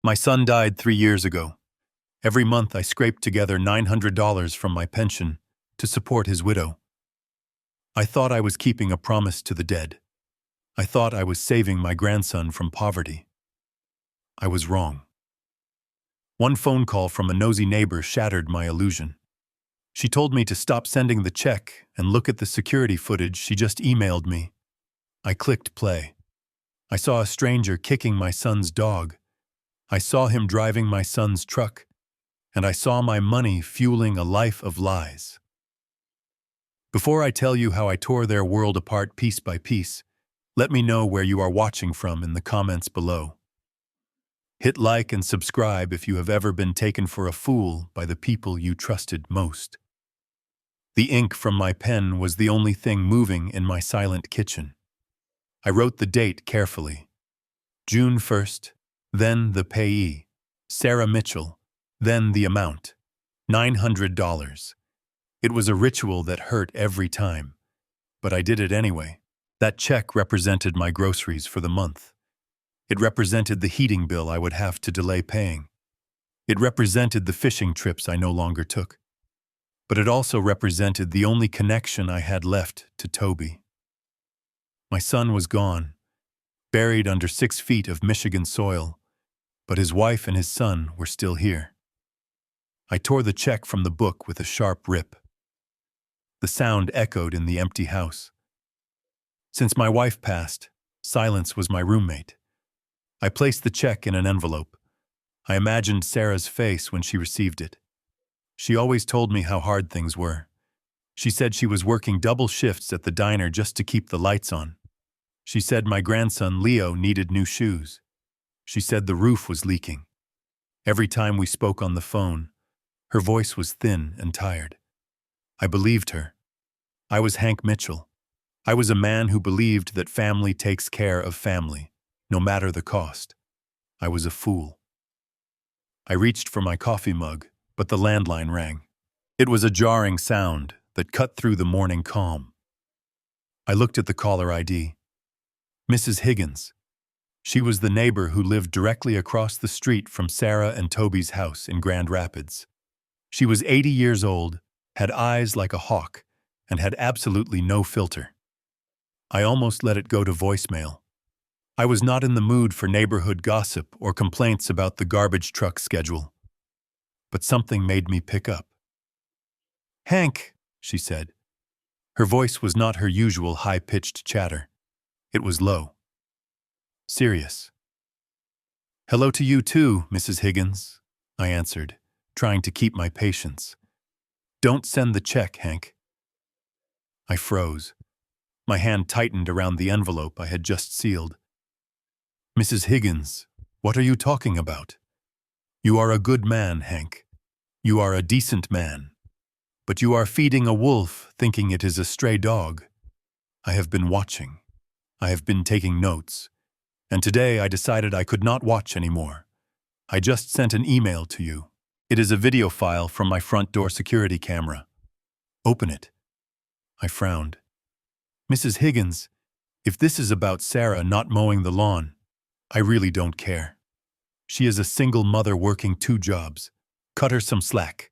My son died 3 years ago. Every month I scraped together $900 from my pension to support his widow. I thought I was keeping a promise to the dead. I thought I was saving my grandson from poverty. I was wrong. One phone call from a nosy neighbor shattered my illusion. She told me to stop sending the check and look at the security footage she just emailed me. I clicked play. I saw a stranger kicking my son's dog. I saw him driving my son's truck. And I saw my money fueling a life of lies. Before I tell you how I tore their world apart piece by piece, let me know where you are watching from in the comments below. Hit like and subscribe if you have ever been taken for a fool by the people you trusted most. The ink from my pen was the only thing moving in my silent kitchen. I wrote the date carefully. June 1st, then the payee, Sarah Mitchell, then the amount, $900. It was a ritual that hurt every time, but I did it anyway. That check represented my groceries for the month. It represented the heating bill I would have to delay paying. It represented the fishing trips I no longer took. But it also represented the only connection I had left to Toby. My son was gone, buried under 6 feet of Michigan soil, but his wife and his son were still here. I tore the check from the book with a sharp rip. The sound echoed in the empty house. Since my wife passed, silence was my roommate. I placed the check in an envelope. I imagined Sarah's face when she received it. She always told me how hard things were. She said she was working double shifts at the diner just to keep the lights on. She said my grandson Leo needed new shoes. She said the roof was leaking. Every time we spoke on the phone, her voice was thin and tired. I believed her. I was Hank Mitchell. I was a man who believed that family takes care of family, no matter the cost. I was a fool. I reached for my coffee mug, but the landline rang. It was a jarring sound that cut through the morning calm. I looked at the caller ID. Mrs. Higgins. She was the neighbor who lived directly across the street from Sarah and Toby's house in Grand Rapids. She was 80 years old, had eyes like a hawk, and had absolutely no filter. I almost let it go to voicemail. I was not in the mood for neighborhood gossip or complaints about the garbage truck schedule. But something made me pick up. "Hank," she said. Her voice was not her usual high-pitched chatter. It was low. Serious. "Hello to you too, Mrs. Higgins," I answered, trying to keep my patience. "Don't send the check, Hank." I froze. My hand tightened around the envelope I had just sealed. "Mrs. Higgins, what are you talking about? You are a good man, Hank. You are a decent man. But you are feeding a wolf thinking it is a stray dog. I have been watching. I have been taking notes. And today I decided I could not watch anymore. I just sent an email to you. It is a video file from my front door security camera. Open it." I frowned. "Mrs. Higgins, if this is about Sarah not mowing the lawn, I really don't care. She is a single mother working 2 jobs. Cut her some slack.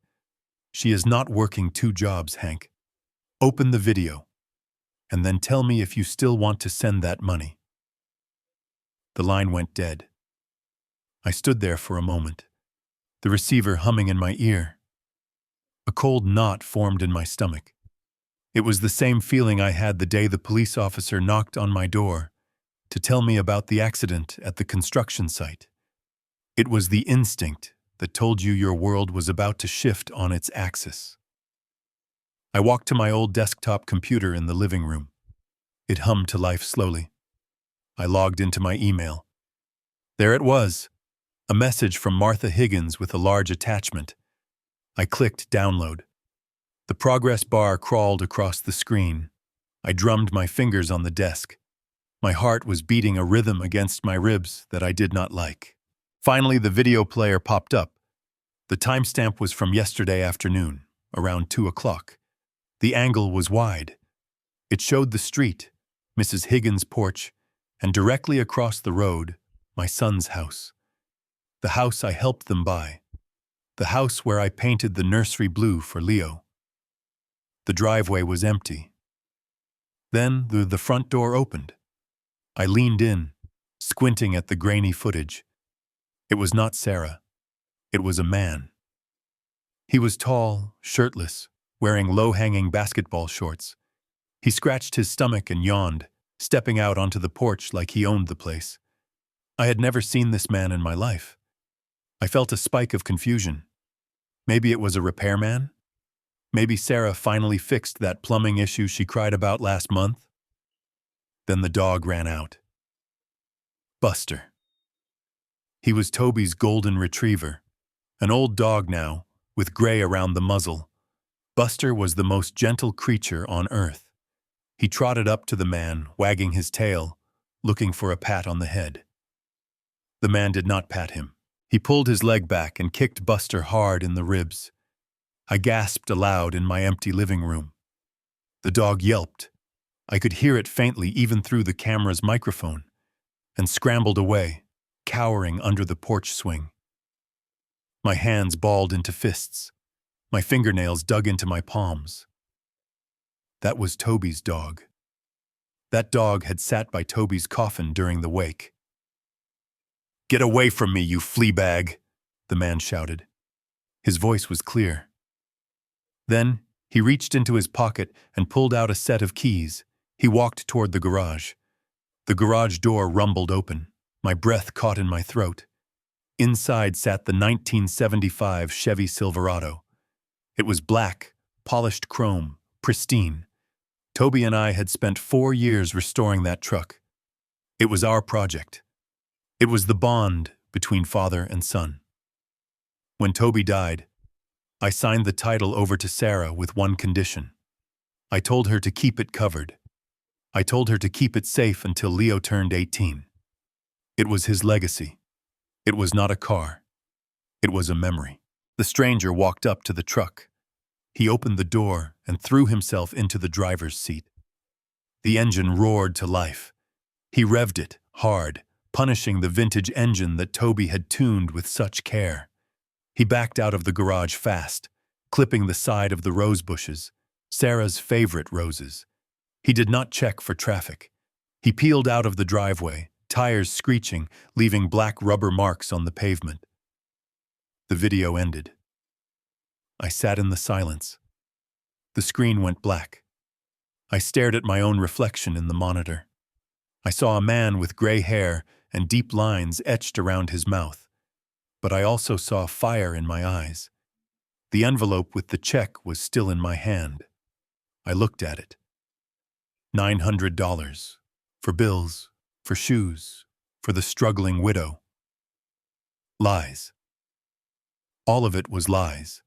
She is not working 2 jobs, Hank. Open the video, and then tell me if you still want to send that money." The line went dead. I stood there for a moment, the receiver humming in my ear. A cold knot formed in my stomach. It was the same feeling I had the day the police officer knocked on my door to tell me about the accident at the construction site. It was the instinct that told you your world was about to shift on its axis. I walked to my old desktop computer in the living room. It hummed to life slowly. I logged into my email. There it was, a message from Martha Higgins with a large attachment. I clicked download. The progress bar crawled across the screen. I drummed my fingers on the desk. My heart was beating a rhythm against my ribs that I did not like. Finally, the video player popped up. The timestamp was from yesterday afternoon, around 2 o'clock. The angle was wide. It showed the street, Mrs. Higgins' porch, and directly across the road, my son's house. The house I helped them buy. The house where I painted the nursery blue for Leo. The driveway was empty. Then the front door opened. I leaned in, squinting at the grainy footage. It was not Sarah. It was a man. He was tall, shirtless, wearing low-hanging basketball shorts. He scratched his stomach and yawned, stepping out onto the porch like he owned the place. I had never seen this man in my life. I felt a spike of confusion. Maybe it was a repairman? Maybe Sarah finally fixed that plumbing issue she cried about last month? Then the dog ran out. Buster. He was Toby's golden retriever, an old dog now, with gray around the muzzle. Buster was the most gentle creature on earth. He trotted up to the man, wagging his tail, looking for a pat on the head. The man did not pat him. He pulled his leg back and kicked Buster hard in the ribs. I gasped aloud in my empty living room. The dog yelped. I could hear it faintly even through the camera's microphone, and scrambled away, cowering under the porch swing. My hands balled into fists. My fingernails dug into my palms. That was Toby's dog. That dog had sat by Toby's coffin during the wake. "Get away from me, you flea bag!" the man shouted. His voice was clear. Then he reached into his pocket and pulled out a set of keys. He walked toward the garage. The garage door rumbled open. My breath caught in my throat. Inside sat the 1975 Chevy Silverado. It was black, polished chrome, pristine. Toby and I had spent 4 years restoring that truck. It was our project. It was the bond between father and son. When Toby died, I signed the title over to Sarah with one condition. I told her to keep it covered. I told her to keep it safe until Leo turned 18. It was his legacy. It was not a car. It was a memory. The stranger walked up to the truck. He opened the door and threw himself into the driver's seat. The engine roared to life. He revved it hard, punishing the vintage engine that Toby had tuned with such care. He backed out of the garage fast, clipping the side of the rose bushes, Sarah's favorite roses. He did not check for traffic. He peeled out of the driveway, tires screeching, leaving black rubber marks on the pavement. The video ended. I sat in the silence. The screen went black. I stared at my own reflection in the monitor. I saw a man with gray hair and deep lines etched around his mouth. But I also saw fire in my eyes. The envelope with the check was still in my hand. I looked at it. $900. For bills, for shoes, for the struggling widow. Lies. All of it was lies.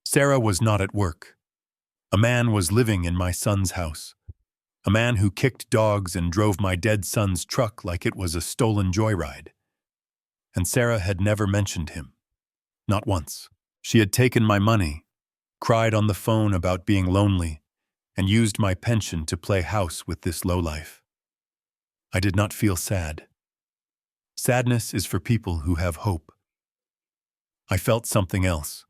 Sarah was not at work. A man was living in my son's house. A man who kicked dogs and drove my dead son's truck like it was a stolen joyride. And Sarah had never mentioned him. Not once. She had taken my money, cried on the phone about being lonely, and used my pension to play house with this lowlife. I did not feel sad. Sadness is for people who have hope. I felt something else.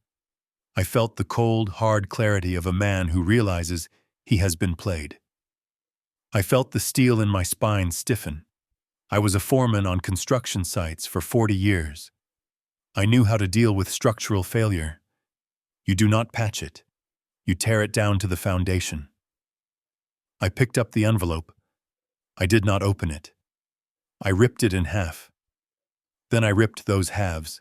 I felt the cold, hard clarity of a man who realizes he has been played. I felt the steel in my spine stiffen. I was a foreman on construction sites for 40 years. I knew how to deal with structural failure. You do not patch it. You tear it down to the foundation. I picked up the envelope. I did not open it. I ripped it in half. Then I ripped those halves.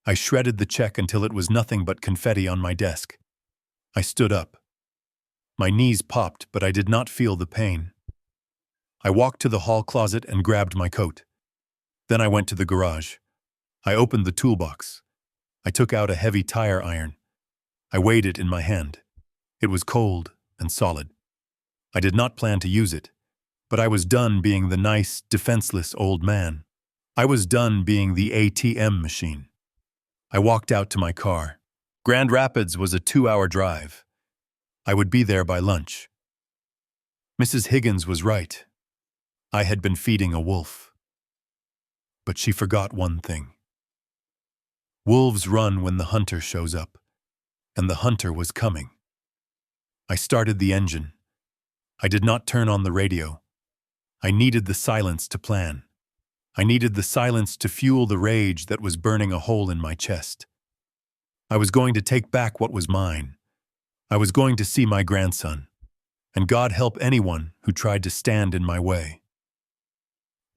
I shredded the check until it was nothing but confetti on my desk. I stood up. My knees popped, but I did not feel the pain. I walked to the hall closet and grabbed my coat. Then I went to the garage. I opened the toolbox. I took out a heavy tire iron. I weighed it in my hand. It was cold and solid. I did not plan to use it, but I was done being the nice, defenseless old man. I was done being the ATM machine. I walked out to my car. Grand Rapids was a 2-hour drive. I would be there by lunch. Mrs. Higgins was right. I had been feeding a wolf. But she forgot one thing. Wolves run when the hunter shows up, and the hunter was coming. I started the engine. I did not turn on the radio. I needed the silence to plan. I needed the silence to fuel the rage that was burning a hole in my chest. I was going to take back what was mine. I was going to see my grandson, and God help anyone who tried to stand in my way.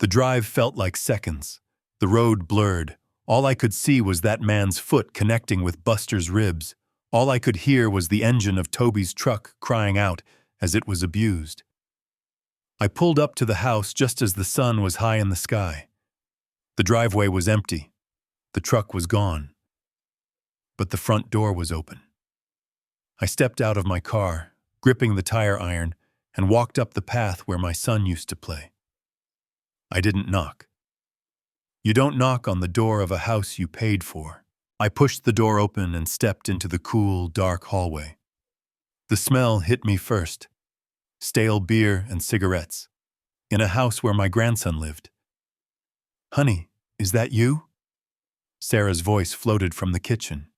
The drive felt like seconds. The road blurred. All I could see was that man's foot connecting with Buster's ribs. All I could hear was the engine of Toby's truck crying out as it was abused. I pulled up to the house just as the sun was high in the sky. The driveway was empty. The truck was gone. But the front door was open. I stepped out of my car, gripping the tire iron, and walked up the path where my son used to play. I didn't knock. You don't knock on the door of a house you paid for. I pushed the door open and stepped into the cool, dark hallway. The smell hit me first. Stale beer and cigarettes. In a house where my grandson lived. "Honey, is that you?" Sarah's voice floated from the kitchen.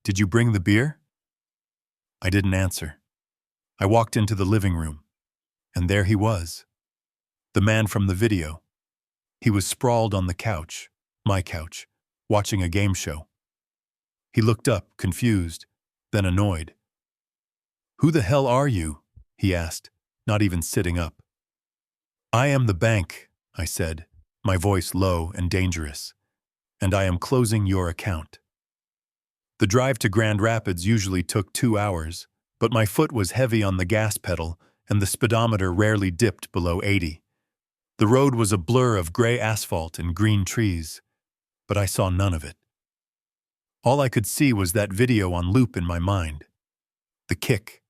"Did you bring the beer?" I didn't answer. I walked into the living room, and there he was. The man from the video. He was sprawled on the couch, my couch, watching a game show. He looked up, confused, then annoyed. "Who the hell are you?" he asked, not even sitting up. "I am the bank," I said, my voice low and dangerous, "and I am closing your account." The drive to Grand Rapids usually took 2 hours, but my foot was heavy on the gas pedal and the speedometer rarely dipped below 80. The road was a blur of gray asphalt and green trees, but I saw none of it. All I could see was that video on loop in my mind. The kick,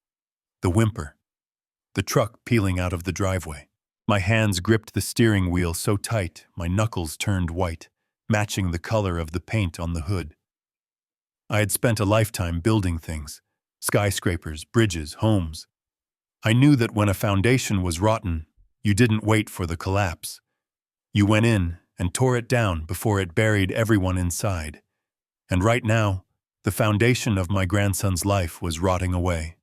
the whimper, the truck peeling out of the driveway. My hands gripped the steering wheel so tight my knuckles turned white, matching the color of the paint on the hood. I had spent a lifetime building things, skyscrapers, bridges, homes. I knew that when a foundation was rotten, you didn't wait for the collapse. You went in and tore it down before it buried everyone inside. And right now, the foundation of my grandson's life was rotting away.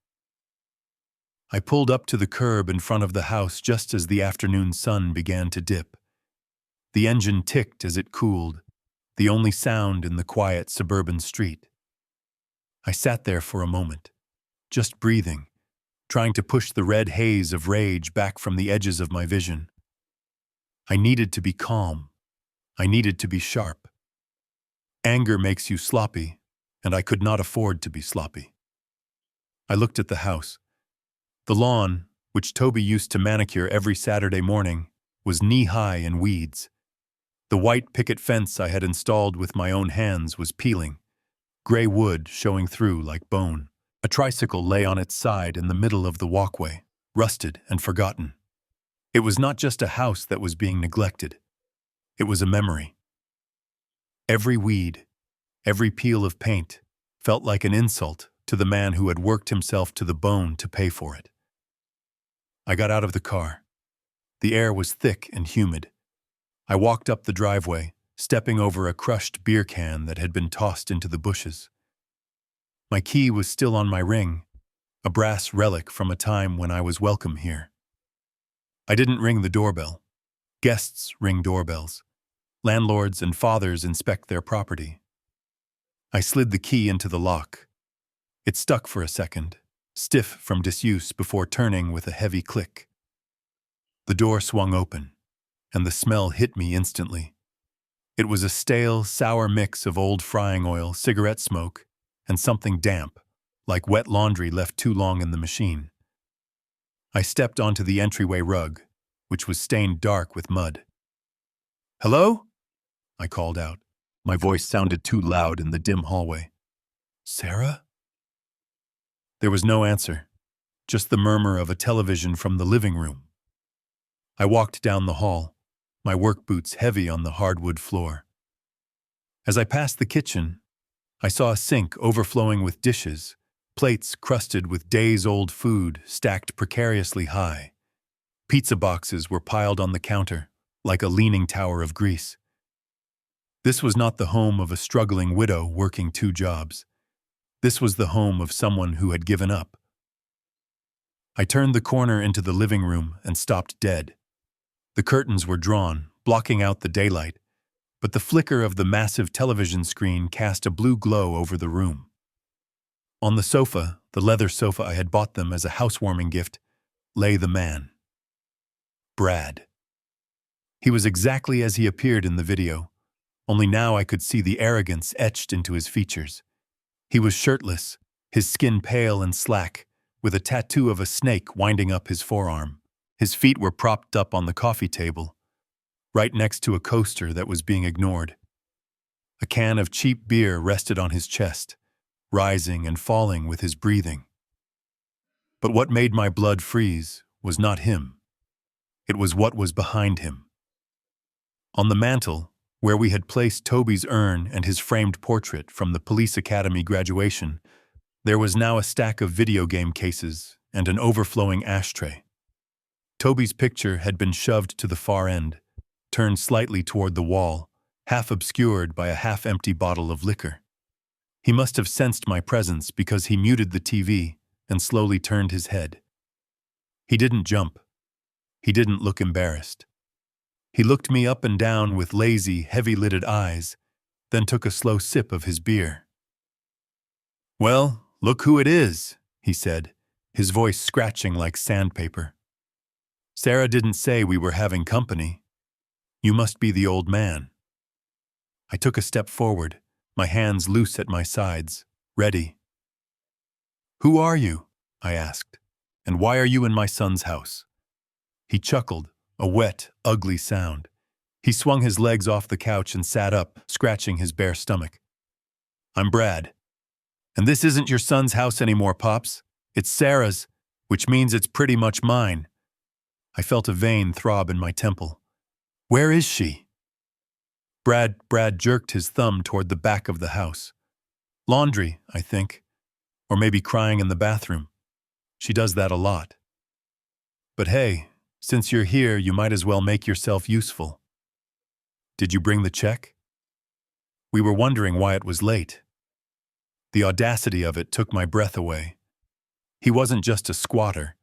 I pulled up to the curb in front of the house just as the afternoon sun began to dip. The engine ticked as it cooled, the only sound in the quiet suburban street. I sat there for a moment, just breathing, trying to push the red haze of rage back from the edges of my vision. I needed to be calm. I needed to be sharp. Anger makes you sloppy, and I could not afford to be sloppy. I looked at the house. The lawn, which Toby used to manicure every Saturday morning, was knee-high in weeds. The white picket fence I had installed with my own hands was peeling, gray wood showing through like bone. A tricycle lay on its side in the middle of the walkway, rusted and forgotten. It was not just a house that was being neglected. It was a memory. Every weed, every peel of paint, felt like an insult to the man who had worked himself to the bone to pay for it. I got out of the car. The air was thick and humid. I walked up the driveway, stepping over a crushed beer can that had been tossed into the bushes. My key was still on my ring, a brass relic from a time when I was welcome here. I didn't ring the doorbell. Guests ring doorbells. Landlords and fathers inspect their property. I slid the key into the lock. It stuck for a second, stiff from disuse before turning with a heavy click. The door swung open, and the smell hit me instantly. It was a stale, sour mix of old frying oil, cigarette smoke, and something damp, like wet laundry left too long in the machine. I stepped onto the entryway rug, which was stained dark with mud. "Hello?" I called out. My voice sounded too loud in the dim hallway. "Sarah?" There was no answer, just the murmur of a television from the living room. I walked down the hall, my work boots heavy on the hardwood floor. As I passed the kitchen, I saw a sink overflowing with dishes, plates crusted with days-old food stacked precariously high. Pizza boxes were piled on the counter, like a leaning tower of grease. This was not the home of a struggling widow working 2 jobs. This was the home of someone who had given up. I turned the corner into the living room and stopped dead. The curtains were drawn, blocking out the daylight, but the flicker of the massive television screen cast a blue glow over the room. On the sofa, the leather sofa I had bought them as a housewarming gift, lay the man. Brad. He was exactly as he appeared in the video, only now I could see the arrogance etched into his features. He was shirtless, his skin pale and slack, with a tattoo of a snake winding up his forearm. His feet were propped up on the coffee table, right next to a coaster that was being ignored. A can of cheap beer rested on his chest, rising and falling with his breathing. But what made my blood freeze was not him. It was what was behind him. On the mantel, where we had placed Toby's urn and his framed portrait from the police academy graduation, there was now a stack of video game cases and an overflowing ashtray. Toby's picture had been shoved to the far end, turned slightly toward the wall, half obscured by a half-empty bottle of liquor. He must have sensed my presence because he muted the TV and slowly turned his head. He didn't jump. He didn't look embarrassed. He looked me up and down with lazy, heavy-lidded eyes, then took a slow sip of his beer. "Well, look who it is," he said, his voice scratching like sandpaper. "Sarah didn't say we were having company. You must be the old man." I took a step forward, my hands loose at my sides, ready. "Who are you?" I asked, "and why are you in my son's house?" He chuckled, a wet, ugly sound. He swung his legs off the couch and sat up, scratching his bare stomach. "I'm Brad. And this isn't your son's house anymore, Pops. It's Sarah's, which means it's pretty much mine." I felt a vein throb in my temple. "Where is she?" Brad jerked his thumb toward the back of the house. "Laundry, I think. Or maybe crying in the bathroom. She does that a lot. But hey, since you're here, you might as well make yourself useful. Did you bring the check?" We were wondering why it was late. The audacity of it took my breath away. He wasn't just a squatter.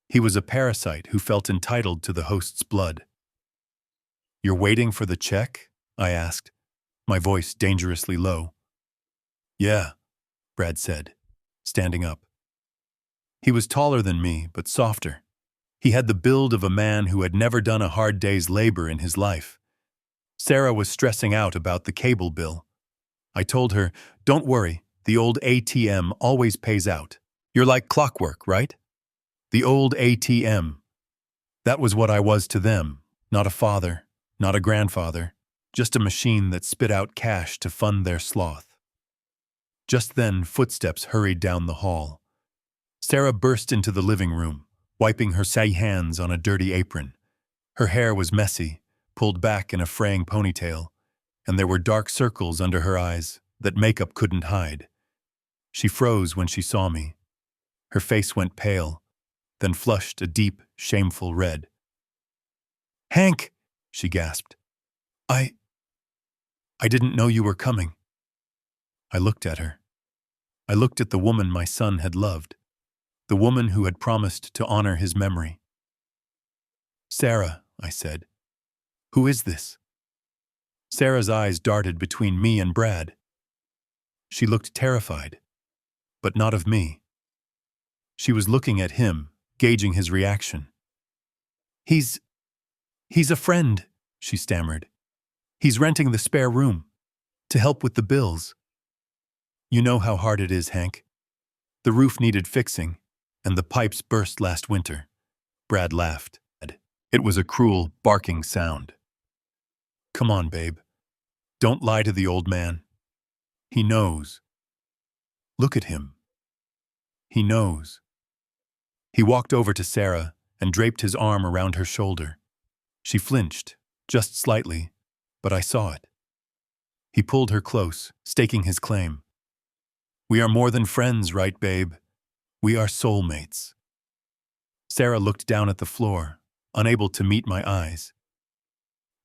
He was a parasite who felt entitled to the host's blood. "You're waiting for the check?" I asked, my voice dangerously low. "Yeah," Brad said, standing up. He was taller than me, but softer. He had the build of a man who had never done a hard day's labor in his life. Sarah was stressing out about the cable bill. I told her, "Don't worry, the old ATM always pays out. You're like clockwork, right?" The old ATM. That was what I was to them, not a father, not a grandfather, just a machine that spit out cash to fund their sloth. Just then, footsteps hurried down the hall. Sarah burst into the living room, wiping her saggy hands on a dirty apron. Her hair was messy, pulled back in a fraying ponytail, and there were dark circles under her eyes that makeup couldn't hide. She froze when she saw me. Her face went pale, then flushed a deep, shameful red. "Hank," she gasped. I didn't know you were coming." I looked at her. I looked at the woman my son had loved, the woman who had promised to honor his memory. "Sarah," I said, "who is this?" Sarah's eyes darted between me and Brad. She looked terrified, but not of me. She was looking at him, gauging his reaction. He's a friend," she stammered. "He's renting the spare room, to help with the bills." "You know how hard it is, Hank. The roof needed fixing, and the pipes burst last winter." Brad laughed. It was a cruel, barking sound. "Come on, babe. Don't lie to the old man. He knows. Look at him. He knows." He walked over to Sarah and draped his arm around her shoulder. She flinched, just slightly, but I saw it. He pulled her close, staking his claim. "We are more than friends, right, babe? We are soulmates." Sarah looked down at the floor, unable to meet my eyes.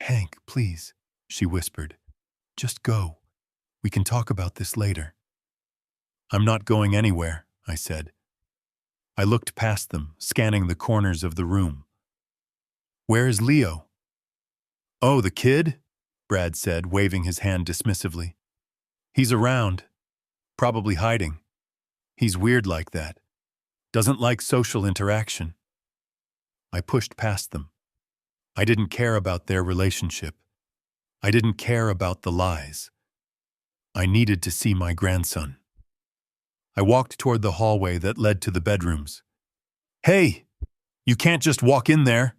"Hank, please," she whispered. Just go. We can talk about this later. I'm not going anywhere, I said. I looked past them, scanning the corners of the room. Where is Leo? Oh, the kid? Brad said, waving his hand dismissively. He's around. Probably hiding. He's weird like that. Doesn't like social interaction. I pushed past them. I didn't care about their relationship. I didn't care about the lies. I needed to see my grandson. I walked toward the hallway that led to the bedrooms. Hey! You can't just walk in there,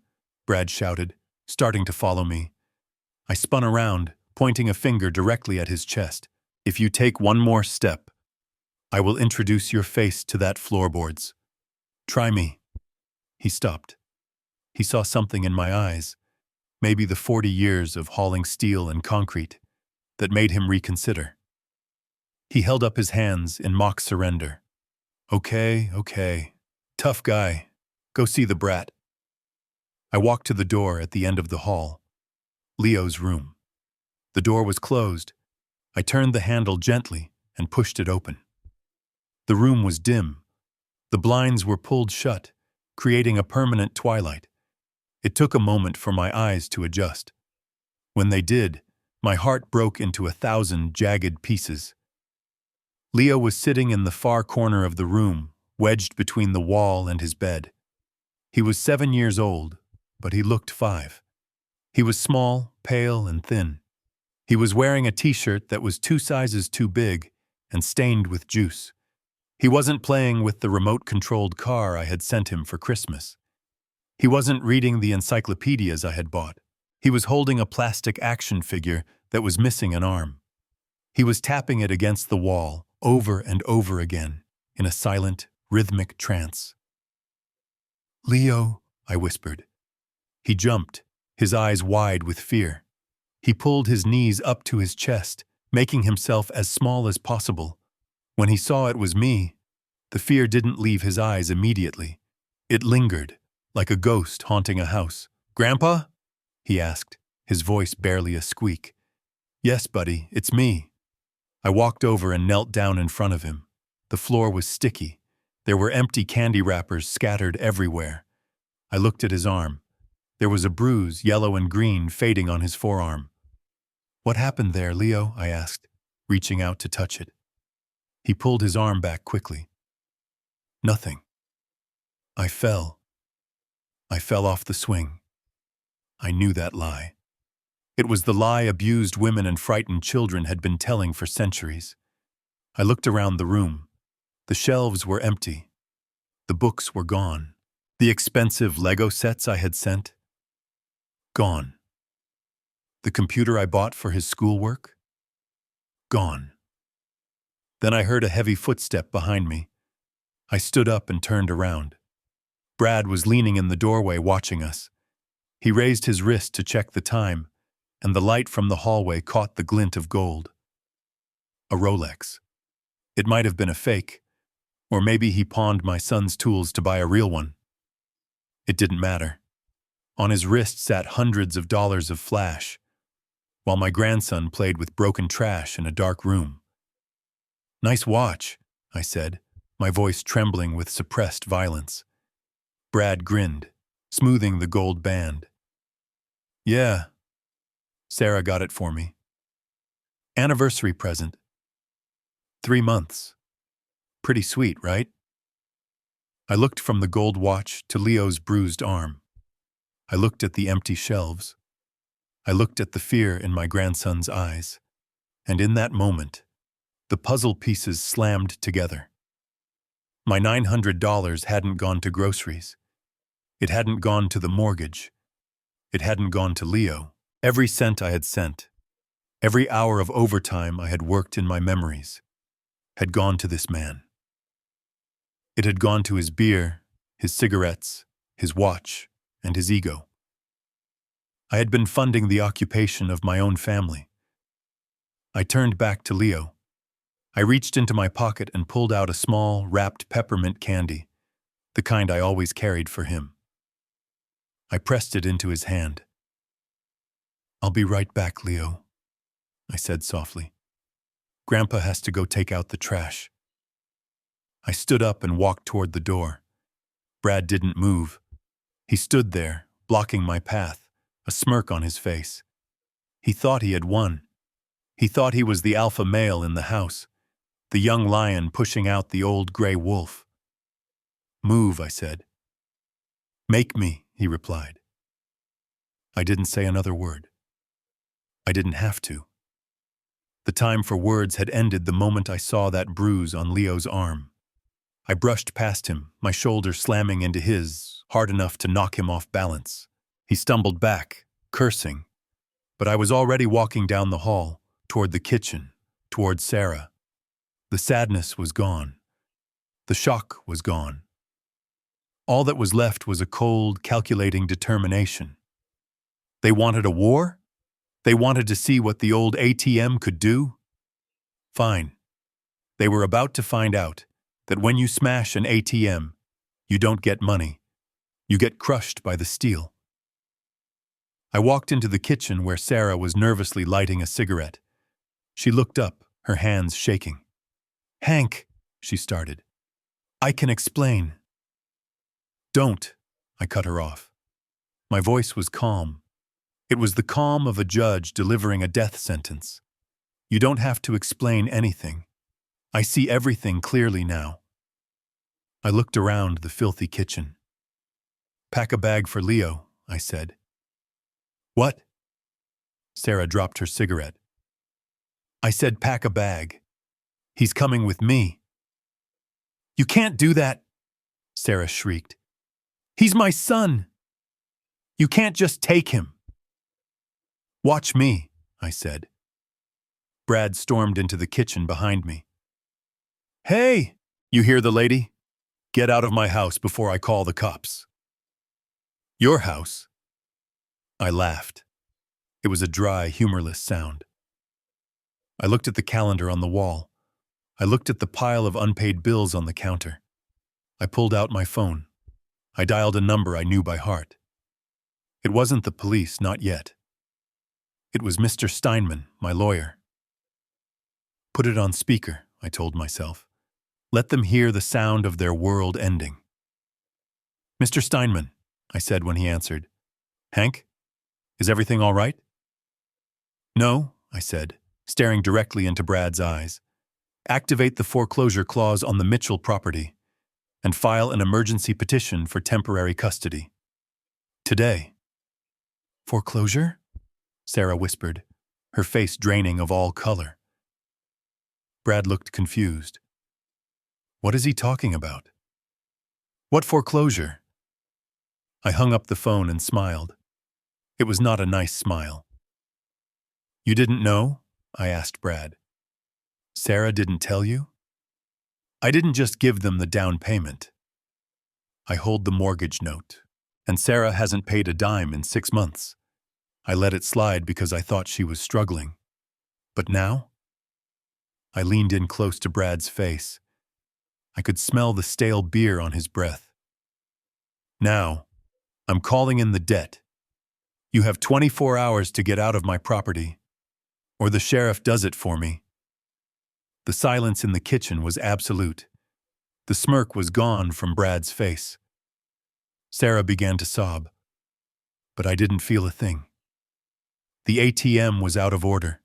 Brad shouted, starting to follow me. I spun around, pointing a finger directly at his chest. If you take one more step, I will introduce your face to that floorboards. Try me. He stopped. He saw something in my eyes, maybe the 40 years of hauling steel and concrete, that made him reconsider. He held up his hands in mock surrender. Okay. Tough guy. Go see the brat. I walked to the door at the end of the hall. Leo's room. The door was closed. I turned the handle gently and pushed it open. The room was dim. The blinds were pulled shut, creating a permanent twilight. It took a moment for my eyes to adjust. When they did, my heart broke into 1,000 jagged pieces. Leo was sitting in the far corner of the room, wedged between the wall and his bed. He was 7 years old, but he looked 5. He was small, pale, and thin. He was wearing a t-shirt that was 2 sizes too big and stained with juice. He wasn't playing with the remote-controlled car I had sent him for Christmas. He wasn't reading the encyclopedias I had bought. He was holding a plastic action figure that was missing an arm. He was tapping it against the wall, over and over again, in a silent, rhythmic trance. "Leo," I whispered. He jumped, his eyes wide with fear. He pulled his knees up to his chest, making himself as small as possible. When he saw it was me, the fear didn't leave his eyes immediately. It lingered, like a ghost haunting a house. "Grandpa?" he asked, his voice barely a squeak. "Yes, buddy, it's me." I walked over and knelt down in front of him. The floor was sticky. There were empty candy wrappers scattered everywhere. I looked at his arm. There was a bruise, yellow and green, fading on his forearm. "What happened there, Leo?" I asked, reaching out to touch it. He pulled his arm back quickly. "Nothing. I fell. I fell off the swing." I knew that lie. It was the lie abused women and frightened children had been telling for centuries. I looked around the room. The shelves were empty. The books were gone. The expensive Lego sets I had sent? Gone. The computer I bought for his schoolwork? Gone. Then I heard a heavy footstep behind me. I stood up and turned around. Brad was leaning in the doorway watching us. He raised his wrist to check the time, and the light from the hallway caught the glint of gold. A Rolex. It might have been a fake, or maybe he pawned my son's tools to buy a real one. It didn't matter. On his wrist sat hundreds of dollars of flash, while my grandson played with broken trash in a dark room. "Nice watch," I said, my voice trembling with suppressed violence. Brad grinned, smoothing the gold band. "Yeah. Sarah got it for me. Anniversary present. 3 months. Pretty sweet, right?" I looked from the gold watch to Leo's bruised arm. I looked at the empty shelves. I looked at the fear in my grandson's eyes. And in that moment, the puzzle pieces slammed together. My $900 hadn't gone to groceries. It hadn't gone to the mortgage. It hadn't gone to Leo. Every cent I had sent, every hour of overtime I had worked in my memories, had gone to this man. It had gone to his beer, his cigarettes, his watch, and his ego. I had been funding the occupation of my own family. I turned back to Leo. I reached into my pocket and pulled out a small, wrapped peppermint candy, the kind I always carried for him. I pressed it into his hand. "I'll be right back, Leo. I said softly. Grandpa has to go take out the trash. I stood up and walked toward the door. Brad didn't move. He stood there, blocking my path, a smirk on his face. He thought he had won. He thought he was the alpha male in the house, the young lion pushing out the old gray wolf. Move, I said. Make me, he replied. I didn't say another word. I didn't have to. The time for words had ended the moment I saw that bruise on Leo's arm. I brushed past him, my shoulder slamming into his, hard enough to knock him off balance. He stumbled back, cursing, but I was already walking down the hall, toward the kitchen, toward Sarah. The sadness was gone. The shock was gone. All that was left was a cold, calculating determination. They wanted a war? They wanted to see what the old ATM could do? Fine. They were about to find out that when you smash an ATM, you don't get money. You get crushed by the steel. I walked into the kitchen where Sarah was nervously lighting a cigarette. She looked up, her hands shaking. Hank, she started. I can explain. Don't, I cut her off. My voice was calm. It was the calm of a judge delivering a death sentence. You don't have to explain anything. I see everything clearly now. I looked around the filthy kitchen. Pack a bag for Leo, I said. What? Sarah dropped her cigarette. I said pack a bag. He's coming with me. You can't do that, Sarah shrieked. He's my son. You can't just take him. Watch me, I said. Brad stormed into the kitchen behind me. Hey, you hear the lady? Get out of my house before I call the cops. Your house? I laughed. It was a dry, humorless sound. I looked at the calendar on the wall. I looked at the pile of unpaid bills on the counter. I pulled out my phone. I dialed a number I knew by heart. It wasn't the police, not yet. It was Mr. Steinman, my lawyer. Put it on speaker, I told myself. Let them hear the sound of their world ending. Mr. Steinman, I said when he answered. Hank, is everything all right? No, I said, staring directly into Brad's eyes. Activate the foreclosure clause on the Mitchell property and file an emergency petition for temporary custody. Today. Foreclosure? Sarah whispered, her face draining of all color. Brad looked confused. What is he talking about? What foreclosure? I hung up the phone and smiled. It was not a nice smile. You didn't know? I asked Brad. Sarah didn't tell you? I didn't just give them the down payment. I hold the mortgage note, and Sarah hasn't paid a dime in 6 months. I let it slide because I thought she was struggling. But now? I leaned in close to Brad's face. I could smell the stale beer on his breath. Now, I'm calling in the debt. You have 24 hours to get out of my property, or the sheriff does it for me. The silence in the kitchen was absolute. The smirk was gone from Brad's face. Sarah began to sob, but I didn't feel a thing. The ATM was out of order.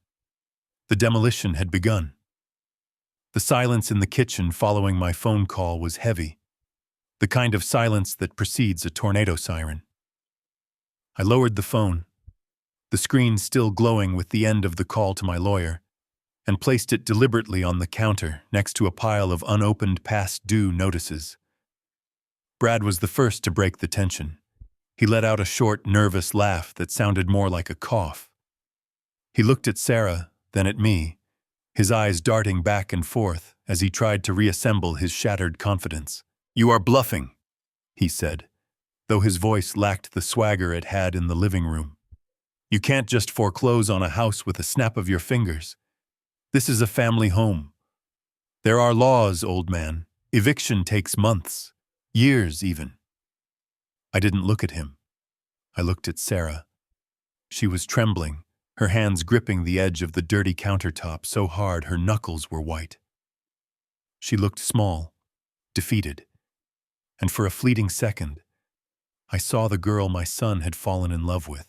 The demolition had begun. The silence in the kitchen following my phone call was heavy, the kind of silence that precedes a tornado siren. I lowered the phone, the screen still glowing with the end of the call to my lawyer, and placed it deliberately on the counter next to a pile of unopened past due notices. Brad was the first to break the tension. He let out a short, nervous laugh that sounded more like a cough. He looked at Sarah, then at me, his eyes darting back and forth as he tried to reassemble his shattered confidence. You are bluffing, he said, though his voice lacked the swagger it had in the living room. You can't just foreclose on a house with a snap of your fingers. This is a family home. There are laws, old man. Eviction takes months, years even. I didn't look at him. I looked at Sarah. She was trembling, her hands gripping the edge of the dirty countertop so hard her knuckles were white. She looked small, defeated, and for a fleeting second, I saw the girl my son had fallen in love with.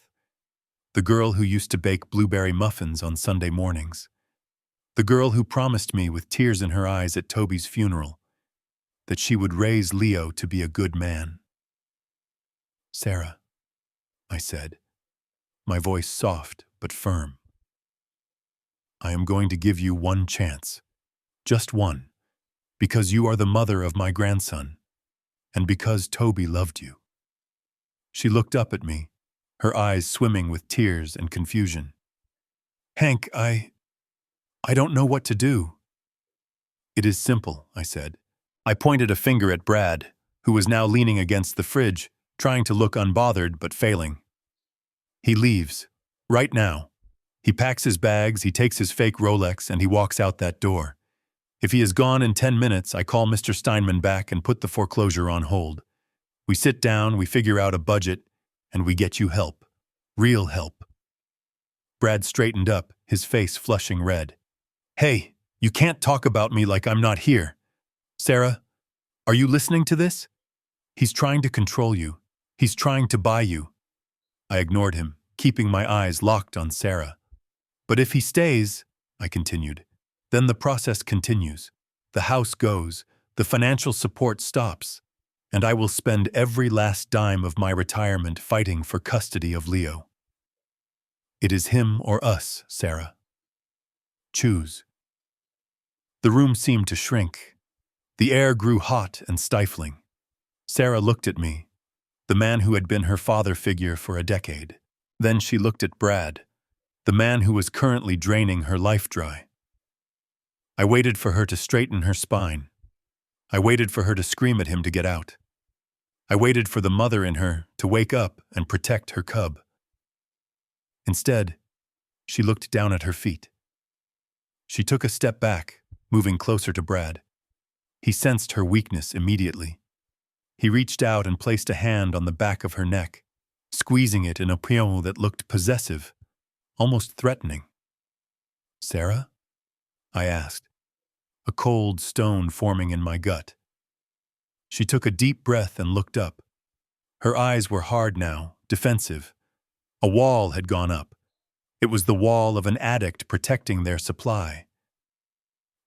The girl who used to bake blueberry muffins on Sunday mornings. The girl who promised me with tears in her eyes at Toby's funeral that she would raise Leo to be a good man. "Sarah," I said, my voice soft but firm. "I am going to give you one chance, just one, because you are the mother of my grandson, and because Toby loved you." She looked up at me, her eyes swimming with tears and confusion. "Hank, I don't know what to do." "It is simple," I said. I pointed a finger at Brad, who was now leaning against the fridge, trying to look unbothered but failing. "He leaves. Right now. He packs his bags, he takes his fake Rolex, and he walks out that door. If he is gone in 10 minutes, I call Mr. Steinman back and put the foreclosure on hold. We sit down, we figure out a budget, and we get you help. Real help." Brad straightened up, his face flushing red. "Hey, you can't talk about me like I'm not here. Sarah, are you listening to this? He's trying to control you. He's trying to buy you." I ignored him, keeping my eyes locked on Sarah. "But if he stays," I continued, "then the process continues. The house goes, the financial support stops, and I will spend every last dime of my retirement fighting for custody of Leo. It is him or us, Sarah. Choose." The room seemed to shrink. The air grew hot and stifling. Sarah looked at me, the man who had been her father figure for a decade. Then she looked at Brad, the man who was currently draining her life dry. I waited for her to straighten her spine. I waited for her to scream at him to get out. I waited for the mother in her to wake up and protect her cub. Instead, she looked down at her feet. She took a step back, moving closer to Brad. He sensed her weakness immediately. He reached out and placed a hand on the back of her neck, squeezing it in a pion that looked possessive, almost threatening. "Sarah?" I asked, a cold stone forming in my gut. She took a deep breath and looked up. Her eyes were hard now, defensive. A wall had gone up. It was the wall of an addict protecting their supply.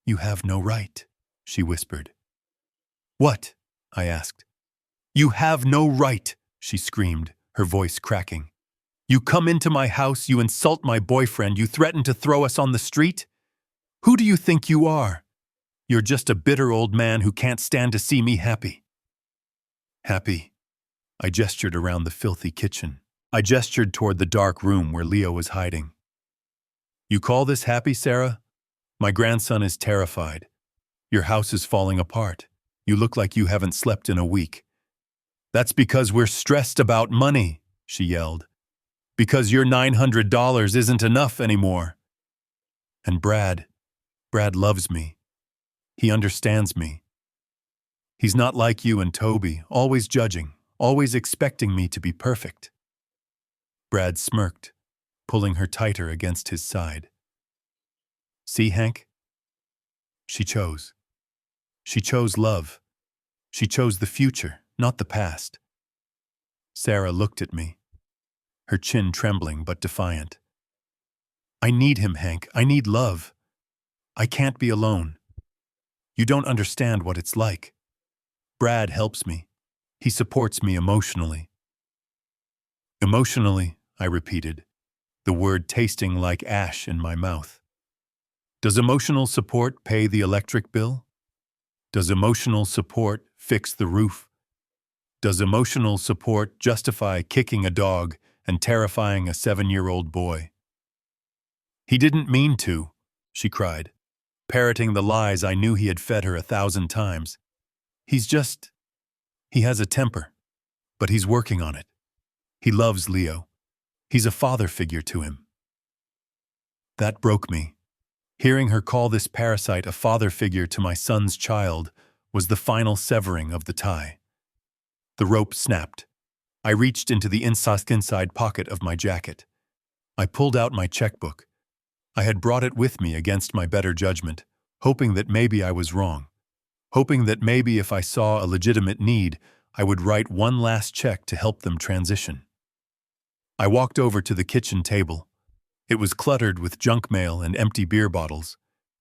"You have no right," she whispered. "What?" I asked. "You have no right," she screamed, her voice cracking. "You come into my house, you insult my boyfriend, you threaten to throw us on the street? Who do you think you are? You're just a bitter old man who can't stand to see me happy." "Happy?" I gestured around the filthy kitchen. I gestured toward the dark room where Leo was hiding. "You call this happy, Sarah? My grandson is terrified. Your house is falling apart. You look like you haven't slept in a week." "That's because we're stressed about money," she yelled. "Because your $900 isn't enough anymore. And Brad loves me. He understands me. He's not like you and Toby, always judging, always expecting me to be perfect." Brad smirked, pulling her tighter against his side. "See, Hank? She chose. She chose love. She chose the future, not the past." Sarah looked at me, her chin trembling but defiant. "I need him, Hank. I need love. I can't be alone. You don't understand what it's like. Brad helps me. He supports me emotionally." "Emotionally," I repeated, the word tasting like ash in my mouth. "Does emotional support pay the electric bill? Does emotional support fix the roof? Does emotional support justify kicking a dog and terrifying a 7-year-old boy?" "He didn't mean to," she cried, parroting the lies I knew he had fed her 1,000 times. He has a temper, but he's working on it. He loves Leo. He's a father figure to him." That broke me. Hearing her call this parasite a father figure to my son's child was the final severing of the tie. The rope snapped. I reached into the inside pocket of my jacket. I pulled out my checkbook. I had brought it with me against my better judgment, hoping that maybe I was wrong, hoping that maybe if I saw a legitimate need, I would write one last check to help them transition. I walked over to the kitchen table. It was cluttered with junk mail and empty beer bottles.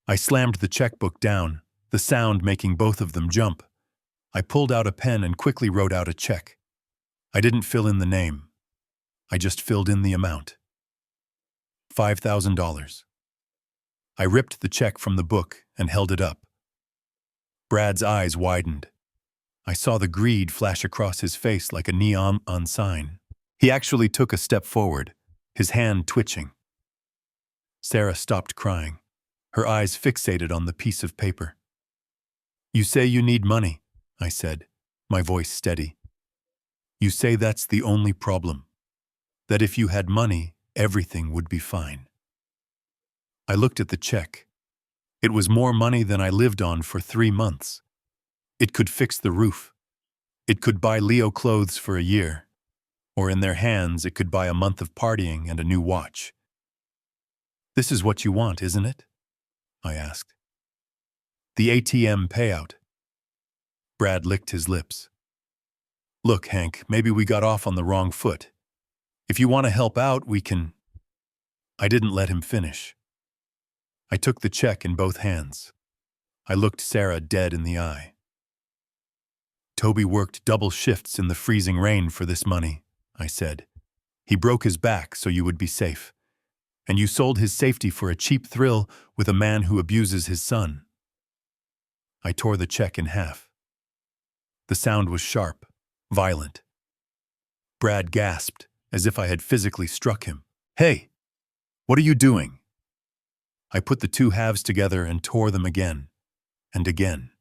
I slammed the checkbook down, the sound making both of them jump. I pulled out a pen and quickly wrote out a check. I didn't fill in the name. I just filled in the amount. $5,000. I ripped the check from the book and held it up. Brad's eyes widened. I saw the greed flash across his face like a neon sign. He actually took a step forward, his hand twitching. Sarah stopped crying, her eyes fixated on the piece of paper. "You say you need money," I said, my voice steady. "You say that's the only problem, that if you had money, everything would be fine." I looked at the check. It was more money than I lived on for 3 months. It could fix the roof. It could buy Leo clothes for a year. Or in their hands, it could buy a month of partying and a new watch. "This is what you want, isn't it?" I asked. "The ATM payout." Brad licked his lips. "Look, Hank, maybe we got off on the wrong foot. If you want to help out, we can—" I didn't let him finish. I took the check in both hands. I looked Sarah dead in the eye. "Toby worked double shifts in the freezing rain for this money," I said. "He broke his back so you would be safe. And you sold his safety for a cheap thrill with a man who abuses his son." I tore the check in half. The sound was sharp, violent. Brad gasped, as if I had physically struck him. "Hey, what are you doing?" I put the two halves together and tore them again, and again,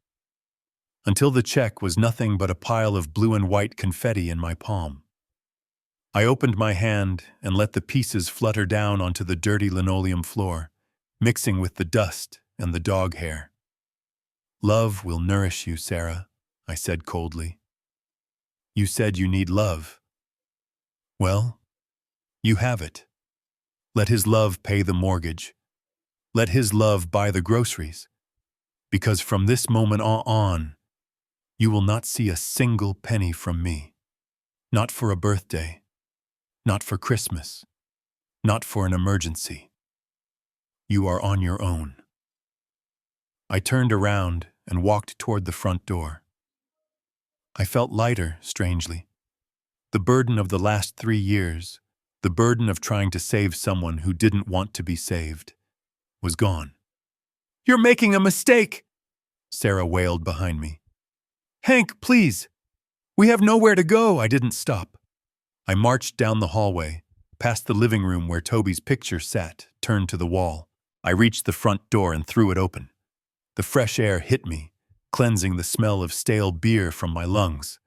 until the check was nothing but a pile of blue and white confetti in my palm. I opened my hand and let the pieces flutter down onto the dirty linoleum floor, mixing with the dust and the dog hair. "Love will nourish you, Sarah," I said coldly. "You said you need love. Well, you have it. Let his love pay the mortgage. Let his love buy the groceries. Because from this moment on, you will not see a single penny from me. Not for a birthday. Not for Christmas. Not for an emergency. You are on your own." I turned around and walked toward the front door. I felt lighter, strangely. The burden of the last 3 years, the burden of trying to save someone who didn't want to be saved, was gone. "You're making a mistake!" Sarah wailed behind me. "Hank, please! We have nowhere to go!" I didn't stop. I marched down the hallway, past the living room where Toby's picture sat, turned to the wall. I reached the front door and threw it open. The fresh air hit me, cleansing the smell of stale beer from my lungs.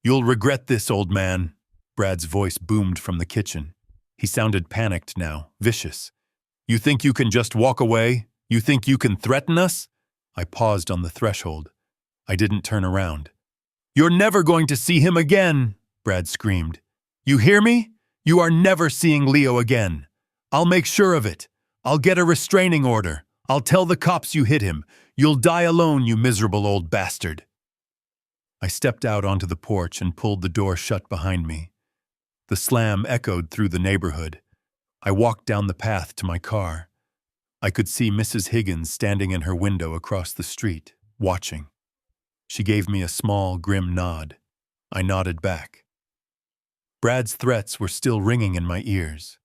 "You'll regret this, old man." Brad's voice boomed from the kitchen. He sounded panicked now, vicious. "You think you can just walk away? You think you can threaten us?" I paused on the threshold. I didn't turn around. "You're never going to see him again," Brad screamed. "You hear me? You are never seeing Leo again. I'll make sure of it. I'll get a restraining order. I'll tell the cops you hit him. You'll die alone, you miserable old bastard." I stepped out onto the porch and pulled the door shut behind me. The slam echoed through the neighborhood. I walked down the path to my car. I could see Mrs. Higgins standing in her window across the street, watching. She gave me a small, grim nod. I nodded back. Brad's threats were still ringing in my ears.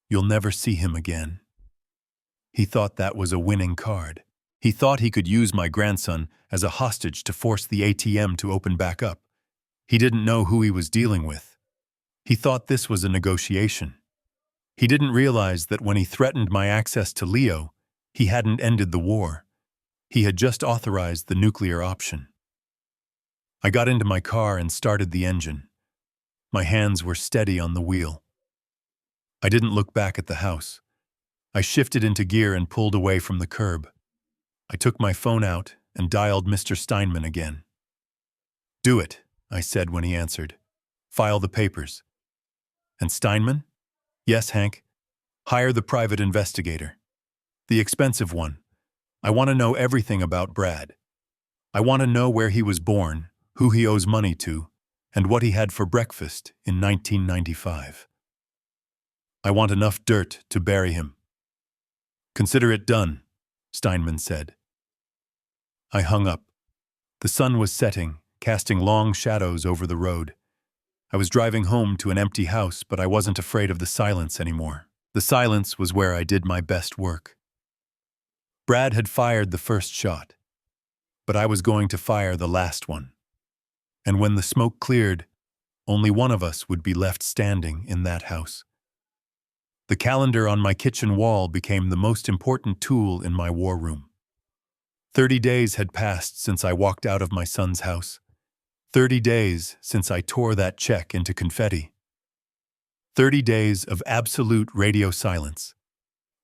"You'll never see him again." He thought that was a winning card. He thought he could use my grandson as a hostage to force the ATM to open back up. He didn't know who he was dealing with. He thought this was a negotiation. He didn't realize that when he threatened my access to Leo, he hadn't ended the war. He had just authorized the nuclear option. I got into my car and started the engine. My hands were steady on the wheel. I didn't look back at the house. I shifted into gear and pulled away from the curb. I took my phone out and dialed Mr. Steinman again. "Do it," I said when he answered. "File the papers." "And Steinman?" Yes, Hank. Hire the private investigator. The expensive one. I want to know everything about Brad. I want to know where he was born, who he owes money to, and what he had for breakfast in 1995. I want enough dirt to bury him. Consider it done, Steinman said. I hung up. The sun was setting, casting long shadows over the road. I was driving home to an empty house, but I wasn't afraid of the silence anymore. The silence was where I did my best work. Brad had fired the first shot, but I was going to fire the last one. And when the smoke cleared, only one of us would be left standing in that house. The calendar on my kitchen wall became the most important tool in my war room. 30 days had passed since I walked out of my son's house. 30 days since I tore that check into confetti. 30 days of absolute radio silence.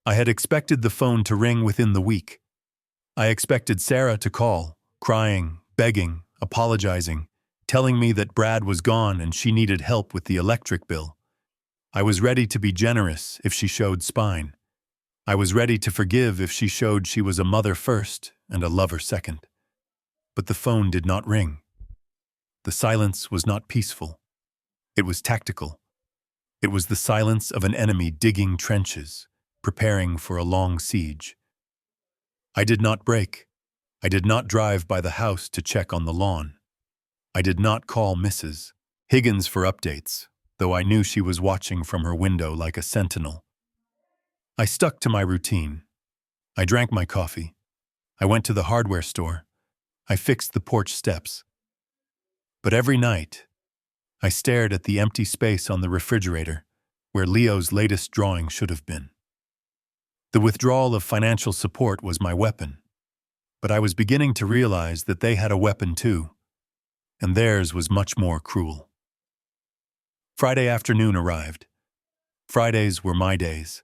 I had expected the phone to ring within the week. I expected Sarah to call, crying, begging, apologizing, telling me that Brad was gone and she needed help with the electric bill. I was ready to be generous if she showed spine. I was ready to forgive if she showed she was a mother first and a lover second. But the phone did not ring. The silence was not peaceful. It was tactical. It was the silence of an enemy digging trenches, preparing for a long siege. I did not break. I did not drive by the house to check on the lawn. I did not call Mrs. Higgins for updates, though I knew she was watching from her window like a sentinel. I stuck to my routine. I drank my coffee. I went to the hardware store. I fixed the porch steps. But every night, I stared at the empty space on the refrigerator where Leo's latest drawing should have been. The withdrawal of financial support was my weapon, but I was beginning to realize that they had a weapon too, and theirs was much more cruel. Friday afternoon arrived. Fridays were my days.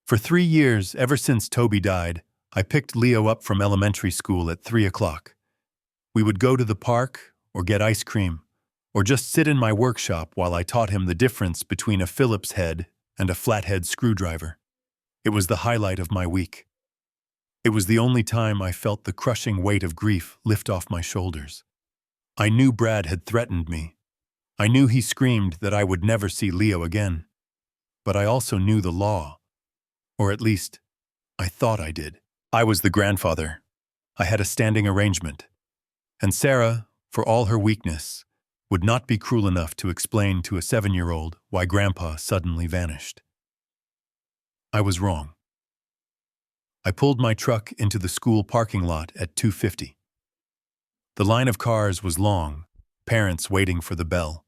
For 3 years, ever since Toby died, I picked Leo up from elementary school at 3 o'clock. We would go to the park or get ice cream, or just sit in my workshop while I taught him the difference between a Phillips head and a flathead screwdriver. It was the highlight of my week. It was the only time I felt the crushing weight of grief lift off my shoulders. I knew Brad had threatened me. I knew he screamed that I would never see Leo again. But I also knew the law. Or at least, I thought I did. I was the grandfather. I had a standing arrangement. And Sarah, for all her weakness, would not be cruel enough to explain to a 7-year-old why Grandpa suddenly vanished. I was wrong. I pulled my truck into the school parking lot at 2:50. The line of cars was long, parents waiting for the bell.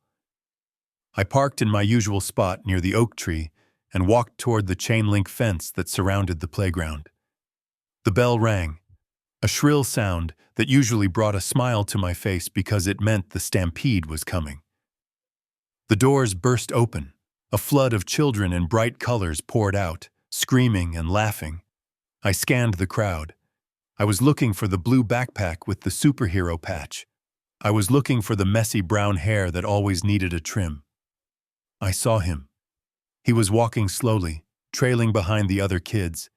I parked in my usual spot near the oak tree and walked toward the chain-link fence that surrounded the playground. The bell rang, a shrill sound that usually brought a smile to my face because it meant the stampede was coming. The doors burst open. A flood of children in bright colors poured out, screaming and laughing. I scanned the crowd. I was looking for the blue backpack with the superhero patch. I was looking for the messy brown hair that always needed a trim. I saw him. He was walking slowly, trailing behind the other kids.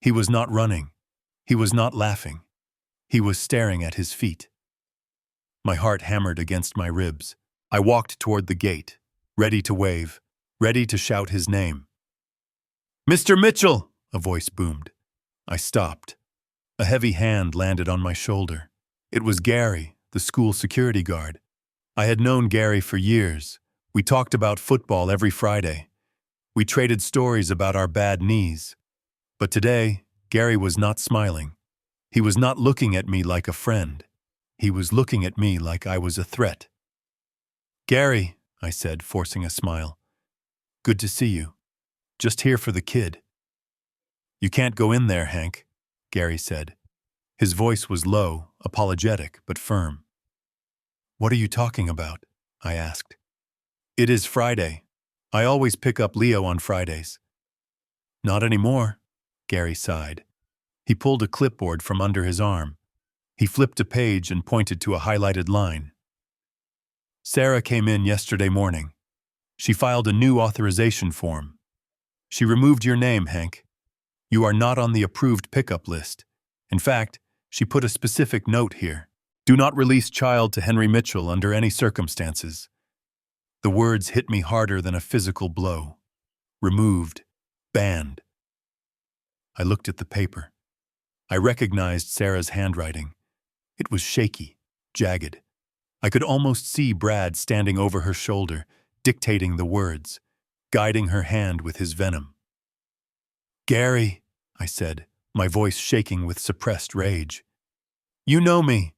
He was not running. He was not laughing. He was staring at his feet. My heart hammered against my ribs. I walked toward the gate, ready to wave, ready to shout his name. "Mr. Mitchell!" a voice boomed. I stopped. A heavy hand landed on my shoulder. It was Gary, the school security guard. I had known Gary for years. We talked about football every Friday. We traded stories about our bad knees. But today, Gary was not smiling. He was not looking at me like a friend. He was looking at me like I was a threat. "Gary," I said, forcing a smile. "Good to see you. Just here for the kid." "You can't go in there, Hank," Gary said. His voice was low, apologetic, but firm. "What are you talking about?" I asked. "It is Friday. I always pick up Leo on Fridays." "Not anymore," Gary sighed. He pulled a clipboard from under his arm. He flipped a page and pointed to a highlighted line. "Sarah came in yesterday morning. She filed a new authorization form. She removed your name, Hank. You are not on the approved pickup list. In fact, she put a specific note here. Do not release child to Henry Mitchell under any circumstances. The words hit me harder than a physical blow. Removed. Banned. I looked at the paper. I recognized Sarah's handwriting. It was shaky, jagged. I could almost see Brad standing over her shoulder, dictating the words, guiding her hand with his venom. Gary, I said, my voice shaking with suppressed rage. You know me.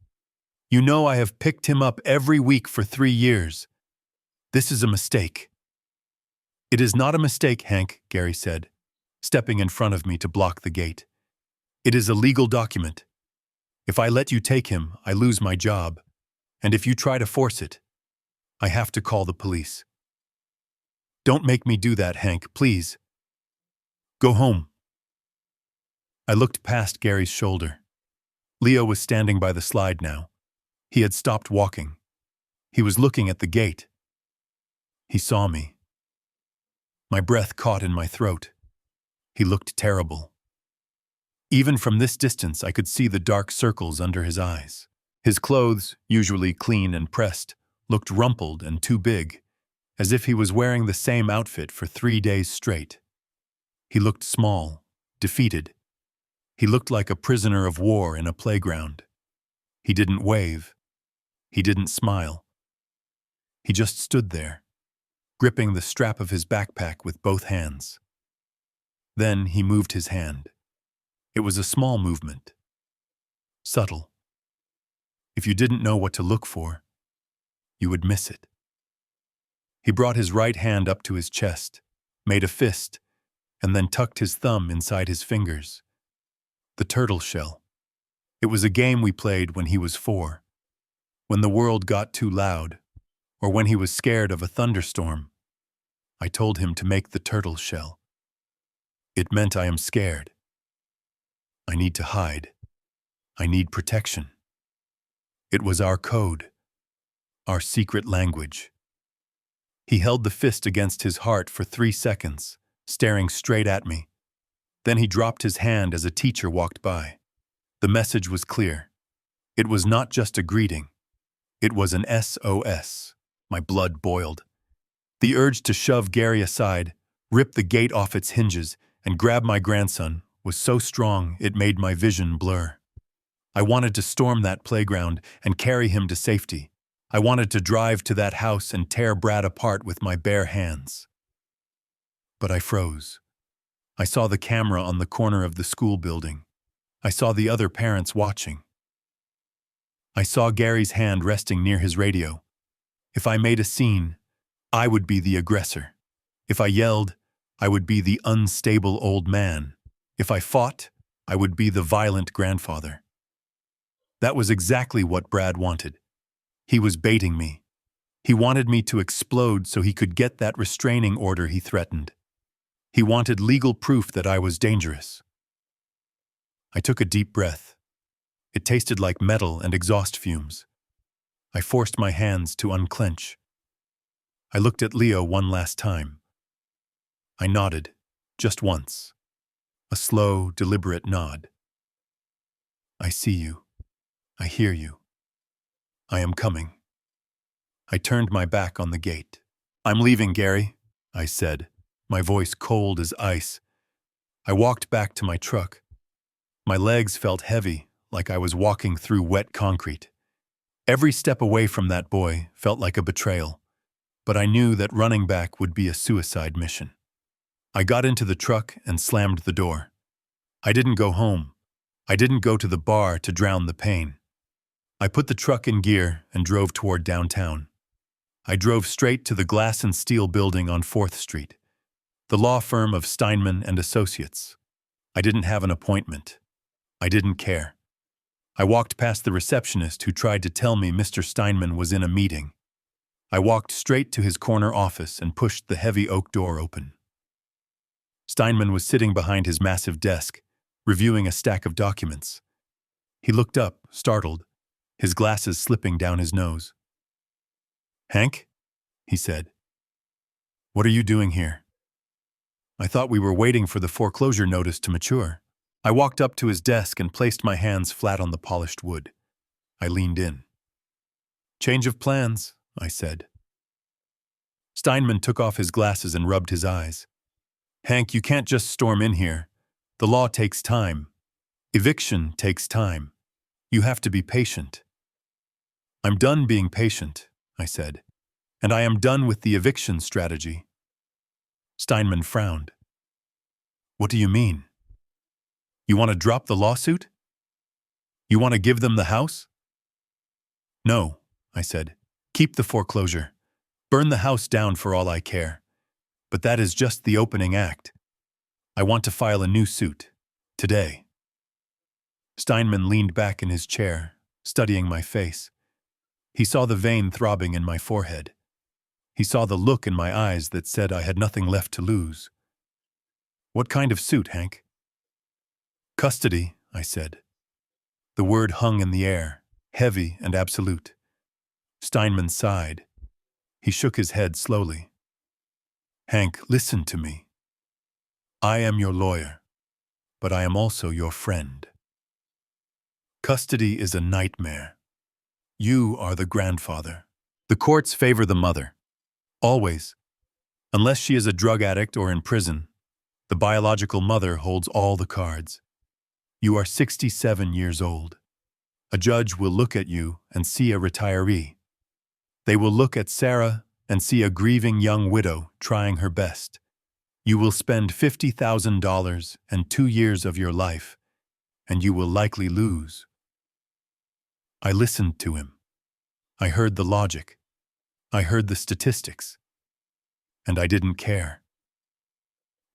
You know I have picked him up every week for 3 years. This is a mistake. It is not a mistake, Hank, Gary said, stepping in front of me to block the gate. It is a legal document. If I let you take him, I lose my job. And if you try to force it, I have to call the police. Don't make me do that, Hank, please. Go home. I looked past Gary's shoulder. Leo was standing by the slide now. He had stopped walking. He was looking at the gate. He saw me. My breath caught in my throat. He looked terrible. Even from this distance, I could see the dark circles under his eyes. His clothes, usually clean and pressed, looked rumpled and too big, as if he was wearing the same outfit for 3 days straight. He looked small, defeated. He looked like a prisoner of war in a playground. He didn't wave. He didn't smile. He just stood there, gripping the strap of his backpack with both hands. Then he moved his hand. It was a small movement. Subtle. If you didn't know what to look for, you would miss it. He brought his right hand up to his chest, made a fist, and then tucked his thumb inside his fingers. The turtle shell. It was a game we played when he was 4. When the world got too loud, or when he was scared of a thunderstorm, I told him to make the turtle shell. It meant I am scared. I need to hide. I need protection. It was our code, our secret language. He held the fist against his heart for 3 seconds, staring straight at me. Then he dropped his hand as a teacher walked by. The message was clear. It was not just a greeting. It was an SOS. My blood boiled. The urge to shove Gary aside, rip the gate off its hinges, and grab my grandson was so strong it made my vision blur. I wanted to storm that playground and carry him to safety. I wanted to drive to that house and tear Brad apart with my bare hands. But I froze. I saw the camera on the corner of the school building. I saw the other parents watching. I saw Gary's hand resting near his radio. If I made a scene, I would be the aggressor. If I yelled, I would be the unstable old man. If I fought, I would be the violent grandfather. That was exactly what Brad wanted. He was baiting me. He wanted me to explode so he could get that restraining order he threatened. He wanted legal proof that I was dangerous. I took a deep breath. It tasted like metal and exhaust fumes. I forced my hands to unclench. I looked at Leo one last time. I nodded, just once. A slow, deliberate nod. I see you. I hear you. I am coming. I turned my back on the gate. I'm leaving, Gary, I said, my voice cold as ice. I walked back to my truck. My legs felt heavy, like I was walking through wet concrete. Every step away from that boy felt like a betrayal, but I knew that running back would be a suicide mission. I got into the truck and slammed the door. I didn't go home. I didn't go to the bar to drown the pain. I put the truck in gear and drove toward downtown. I drove straight to the Glass and Steel building on 4th Street, the law firm of Steinman and Associates. I didn't have an appointment. I didn't care. I walked past the receptionist who tried to tell me Mr. Steinman was in a meeting. I walked straight to his corner office and pushed the heavy oak door open. Steinman was sitting behind his massive desk, reviewing a stack of documents. He looked up, startled, his glasses slipping down his nose. "Hank?" he said. What are you doing here? I thought we were waiting for the foreclosure notice to mature. I walked up to his desk and placed my hands flat on the polished wood. I leaned in. Change of plans, I said. Steinman took off his glasses and rubbed his eyes. Hank, you can't just storm in here. The law takes time. Eviction takes time. You have to be patient. I'm done being patient, I said, and I am done with the eviction strategy. Steinman frowned. What do you mean? You want to drop the lawsuit? You want to give them the house? No, I said. Keep the foreclosure. Burn the house down for all I care. But that is just the opening act. I want to file a new suit. Today. Steinman leaned back in his chair, studying my face. He saw the vein throbbing in my forehead. He saw the look in my eyes that said I had nothing left to lose. What kind of suit, Hank? Custody, I said. The word hung in the air, heavy and absolute. Steinman sighed. He shook his head slowly. Hank, listen to me. I am your lawyer, but I am also your friend. Custody is a nightmare. You are the grandfather. The courts favor the mother. Always. Unless she is a drug addict or in prison, the biological mother holds all the cards. You are 67 years old. A judge will look at you and see a retiree. They will look at Sarah and see a grieving young widow trying her best. You will spend $50,000 and 2 years of your life, and you will likely lose. I listened to him. I heard the logic. I heard the statistics. And I didn't care.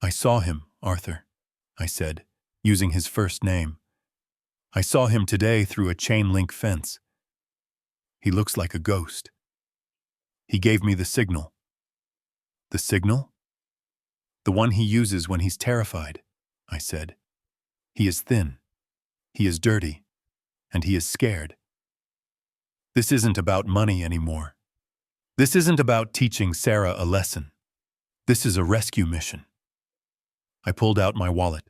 I saw him, Arthur, I said, using his first name. I saw him today through a chain-link fence. He looks like a ghost. He gave me the signal. The signal? The one he uses when he's terrified, I said. He is thin. He is dirty. And he is scared. This isn't about money anymore. This isn't about teaching Sarah a lesson. This is a rescue mission. I pulled out my wallet.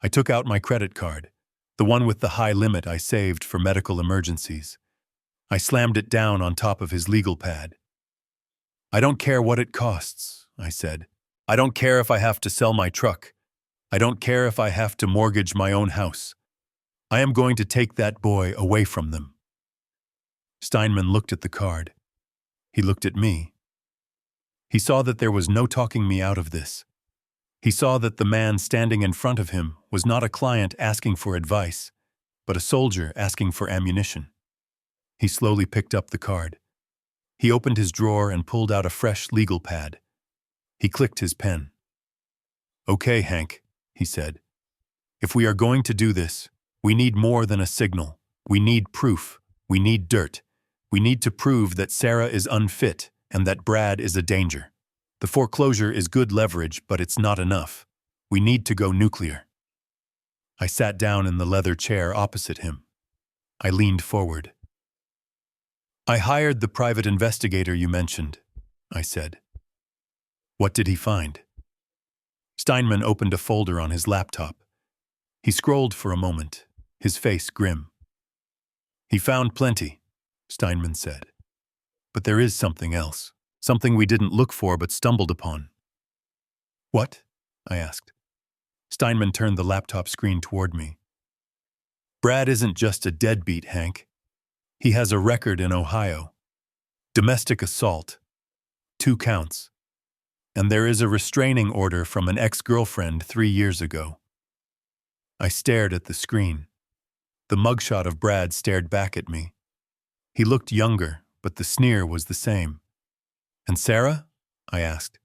I took out my credit card, the one with the high limit I saved for medical emergencies. I slammed it down on top of his legal pad. I don't care what it costs, I said. I don't care if I have to sell my truck. I don't care if I have to mortgage my own house. I am going to take that boy away from them. Steinman looked at the card. He looked at me. He saw that there was no talking me out of this. He saw that the man standing in front of him was not a client asking for advice, but a soldier asking for ammunition. He slowly picked up the card. He opened his drawer and pulled out a fresh legal pad. He clicked his pen. Okay, Hank, he said. If we are going to do this, we need more than a signal. We need proof. We need dirt. We need to prove that Sarah is unfit and that Brad is a danger. The foreclosure is good leverage, but it's not enough. We need to go nuclear. I sat down in the leather chair opposite him. I leaned forward. I hired the private investigator you mentioned, I said. What did he find? Steinman opened a folder on his laptop. He scrolled for a moment, his face grim. He found plenty, Steinman said. But there is something else, something we didn't look for but stumbled upon. What? I asked. Steinman turned the laptop screen toward me. Brad isn't just a deadbeat, Hank. He has a record in Ohio. Domestic assault. 2 counts. And there is a restraining order from an ex-girlfriend 3 years ago. I stared at the screen. The mugshot of Brad stared back at me. He looked younger, but the sneer was the same. And Sarah? I asked.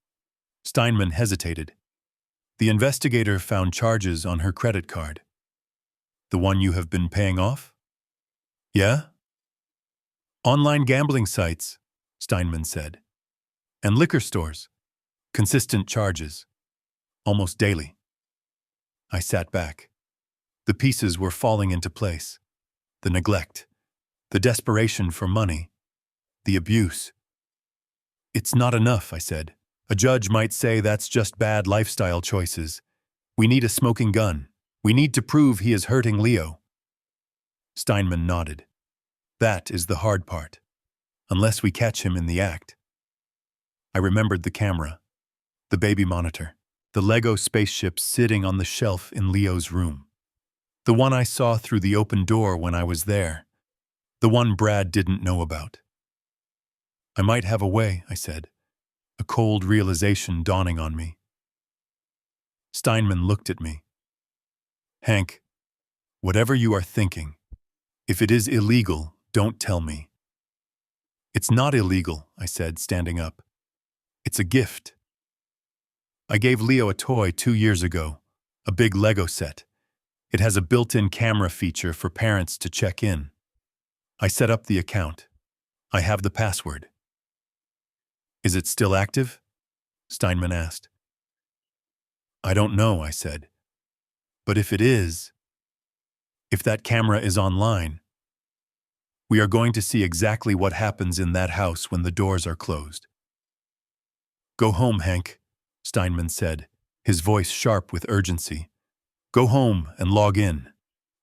Steinman hesitated. The investigator found charges on her credit card. The one you have been paying off? Yeah? Online gambling sites, Steinman said. And liquor stores. Consistent charges. Almost daily. I sat back. The pieces were falling into place. The neglect. The desperation for money. The abuse. It's not enough, I said. A judge might say that's just bad lifestyle choices. We need a smoking gun. We need to prove he is hurting Leo. Steinman nodded. That is the hard part. Unless we catch him in the act. I remembered the camera, the baby monitor, the Lego spaceship sitting on the shelf in Leo's room. The one I saw through the open door when I was there. The one Brad didn't know about. I might have a way, I said, a cold realization dawning on me. Steinman looked at me. Hank, whatever you are thinking, if it is illegal, don't tell me. It's not illegal, I said, standing up. It's a gift. I gave Leo a toy 2 years ago, a big Lego set. It has a built-in camera feature for parents to check in. I set up the account. I have the password. Is it still active? Steinman asked. I don't know, I said. But if it is, if that camera is online, we are going to see exactly what happens in that house when the doors are closed. Go home, Hank, Steinman said, his voice sharp with urgency. Go home and log in.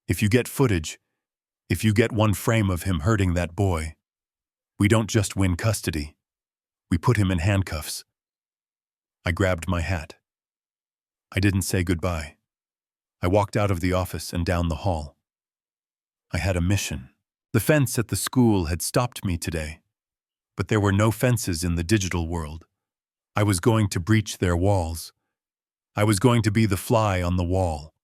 If you get footage, if you get one frame of him hurting that boy, we don't just win custody. We put him in handcuffs. I grabbed my hat. I didn't say goodbye. I walked out of the office and down the hall. I had a mission. The fence at the school had stopped me today, but there were no fences in the digital world. I was going to breach their walls. I was going to be the fly on the wall,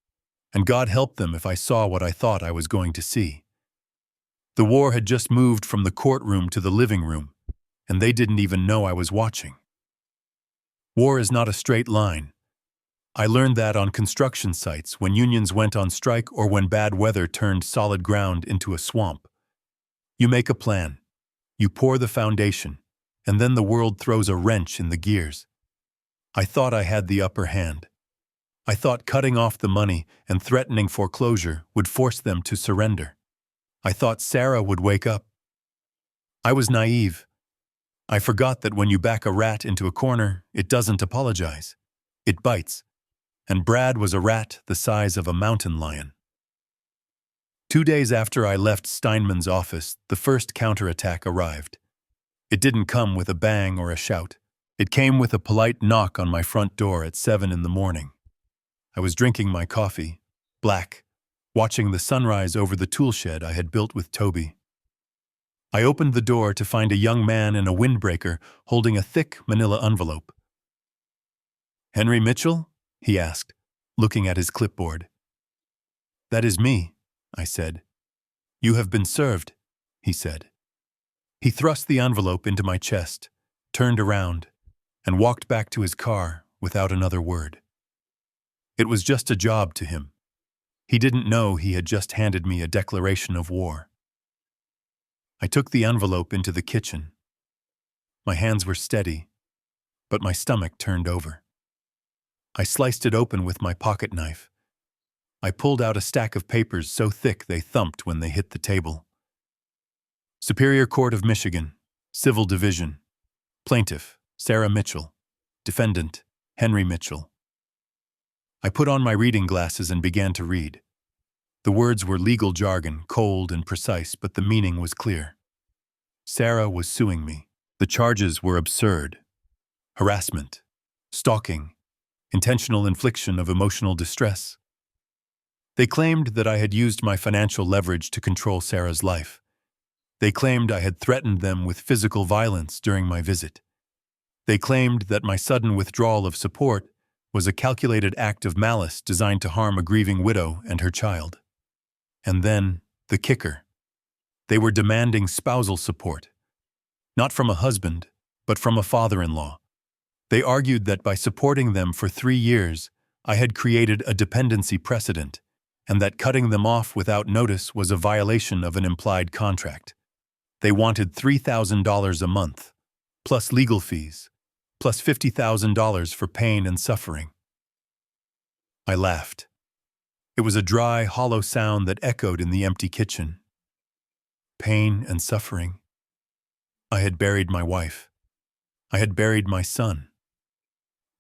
and God help them if I saw what I thought I was going to see. The war had just moved from the courtroom to the living room, and they didn't even know I was watching. War is not a straight line. I learned that on construction sites when unions went on strike or when bad weather turned solid ground into a swamp. You make a plan, you pour the foundation, and then the world throws a wrench in the gears. I thought I had the upper hand. I thought cutting off the money and threatening foreclosure would force them to surrender. I thought Sarah would wake up. I was naive. I forgot that when you back a rat into a corner, it doesn't apologize. It bites. And Brad was a rat the size of a mountain lion. 2 days after I left Steinman's office, the first counterattack arrived. It didn't come with a bang or a shout. It came with a polite knock on my front door at 7 in the morning. I was drinking my coffee, black, watching the sunrise over the tool shed I had built with Toby. I opened the door to find a young man in a windbreaker holding a thick manila envelope. Henry Mitchell? He asked, looking at his clipboard. That is me, I said. You have been served, he said. He thrust the envelope into my chest, turned around, and walked back to his car without another word. It was just a job to him. He didn't know he had just handed me a declaration of war. I took the envelope into the kitchen. My hands were steady, but my stomach turned over. I sliced it open with my pocket knife. I pulled out a stack of papers so thick they thumped when they hit the table. Superior Court of Michigan, Civil Division. Plaintiff, Sarah Mitchell. Defendant, Henry Mitchell. I put on my reading glasses and began to read. The words were legal jargon, cold and precise, but the meaning was clear. Sarah was suing me. The charges were absurd. Harassment, stalking, intentional infliction of emotional distress. They claimed that I had used my financial leverage to control Sarah's life. They claimed I had threatened them with physical violence during my visit. They claimed that my sudden withdrawal of support was a calculated act of malice designed to harm a grieving widow and her child. And then, the kicker. They were demanding spousal support. Not from a husband, but from a father-in-law. They argued that by supporting them for 3 years, I had created a dependency precedent, and that cutting them off without notice was a violation of an implied contract. They wanted $3,000 a month, plus legal fees, plus $50,000 for pain and suffering. I laughed. It was a dry, hollow sound that echoed in the empty kitchen. Pain and suffering. I had buried my wife. I had buried my son.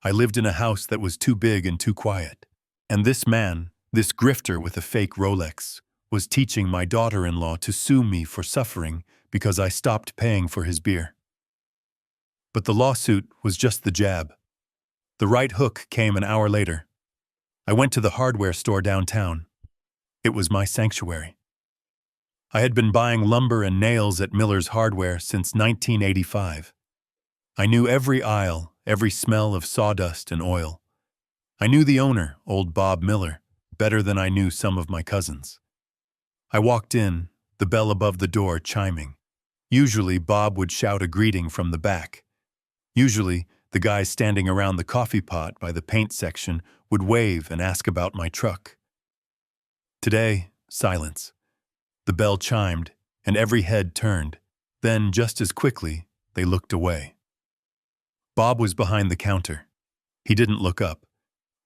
I lived in a house that was too big and too quiet. And this man, this grifter with a fake Rolex, was teaching my daughter-in-law to sue me for suffering because I stopped paying for his beer. But the lawsuit was just the jab. The right hook came an hour later. I went to the hardware store downtown. It was my sanctuary. I had been buying lumber and nails at Miller's Hardware since 1985. I knew every aisle, every smell of sawdust and oil. I knew the owner, old Bob Miller, better than I knew some of my cousins. I walked in, the bell above the door chiming. Usually, Bob would shout a greeting from the back. Usually, the guys standing around the coffee pot by the paint section would wave and ask about my truck. Today, silence. The bell chimed, and every head turned. Then, just as quickly, they looked away. Bob was behind the counter. He didn't look up.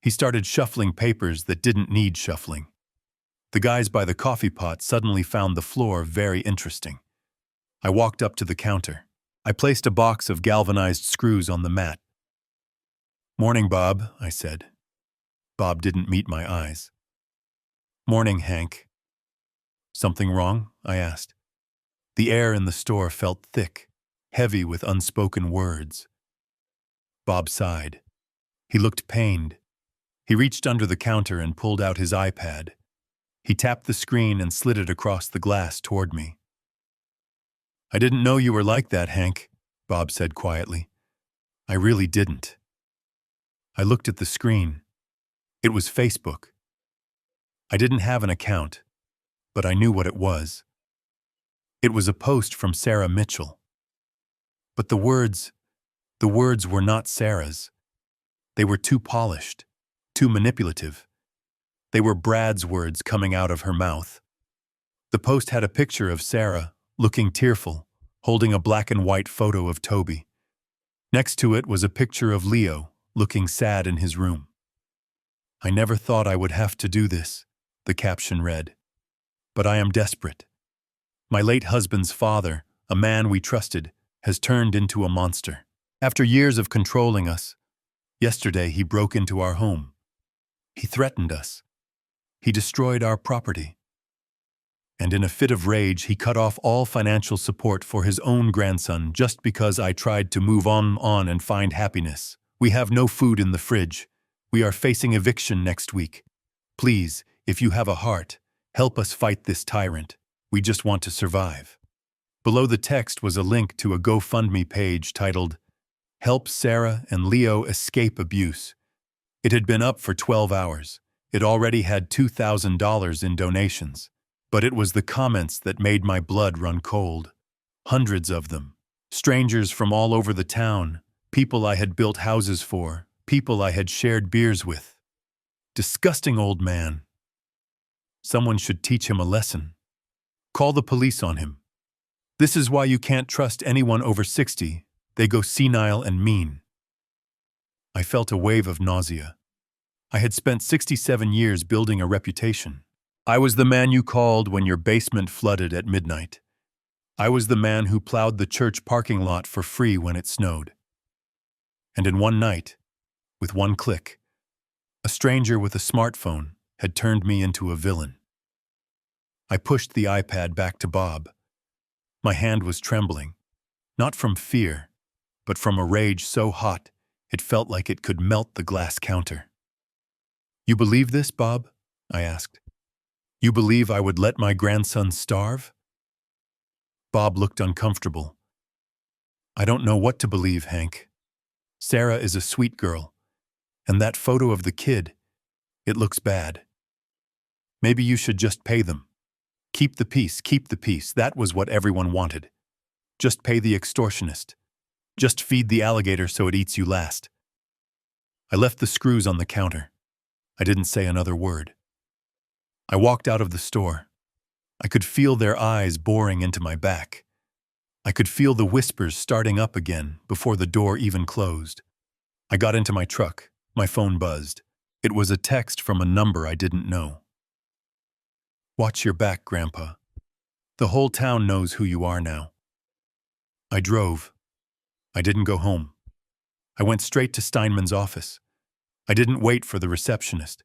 He started shuffling papers that didn't need shuffling. The guys by the coffee pot suddenly found the floor very interesting. I walked up to the counter. I placed a box of galvanized screws on the mat. "Morning, Bob," I said. Bob didn't meet my eyes. "Morning, Hank." "Something wrong?" I asked. The air in the store felt thick, heavy with unspoken words. Bob sighed. He looked pained. He reached under the counter and pulled out his iPad. He tapped the screen and slid it across the glass toward me. "I didn't know you were like that, Hank," Bob said quietly. "I really didn't." I looked at the screen. It was Facebook. I didn't have an account, but I knew what it was. It was a post from Sarah Mitchell. But the words were not Sarah's. They were too polished, too manipulative. They were Brad's words coming out of her mouth. The post had a picture of Sarah, looking tearful, holding a black and white photo of Toby. Next to it was a picture of Leo, looking sad in his room. "I never thought I would have to do this," the caption read. "But I am desperate. My late husband's father, a man we trusted, has turned into a monster. After years of controlling us, yesterday he broke into our home. He threatened us. He destroyed our property. And in a fit of rage, he cut off all financial support for his own grandson just because I tried to move on and find happiness. We have no food in the fridge. We are facing eviction next week. Please, if you have a heart, help us fight this tyrant. We just want to survive." Below the text was a link to a GoFundMe page titled, "Help Sarah and Leo Escape Abuse." It had been up for 12 hours. It already had $2,000 in donations. But it was the comments that made my blood run cold. Hundreds of them. Strangers from all over the town. People I had built houses for. People I had shared beers with. Disgusting old man. Someone should teach him a lesson. Call the police on him. This is why you can't trust anyone over 60. They go senile and mean. I felt a wave of nausea. I had spent 67 years building a reputation. I was the man you called when your basement flooded at midnight. I was the man who plowed the church parking lot for free when it snowed. And in one night, with one click, a stranger with a smartphone had turned me into a villain. I pushed the iPad back to Bob. My hand was trembling, not from fear, but from a rage so hot it felt like it could melt the glass counter. "You believe this, Bob?" I asked. "You believe I would let my grandson starve?" Bob looked uncomfortable. "I don't know what to believe, Hank. Sarah is a sweet girl, and that photo of the kid, it looks bad. Maybe you should just pay them. Keep the peace, that was what everyone wanted. Just pay the extortionist. Just feed the alligator so it eats you last." I left the screws on the counter. I didn't say another word. I walked out of the store. I could feel their eyes boring into my back. I could feel the whispers starting up again before the door even closed. I got into my truck. My phone buzzed. It was a text from a number I didn't know. "Watch your back, Grandpa. The whole town knows who you are now." I drove. I didn't go home. I went straight to Steinman's office. I didn't wait for the receptionist.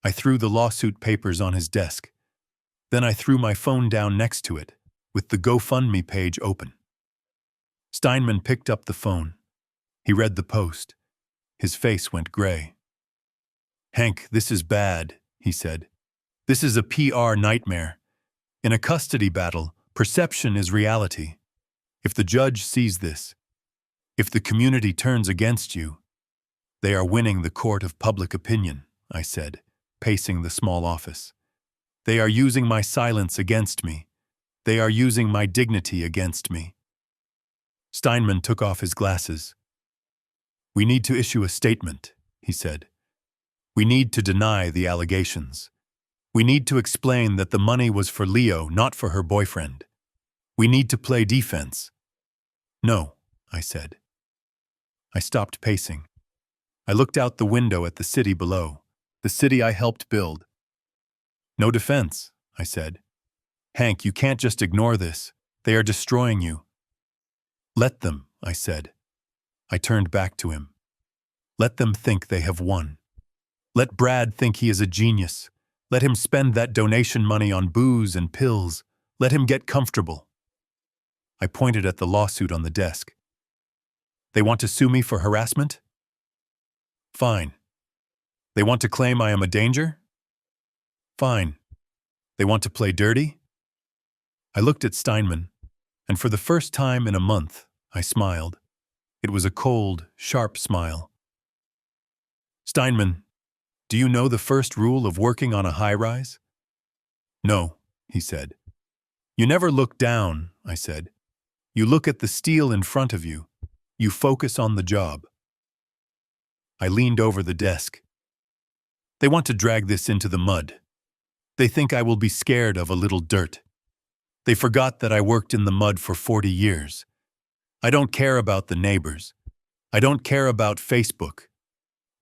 I threw the lawsuit papers on his desk. Then I threw my phone down next to it, with the GoFundMe page open. Steinman picked up the phone. He read the post. His face went gray. "Hank, this is bad," he said. "This is a PR nightmare. In a custody battle, perception is reality. If the judge sees this, if the community turns against you, they are winning the court of public opinion," I said, pacing the small office. "They are using my silence against me. They are using my dignity against me." Steinman took off his glasses. "We need to issue a statement," he said. "We need to deny the allegations. We need to explain that the money was for Leo, not for her boyfriend. We need to play defense." "No," I said. I stopped pacing. I looked out the window at the city below, the city I helped build. "No defense," I said. "Hank, you can't just ignore this. They are destroying you." "Let them," I said. I turned back to him. "Let them think they have won. Let Brad think he is a genius. Let him spend that donation money on booze and pills. Let him get comfortable." I pointed at the lawsuit on the desk. "They want to sue me for harassment? Fine. They want to claim I am a danger? Fine. They want to play dirty?" I looked at Steinman, and for the first time in a month, I smiled. It was a cold, sharp smile. "Steinman, do you know the first rule of working on a high-rise?" "No," he said. "You never look down," I said. "You look at the steel in front of you. You focus on the job." I leaned over the desk. "They want to drag this into the mud. They think I will be scared of a little dirt. They forgot that I worked in the mud for 40 years. I don't care about the neighbors. I don't care about Facebook.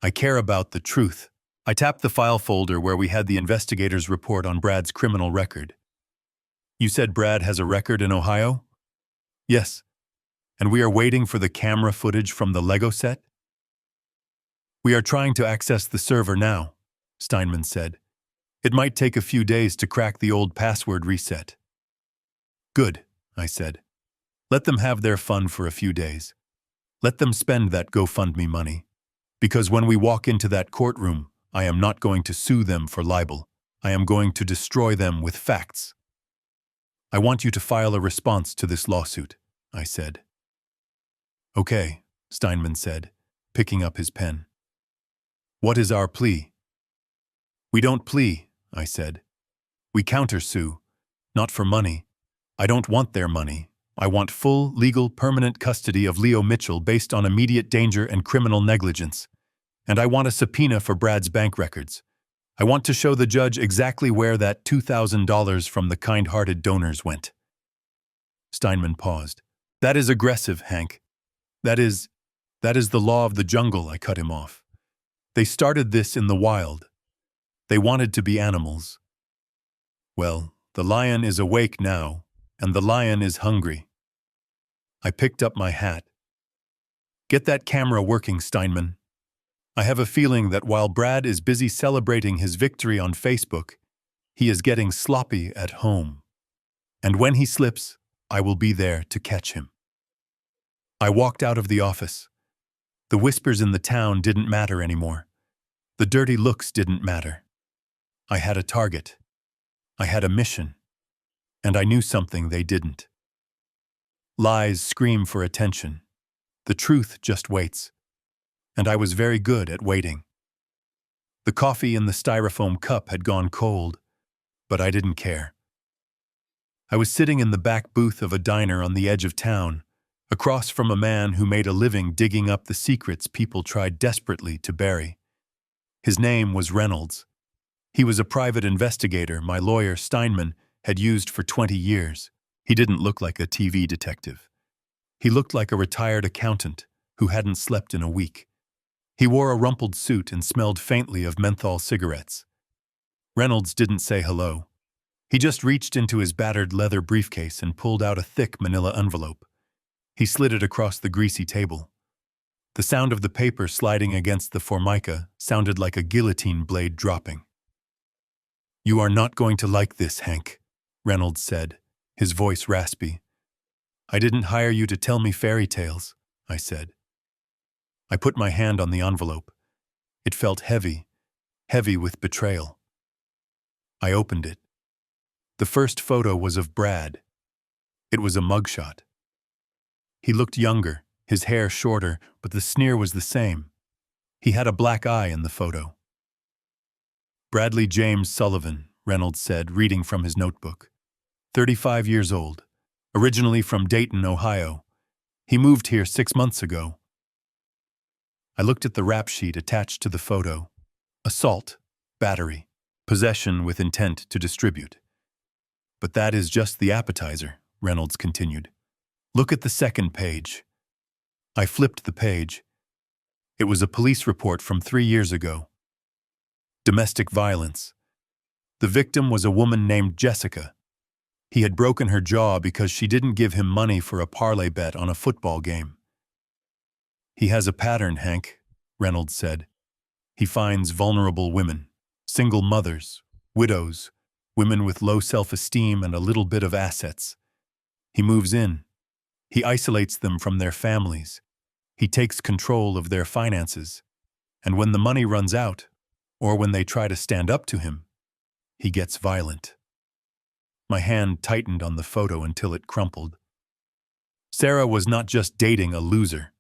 I care about the truth." I tapped the file folder where we had the investigator's report on Brad's criminal record. "You said Brad has a record in Ohio?" "Yes. And we are waiting for the camera footage from the Lego set?" "We are trying to access the server now," Steinman said. "It might take a few days to crack the old password reset." "Good," I said. "Let them have their fun for a few days. Let them spend that GoFundMe money. Because when we walk into that courtroom, I am not going to sue them for libel. I am going to destroy them with facts. I want you to file a response to this lawsuit," I said. "Okay," Steinman said, picking up his pen. "What is our plea?" "We don't plea," I said. "We countersue. Not for money. I don't want their money. I want full, legal, permanent custody of Leo Mitchell based on immediate danger and criminal negligence. And I want a subpoena for Brad's bank records. I want to show the judge exactly where that $2,000 from the kind-hearted donors went." Steinman paused. "That is aggressive, Hank. That is the law of the jungle," I cut him off. "They started this in the wild. They wanted to be animals. Well, the lion is awake now, and the lion is hungry." I picked up my hat. "Get that camera working, Steinman. I have a feeling that while Brad is busy celebrating his victory on Facebook, he is getting sloppy at home. And when he slips, I will be there to catch him." I walked out of the office. The whispers in the town didn't matter anymore. The dirty looks didn't matter. I had a target. I had a mission. And I knew something they didn't. Lies scream for attention. The truth just waits. And I was very good at waiting. The coffee in the styrofoam cup had gone cold, but I didn't care. I was sitting in the back booth of a diner on the edge of town, across from a man who made a living digging up the secrets people tried desperately to bury. His name was Reynolds. He was a private investigator my lawyer, Steinman, had used for 20 years. He didn't look like a TV detective. He looked like a retired accountant who hadn't slept in a week. He wore a rumpled suit and smelled faintly of menthol cigarettes. Reynolds didn't say hello. He just reached into his battered leather briefcase and pulled out a thick manila envelope. He slid it across the greasy table. The sound of the paper sliding against the formica sounded like a guillotine blade dropping. "You are not going to like this, Hank," Reynolds said, his voice raspy. "I didn't hire you to tell me fairy tales," I said. I put my hand on the envelope. It felt heavy, heavy with betrayal. I opened it. The first photo was of Brad. It was a mugshot. He looked younger, his hair shorter, but the sneer was the same. He had a black eye in the photo. "Bradley James Sullivan," Reynolds said, reading from his notebook. 35 years old, originally from Dayton, Ohio. He moved here 6 months ago. I looked at the rap sheet attached to the photo. Assault, battery, possession with intent to distribute. "But that is just the appetizer," Reynolds continued. "Look at the second page." I flipped the page. It was a police report from 3 years ago. Domestic violence. The victim was a woman named Jessica. He had broken her jaw because she didn't give him money for a parlay bet on a football game. "He has a pattern, Hank," Reynolds said. "He finds vulnerable women, single mothers, widows, women with low self-esteem and a little bit of assets. He moves in. He isolates them from their families. He takes control of their finances. And when the money runs out, or when they try to stand up to him, he gets violent." My hand tightened on the photo until it crumpled. Sarah was not just dating a loser.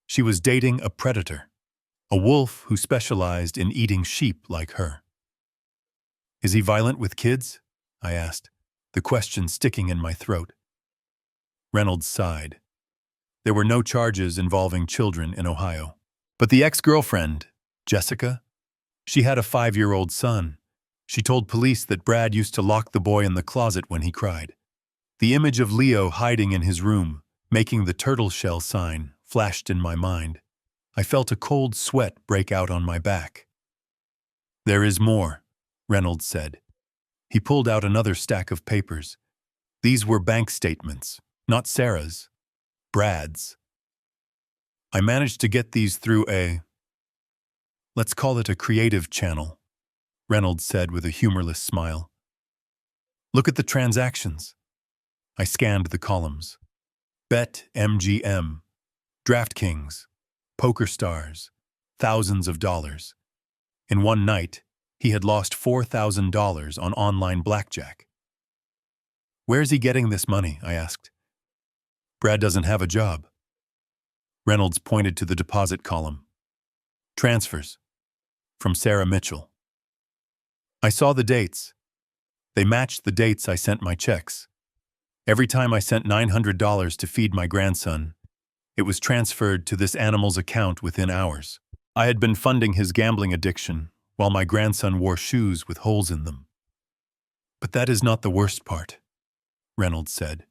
She was dating a predator, a wolf who specialized in eating sheep like her. "Is he violent with kids?" I asked, the question sticking in my throat. Reynolds sighed. There were no charges involving children in Ohio. But the ex-girlfriend, Jessica, she had a 5-year-old son. She told police that Brad used to lock the boy in the closet when he cried. The image of Leo hiding in his room, making the turtle shell sign, flashed in my mind. I felt a cold sweat break out on my back. "There is more," Reynolds said. He pulled out another stack of papers. These were bank statements, not Sarah's, Brad's. "I managed to get these through let's call it a creative channel," Reynolds said with a humorless smile. "Look at the transactions." I scanned the columns. Bet MGM, DraftKings, PokerStars, thousands of dollars. In one night, he had lost $4,000 on online blackjack. "Where's he getting this money?" I asked. "Brad doesn't have a job." Reynolds pointed to the deposit column. "Transfers. From Sarah Mitchell." I saw the dates. They matched the dates I sent my checks. Every time I sent $900 to feed my grandson, it was transferred to this animal's account within hours. I had been funding his gambling addiction while my grandson wore shoes with holes in them. "But that is not the worst part," Reynolds said.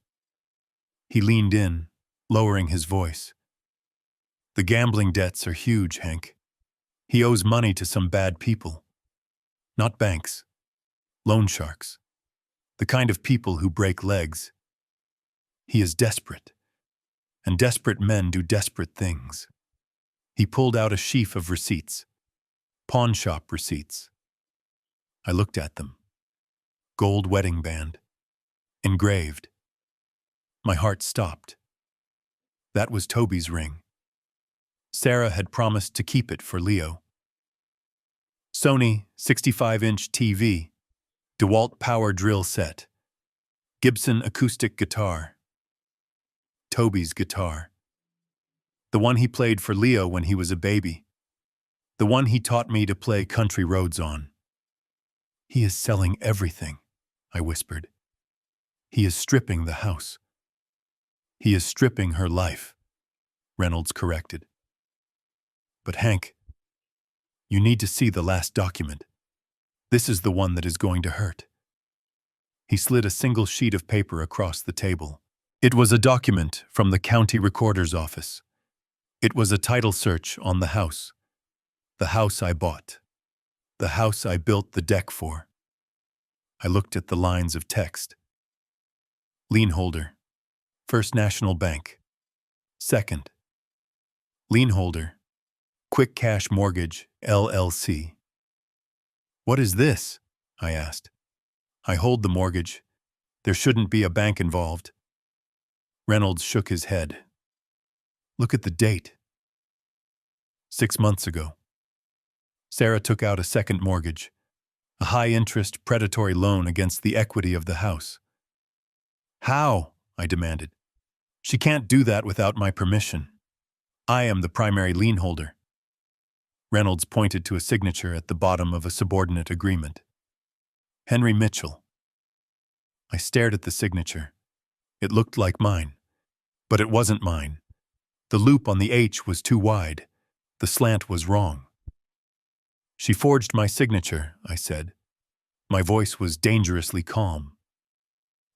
He leaned in, lowering his voice. "The gambling debts are huge, Hank. He owes money to some bad people. Not banks. Loan sharks. The kind of people who break legs. He is desperate. And desperate men do desperate things." He pulled out a sheaf of receipts. Pawn shop receipts. I looked at them. Gold wedding band. Engraved. My heart stopped. That was Toby's ring. Sarah had promised to keep it for Leo. Sony 65-inch TV. DeWalt power drill set. Gibson acoustic guitar. Toby's guitar. The one he played for Leo when he was a baby. The one he taught me to play country roads on. "He is selling everything," I whispered. "He is stripping the house." "He is stripping her life," Reynolds corrected. "But Hank, you need to see the last document. This is the one that is going to hurt." He slid a single sheet of paper across the table. It was a document from the county recorder's office. It was a title search on the house. The house I bought. The house I built the deck for. I looked at the lines of text. Lien holder. First National Bank. Second. Lien holder. Quick Cash Mortgage, LLC. What is this? I asked. I hold the mortgage. There shouldn't be a bank involved. Reynolds shook his head. Look at the date. 6 months ago. Sarah took out a second mortgage, a high-interest predatory loan against the equity of the house. How? I demanded. She can't do that without my permission. I am the primary lien holder. Reynolds pointed to a signature at the bottom of a subordinate agreement. Henry Mitchell. I stared at the signature. It looked like mine, but it wasn't mine. The loop on the H was too wide. The slant was wrong. She forged my signature, I said. My voice was dangerously calm.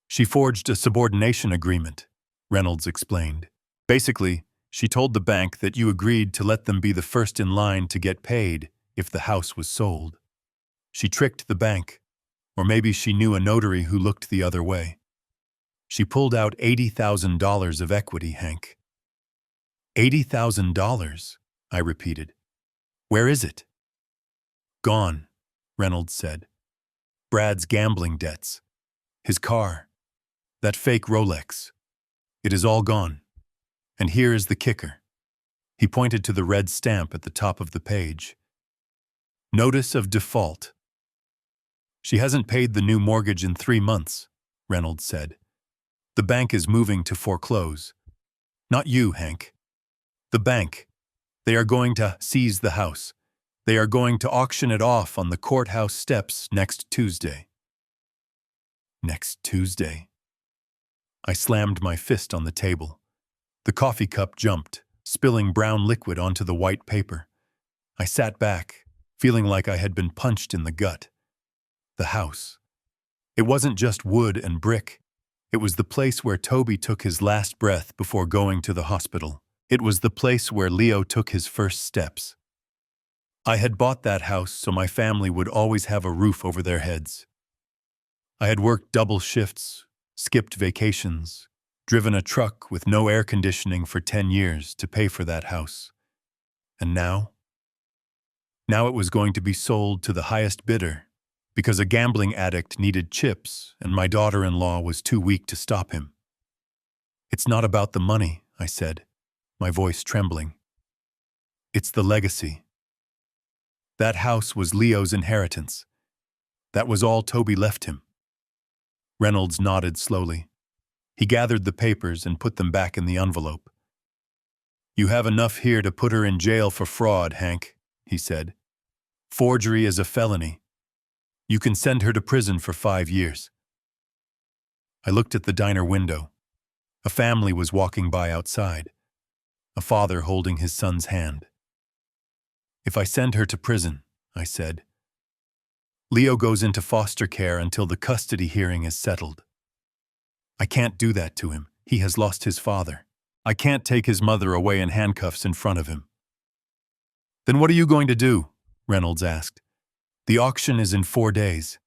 She forged a subordination agreement, Reynolds explained. Basically, she told the bank that you agreed to let them be the first in line to get paid if the house was sold. She tricked the bank, or maybe she knew a notary who looked the other way. She pulled out $80,000 of equity, Hank. $80,000, I repeated. Where is it? Gone, Reynolds said. Brad's gambling debts, his car, that fake Rolex. It is all gone. And here is the kicker. He pointed to the red stamp at the top of the page. Notice of default. She hasn't paid the new mortgage in 3 months, Reynolds said. The bank is moving to foreclose. Not you, Hank. The bank. They are going to seize the house. They are going to auction it off on the courthouse steps next Tuesday. Next Tuesday. I slammed my fist on the table. The coffee cup jumped, spilling brown liquid onto the white paper. I sat back, feeling like I had been punched in the gut. The house. It wasn't just wood and brick. It was the place where Toby took his last breath before going to the hospital. It was the place where Leo took his first steps. I had bought that house so my family would always have a roof over their heads. I had worked double shifts, skipped vacations, driven a truck with no air conditioning for 10 years to pay for that house. And now? Now it was going to be sold to the highest bidder because a gambling addict needed chips and my daughter-in-law was too weak to stop him. It's not about the money, I said, my voice trembling. It's the legacy. That house was Leo's inheritance. That was all Toby left him. Reynolds nodded slowly. He gathered the papers and put them back in the envelope. You have enough here to put her in jail for fraud, Hank, he said. Forgery is a felony. You can send her to prison for 5 years. I looked at the diner window. A family was walking by outside, a father holding his son's hand. If I send her to prison, I said, Leo goes into foster care until the custody hearing is settled. I can't do that to him. He has lost his father. I can't take his mother away in handcuffs in front of him. Then what are you going to do? Reynolds asked. The auction is in 4 days.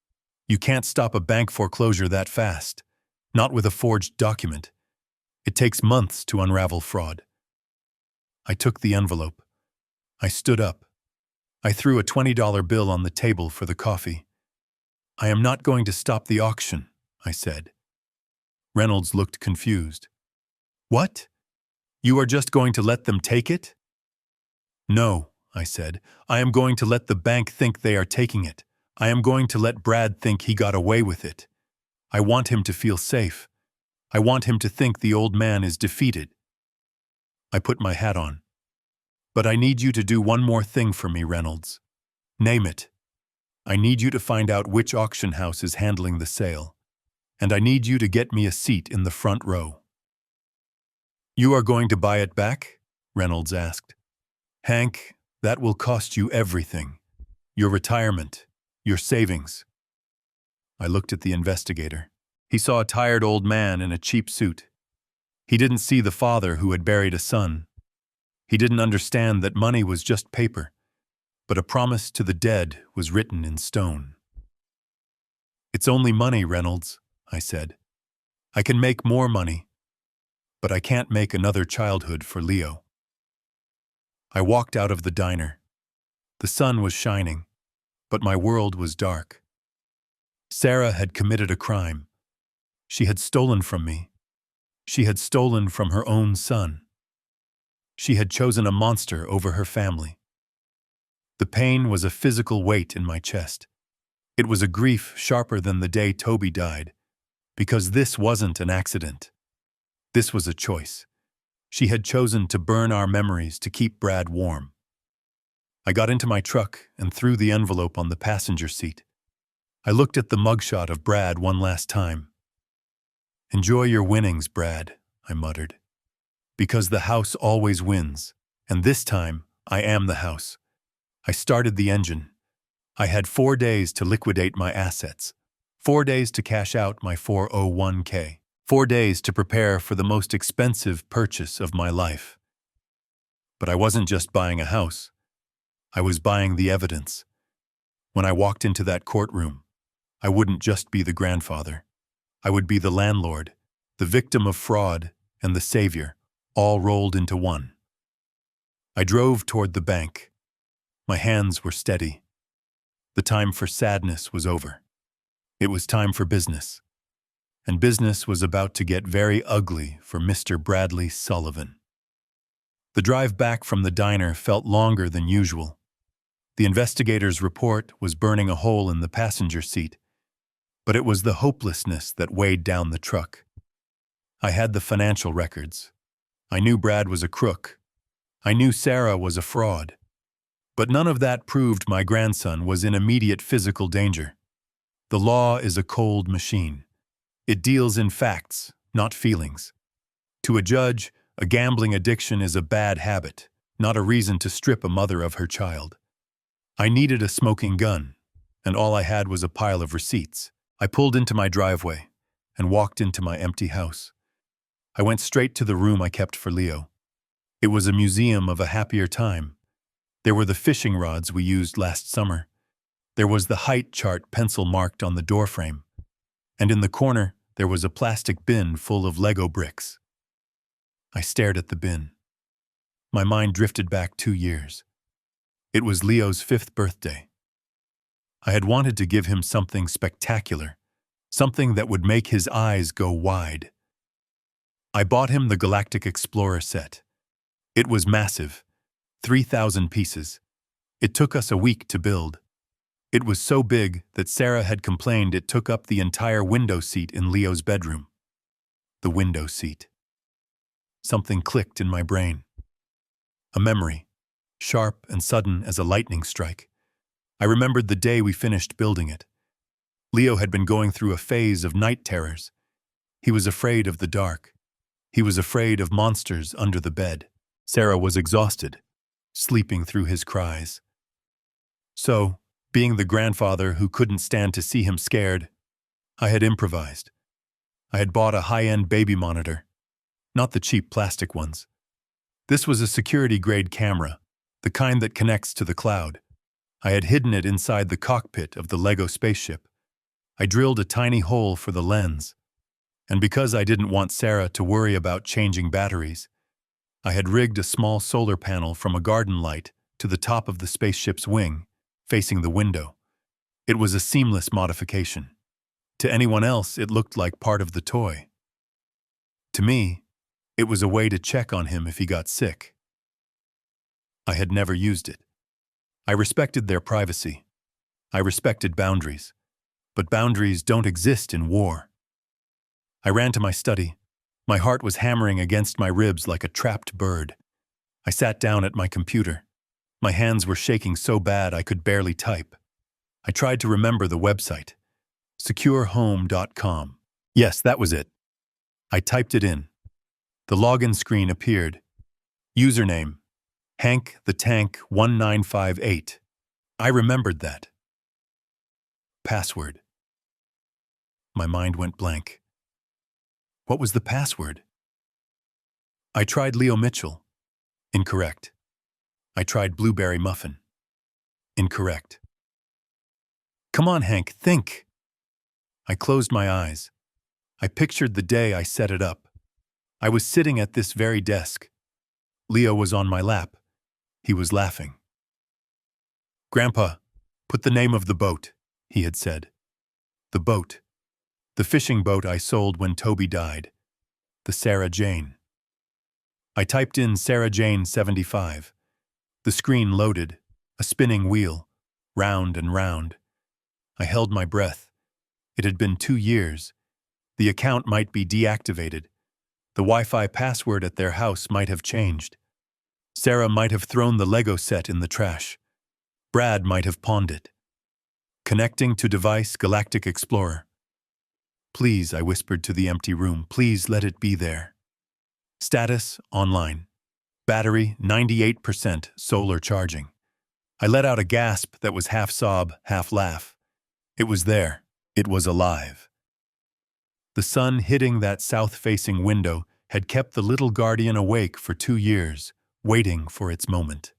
You can't stop a bank foreclosure that fast, not with a forged document. It takes months to unravel fraud. I took the envelope. I stood up. I threw a $20 bill on the table for the coffee. I am not going to stop the auction, I said. Reynolds looked confused. What? You are just going to let them take it? No, I said. I am going to let the bank think they are taking it. I am going to let Brad think he got away with it. I want him to feel safe. I want him to think the old man is defeated. I put my hat on. But I need you to do one more thing for me, Reynolds. Name it. I need you to find out which auction house is handling the sale. And I need you to get me a seat in the front row. You are going to buy it back? Reynolds asked. Hank, that will cost you everything. Your retirement, your savings. I looked at the investigator. He saw a tired old man in a cheap suit. He didn't see the father who had buried a son. He didn't understand that money was just paper, but a promise to the dead was written in stone. It's only money, Reynolds, I said. I can make more money, but I can't make another childhood for Leo. I walked out of the diner. The sun was shining, but my world was dark. Sarah had committed a crime. She had stolen from me. She had stolen from her own son. She had chosen a monster over her family. The pain was a physical weight in my chest. It was a grief sharper than the day Toby died, because this wasn't an accident. This was a choice. She had chosen to burn our memories to keep Brad warm. I got into my truck and threw the envelope on the passenger seat. I looked at the mugshot of Brad one last time. "Enjoy your winnings, Brad," I muttered. "Because the house always wins, and this time I am the house." I started the engine. I had 4 days to liquidate my assets, 4 days to cash out my 401k, 4 days to prepare for the most expensive purchase of my life. But I wasn't just buying a house. I was buying the evidence. When I walked into that courtroom, I wouldn't just be the grandfather. I would be the landlord, the victim of fraud, and the savior, all rolled into one. I drove toward the bank. My hands were steady. The time for sadness was over. It was time for business. And business was about to get very ugly for Mr. Bradley Sullivan. The drive back from the diner felt longer than usual. The investigator's report was burning a hole in the passenger seat, but it was the hopelessness that weighed down the truck. I had the financial records. I knew Brad was a crook. I knew Sarah was a fraud. But none of that proved my grandson was in immediate physical danger. The law is a cold machine. It deals in facts, not feelings. To a judge, a gambling addiction is a bad habit, not a reason to strip a mother of her child. I needed a smoking gun, and all I had was a pile of receipts. I pulled into my driveway and walked into my empty house. I went straight to the room I kept for Leo. It was a museum of a happier time. There were the fishing rods we used last summer. There was the height chart pencil marked on the doorframe. And in the corner, there was a plastic bin full of Lego bricks. I stared at the bin. My mind drifted back 2 years. It was Leo's 5th birthday. I had wanted to give him something spectacular, something that would make his eyes go wide. I bought him the Galactic Explorer set. It was massive, 3,000 pieces. It took us a week to build. It was so big that Sarah had complained it took up the entire window seat in Leo's bedroom. The window seat. Something clicked in my brain. A memory, sharp and sudden as a lightning strike. I remembered the day we finished building it. Leo had been going through a phase of night terrors. He was afraid of the dark. He was afraid of monsters under the bed. Sarah was exhausted, sleeping through his cries. So, being the grandfather who couldn't stand to see him scared, I had improvised. I had bought a high-end baby monitor, not the cheap plastic ones. This was a security-grade camera, the kind that connects to the cloud. I had hidden it inside the cockpit of the Lego spaceship. I drilled a tiny hole for the lens. And because I didn't want Sarah to worry about changing batteries, I had rigged a small solar panel from a garden light to the top of the spaceship's wing, facing the window. It was a seamless modification. To anyone else, it looked like part of the toy. To me, it was a way to check on him if he got sick. I had never used it. I respected their privacy. I respected boundaries. But boundaries don't exist in war. I ran to my study. My heart was hammering against my ribs like a trapped bird. I sat down at my computer. My hands were shaking so bad I could barely type. I tried to remember the website. securehome.com. Yes, that was it. I typed it in. The login screen appeared. Username, Hank the Tank 1958. I remembered that. Password. My mind went blank. What was the password? I tried Leo Mitchell. Incorrect. I tried Blueberry Muffin. Incorrect. Come on, Hank, think. I closed my eyes. I pictured the day I set it up. I was sitting at this very desk. Leo was on my lap. He was laughing. "Grandpa, put the name of the boat," he had said. The boat. The fishing boat I sold when Toby died. The Sarah Jane. I typed in Sarah Jane 75. The screen loaded, a spinning wheel, round and round. I held my breath. It had been 2 years. The account might be deactivated. The Wi-Fi password at their house might have changed. Sarah might have thrown the Lego set in the trash. Brad might have pawned it. Connecting to device Galactic Explorer. "Please," I whispered to the empty room, "please let it be there." Status, online. Battery, 98%, solar charging. I let out a gasp that was half sob, half laugh. It was there. It was alive. The sun hitting that south-facing window had kept the little guardian awake for 2 years, waiting for its moment.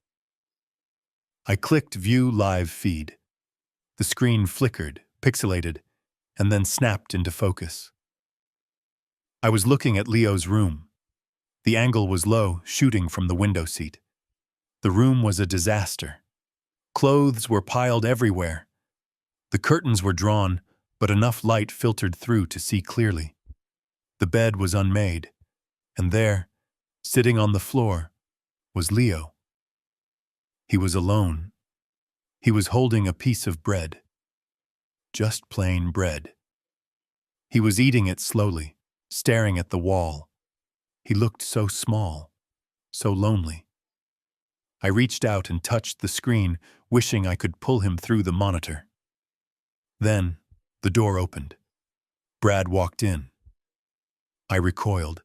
I clicked View Live Feed. The screen flickered, pixelated, and then snapped into focus. I was looking at Leo's room. The angle was low, shooting from the window seat. The room was a disaster. Clothes were piled everywhere. The curtains were drawn, but enough light filtered through to see clearly. The bed was unmade, and there, sitting on the floor, was Leo. He was alone. He was holding a piece of bread. Just plain bread. He was eating it slowly, staring at the wall. He looked so small, so lonely. I reached out and touched the screen, wishing I could pull him through the monitor. Then, the door opened. Brad walked in. I recoiled.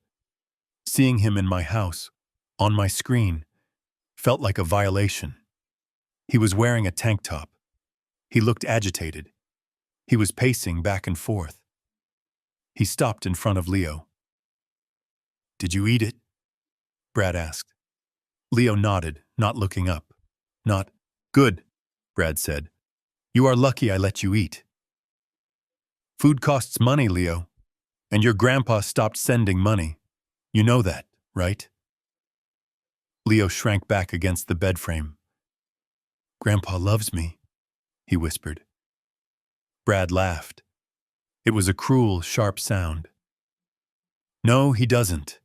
Seeing him in my house, on my screen, felt like a violation. He was wearing a tank top. He looked agitated. He was pacing back and forth. He stopped in front of Leo. "Did you eat it?" Brad asked. Leo nodded, not looking up. "Not good," Brad said. "You are lucky I let you eat." "Food costs money, Leo. And your grandpa stopped sending money. You know that, right?" Leo shrank back against the bed frame. "Grandpa loves me," he whispered. Brad laughed. It was a cruel, sharp sound. "No, he doesn't.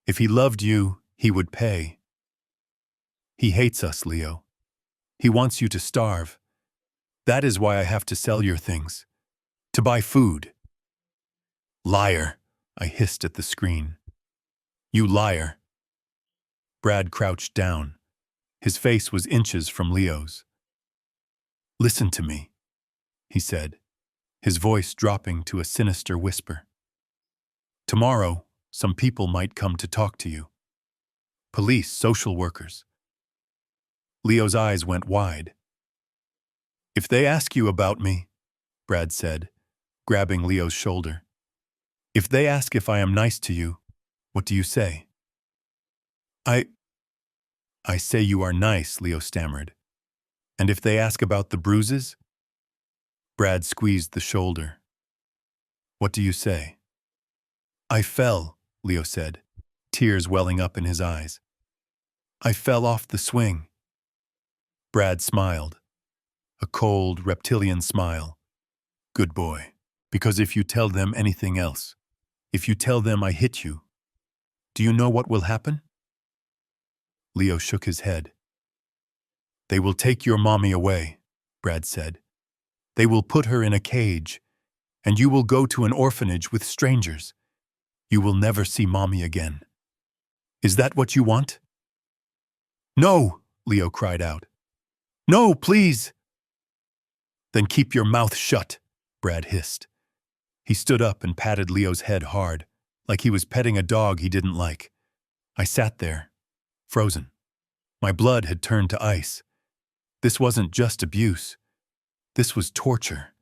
If he loved you, he would pay. He hates us, Leo. He wants you to starve. That is why I have to sell your things. To buy food." "Liar," I hissed at the screen. "You liar." Brad crouched down. His face was inches from Leo's. "Listen to me," he said, his voice dropping to a sinister whisper. "Tomorrow, some people might come to talk to you. Police, social workers." Leo's eyes went wide. "If they ask you about me," Brad said, grabbing Leo's shoulder, "if they ask if I am nice to you, what do you say?" I say you are nice," Leo stammered. "And if they ask about the bruises?" Brad squeezed the shoulder. "What do you say?" "I fell," Leo said, tears welling up in his eyes. "I fell off the swing." Brad smiled. A cold, reptilian smile. "Good boy. Because if you tell them anything else, if you tell them I hit you, do you know what will happen?" Leo shook his head. "They will take your mommy away," Brad said. "They will put her in a cage, and you will go to an orphanage with strangers. You will never see mommy again. Is that what you want?" "No!" Leo cried out. "No, please!" "Then keep your mouth shut," Brad hissed. He stood up and patted Leo's head hard, like he was petting a dog he didn't like. I sat there, frozen. My blood had turned to ice. This wasn't just abuse. This was torture.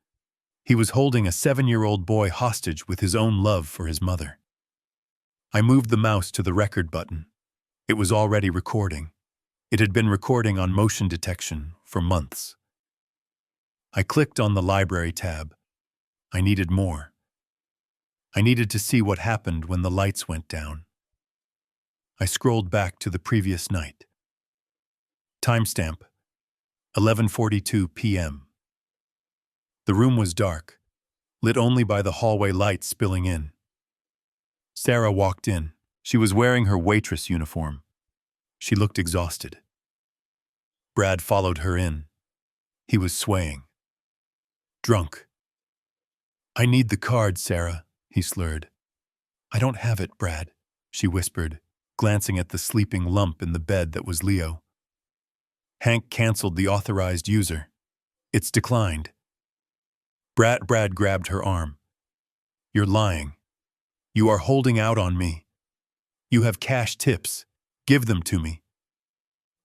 He was holding a 7-year-old boy hostage with his own love for his mother. I moved the mouse to the record button. It was already recording. It had been recording on motion detection for months. I clicked on the library tab. I needed more. I needed to see what happened when the lights went down. I scrolled back to the previous night. Timestamp: 11:42 p.m. The room was dark, lit only by the hallway light spilling in. Sarah walked in. She was wearing her waitress uniform. She looked exhausted. Brad followed her in. He was swaying. Drunk. "I need the card, Sarah," he slurred. "I don't have it, Brad," she whispered, glancing at the sleeping lump in the bed that was Leo. Hank canceled the authorized user. "It's declined." Brad grabbed her arm. "You're lying. You are holding out on me. You have cash tips. Give them to me."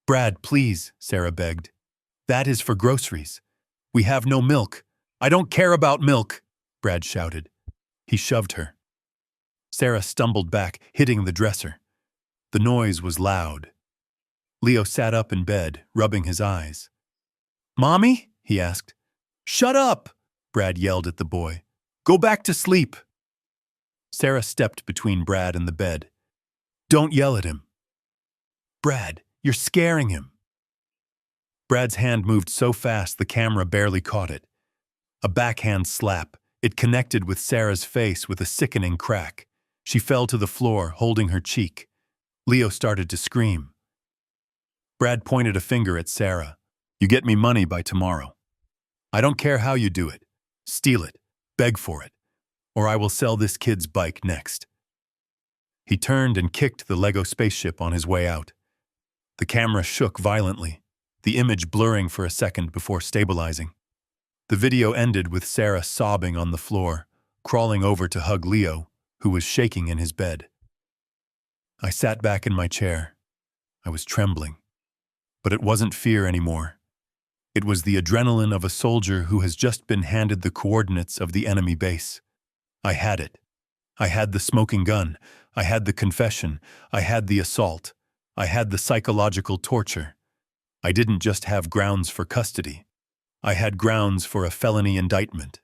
"Brad, please," Sarah begged. "That is for groceries. We have no milk." "I don't care about milk," Brad shouted. He shoved her. Sarah stumbled back, hitting the dresser. The noise was loud. Leo sat up in bed, rubbing his eyes. "Mommy?" he asked. "Shut up!" Brad yelled at the boy. "Go back to sleep." Sarah stepped between Brad and the bed. "Don't yell at him." "Brad, you're scaring him." Brad's hand moved so fast the camera barely caught it. A backhand slap. It connected with Sarah's face with a sickening crack. She fell to the floor, holding her cheek. Leo started to scream. Brad pointed a finger at Sarah. "You get me money by tomorrow. I don't care how you do it. Steal it. Beg for it. Or I will sell this kid's bike next." He turned and kicked the Lego spaceship on his way out. The camera shook violently, the image blurring for a second before stabilizing. The video ended with Sarah sobbing on the floor, crawling over to hug Leo, who was shaking in his bed. I sat back in my chair. I was trembling. But it wasn't fear anymore. It was the adrenaline of a soldier who has just been handed the coordinates of the enemy base. I had it. I had the smoking gun. I had the confession. I had the assault. I had the psychological torture. I didn't just have grounds for custody. I had grounds for a felony indictment.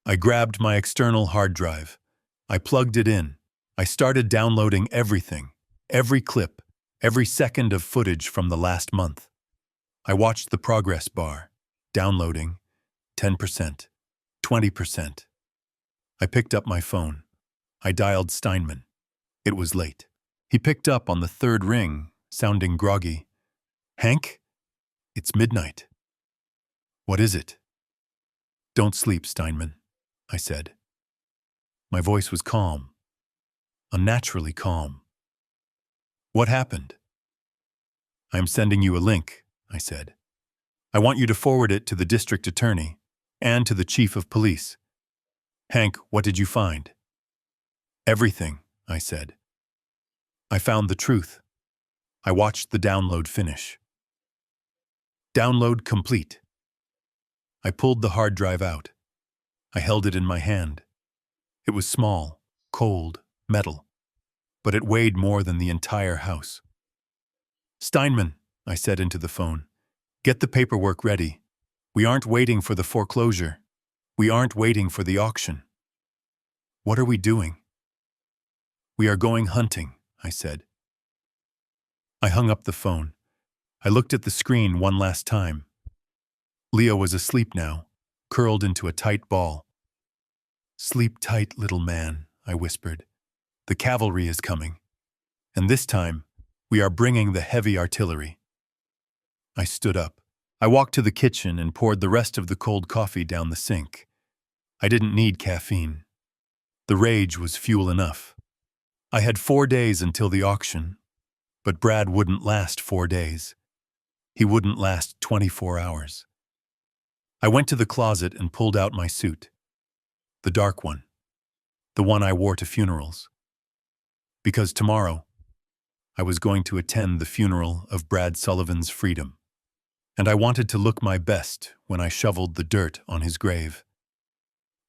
I grabbed my external hard drive. I plugged it in. I started downloading everything, every clip, every second of footage from the last month. I watched the progress bar. Downloading, 10%, 20%. I picked up my phone. I dialed Steinman. It was late. He picked up on the third ring, sounding groggy. "Hank? It's midnight." "What is it?" "Don't sleep, Steinman," I said. My voice was calm, unnaturally calm. "What happened?" "I'm sending you a link," I said. "I want you to forward it to the district attorney and to the chief of police." "Hank, what did you find?" "Everything," I said. "I found the truth." I watched the download finish. "Download complete." I pulled the hard drive out. I held it in my hand. It was small, cold, metal, but it weighed more than the entire house. "Steinman," I said into the phone, "get the paperwork ready. We aren't waiting for the foreclosure. We aren't waiting for the auction." "What are we doing?" "We are going hunting," I said. I hung up the phone. I looked at the screen one last time. Leo was asleep now, curled into a tight ball. "Sleep tight, little man," I whispered. "The cavalry is coming. And this time, we are bringing the heavy artillery." I stood up. I walked to the kitchen and poured the rest of the cold coffee down the sink. I didn't need caffeine. The rage was fuel enough. I had 4 days until the auction, but Brad wouldn't last 4 days. He wouldn't last 24 hours. I went to the closet and pulled out my suit. The dark one. The one I wore to funerals. Because tomorrow, I was going to attend the funeral of Brad Sullivan's freedom. And I wanted to look my best when I shoveled the dirt on his grave.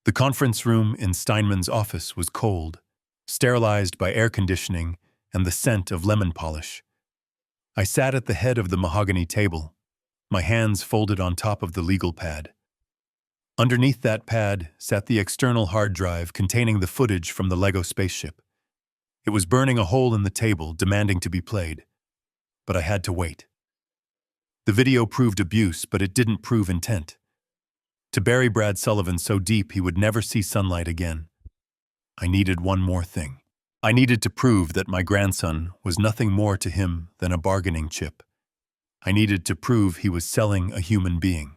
The conference room in Steinman's office was cold, sterilized by air conditioning and the scent of lemon polish. I sat at the head of the mahogany table, my hands folded on top of the legal pad. Underneath that pad sat the external hard drive containing the footage from the Lego spaceship. It was burning a hole in the table, demanding to be played. But I had to wait. The video proved abuse, but it didn't prove intent. To bury Brad Sullivan so deep he would never see sunlight again. I needed one more thing. I needed to prove that my grandson was nothing more to him than a bargaining chip. I needed to prove he was selling a human being.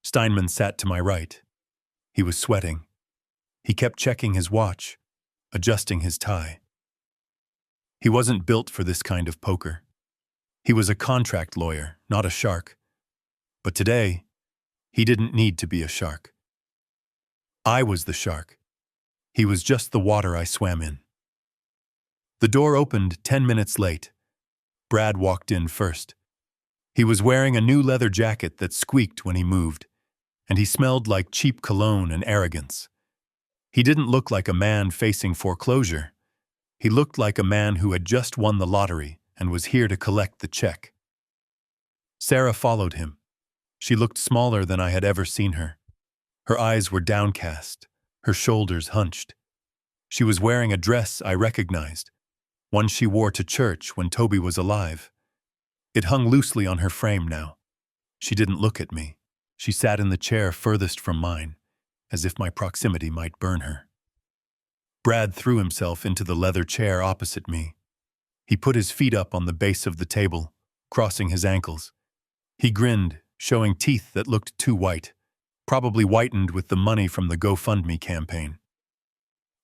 Steinman sat to my right. He was sweating. He kept checking his watch, adjusting his tie. He wasn't built for this kind of poker. He was a contract lawyer, not a shark. But today, he didn't need to be a shark. I was the shark. He was just the water I swam in. The door opened 10 minutes late. Brad walked in first. He was wearing a new leather jacket that squeaked when he moved, and he smelled like cheap cologne and arrogance. He didn't look like a man facing foreclosure. He looked like a man who had just won the lottery and was here to collect the check. Sarah followed him. She looked smaller than I had ever seen her. Her eyes were downcast, her shoulders hunched. She was wearing a dress I recognized, one she wore to church when Toby was alive. It hung loosely on her frame now. She didn't look at me. She sat in the chair furthest from mine, as if my proximity might burn her. Brad threw himself into the leather chair opposite me. He put his feet up on the base of the table, crossing his ankles. He grinned, showing teeth that looked too white, probably whitened with the money from the GoFundMe campaign.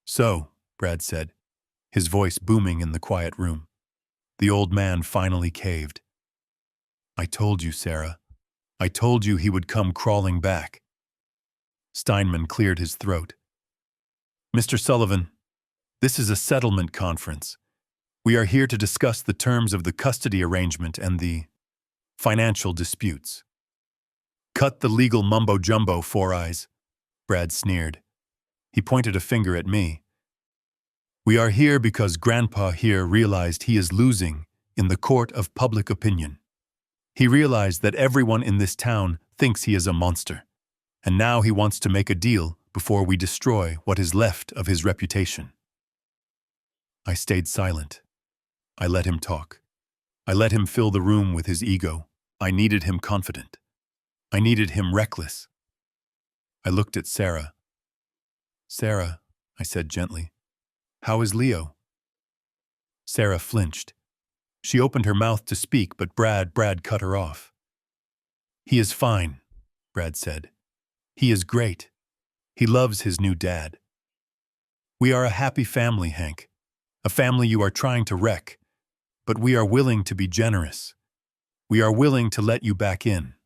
"So," Brad said, his voice booming in the quiet room. The old man finally caved. "I told you, Sarah. I told you he would come crawling back." Steinman cleared his throat. "Mr. Sullivan, this is a settlement conference. We are here to discuss the terms of the custody arrangement and the financial disputes." "Cut the legal mumbo-jumbo, Four Eyes," Brad sneered. He pointed a finger at me. "We are here because Grandpa here realized he is losing in the court of public opinion. He realized that everyone in this town thinks he is a monster, and now he wants to make a deal before we destroy what is left of his reputation." I stayed silent. I let him talk. I let him fill the room with his ego. I needed him confident. I needed him reckless. I looked at Sarah. "Sarah," I said gently, "how is Leo?" Sarah flinched. She opened her mouth to speak, but Brad cut her off. "He is fine," Brad said. "He is great. He loves his new dad. We are a happy family, Hank. A family you are trying to wreck. But we are willing to be generous. We are willing to let you back in.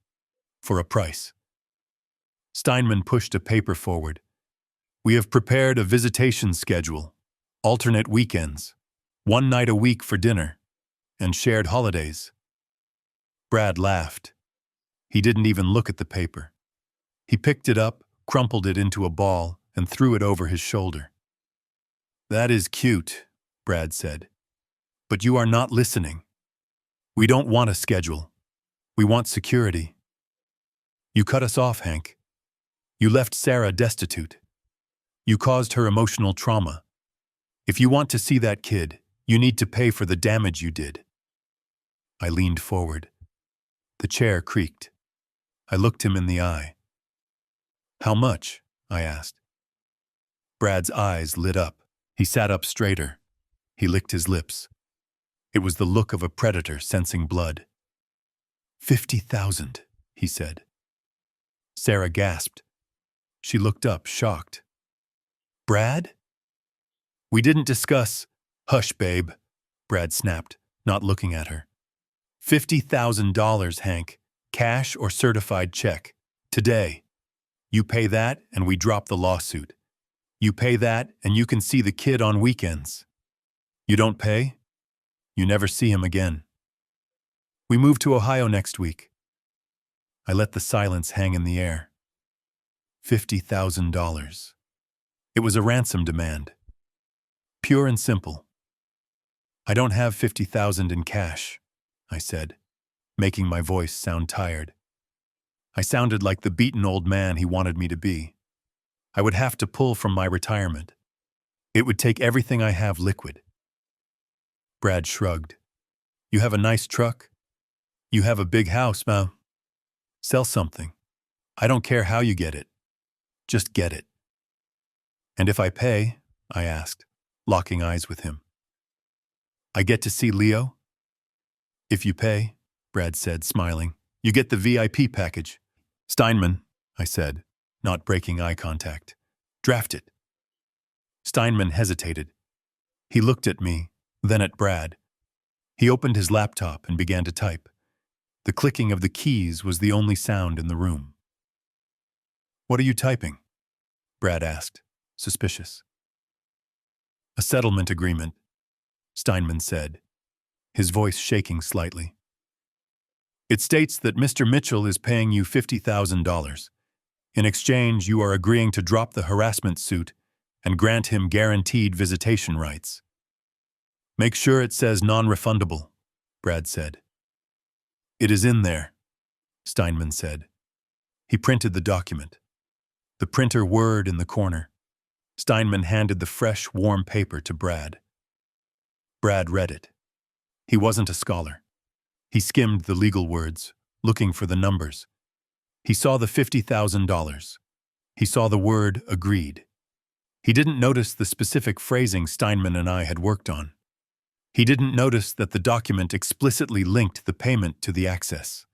For a price." Steinman pushed a paper forward. "We have prepared a visitation schedule, alternate weekends, 1 night a week for dinner, and shared holidays." Brad laughed. He didn't even look at the paper. He picked it up, crumpled it into a ball, and threw it over his shoulder. "That is cute," Brad said. "But you are not listening. We don't want a schedule. We want security. You cut us off, Hank. You left Sarah destitute. You caused her emotional trauma. If you want to see that kid, you need to pay for the damage you did." I leaned forward. The chair creaked. I looked him in the eye. "How much?" I asked. Brad's eyes lit up. He sat up straighter. He licked his lips. It was the look of a predator sensing blood. 50,000, he said. Sarah gasped. She looked up, shocked. "Brad?" "We didn't discuss—" "Hush, babe," Brad snapped, not looking at her. $50,000, Hank, cash or certified check. Today. You pay that and we drop the lawsuit. You pay that and you can see the kid on weekends. You don't pay? You never see him again. We move to Ohio next week. I let the silence hang in the air. $50,000. It was a ransom demand. Pure and simple. "I don't have 50,000 in cash," I said, making my voice sound tired. I sounded like the beaten old man he wanted me to be. I would have to pull from my retirement. It would take everything I have liquid. Brad shrugged. "You have a nice truck? You have a big house, ma. Sell something. I don't care how you get it. Just get it. And if I pay? I asked, locking eyes with him. I get to see Leo? If you pay, Brad said, smiling, you get the VIP package. Steinman, I said, not breaking eye contact. Draft it. Steinman hesitated. He looked at me, then at Brad. He opened his laptop and began to type. The clicking of the keys was the only sound in the room. What are you typing? Brad asked, suspicious. A settlement agreement, Steinman said, his voice shaking slightly. It states that Mr. Mitchell is paying you $50,000. In exchange, you are agreeing to drop the harassment suit and grant him guaranteed visitation rights. Make sure it says non-refundable, Brad said. It is in there, Steinman said. He printed the document. The printer whirred in the corner. Steinman handed the fresh, warm paper to Brad. Brad read it. He wasn't a scholar. He skimmed the legal words, looking for the numbers. He saw the $50,000. He saw the word agreed. He didn't notice the specific phrasing Steinman and I had worked on. He didn't notice that the document explicitly linked the payment to the access.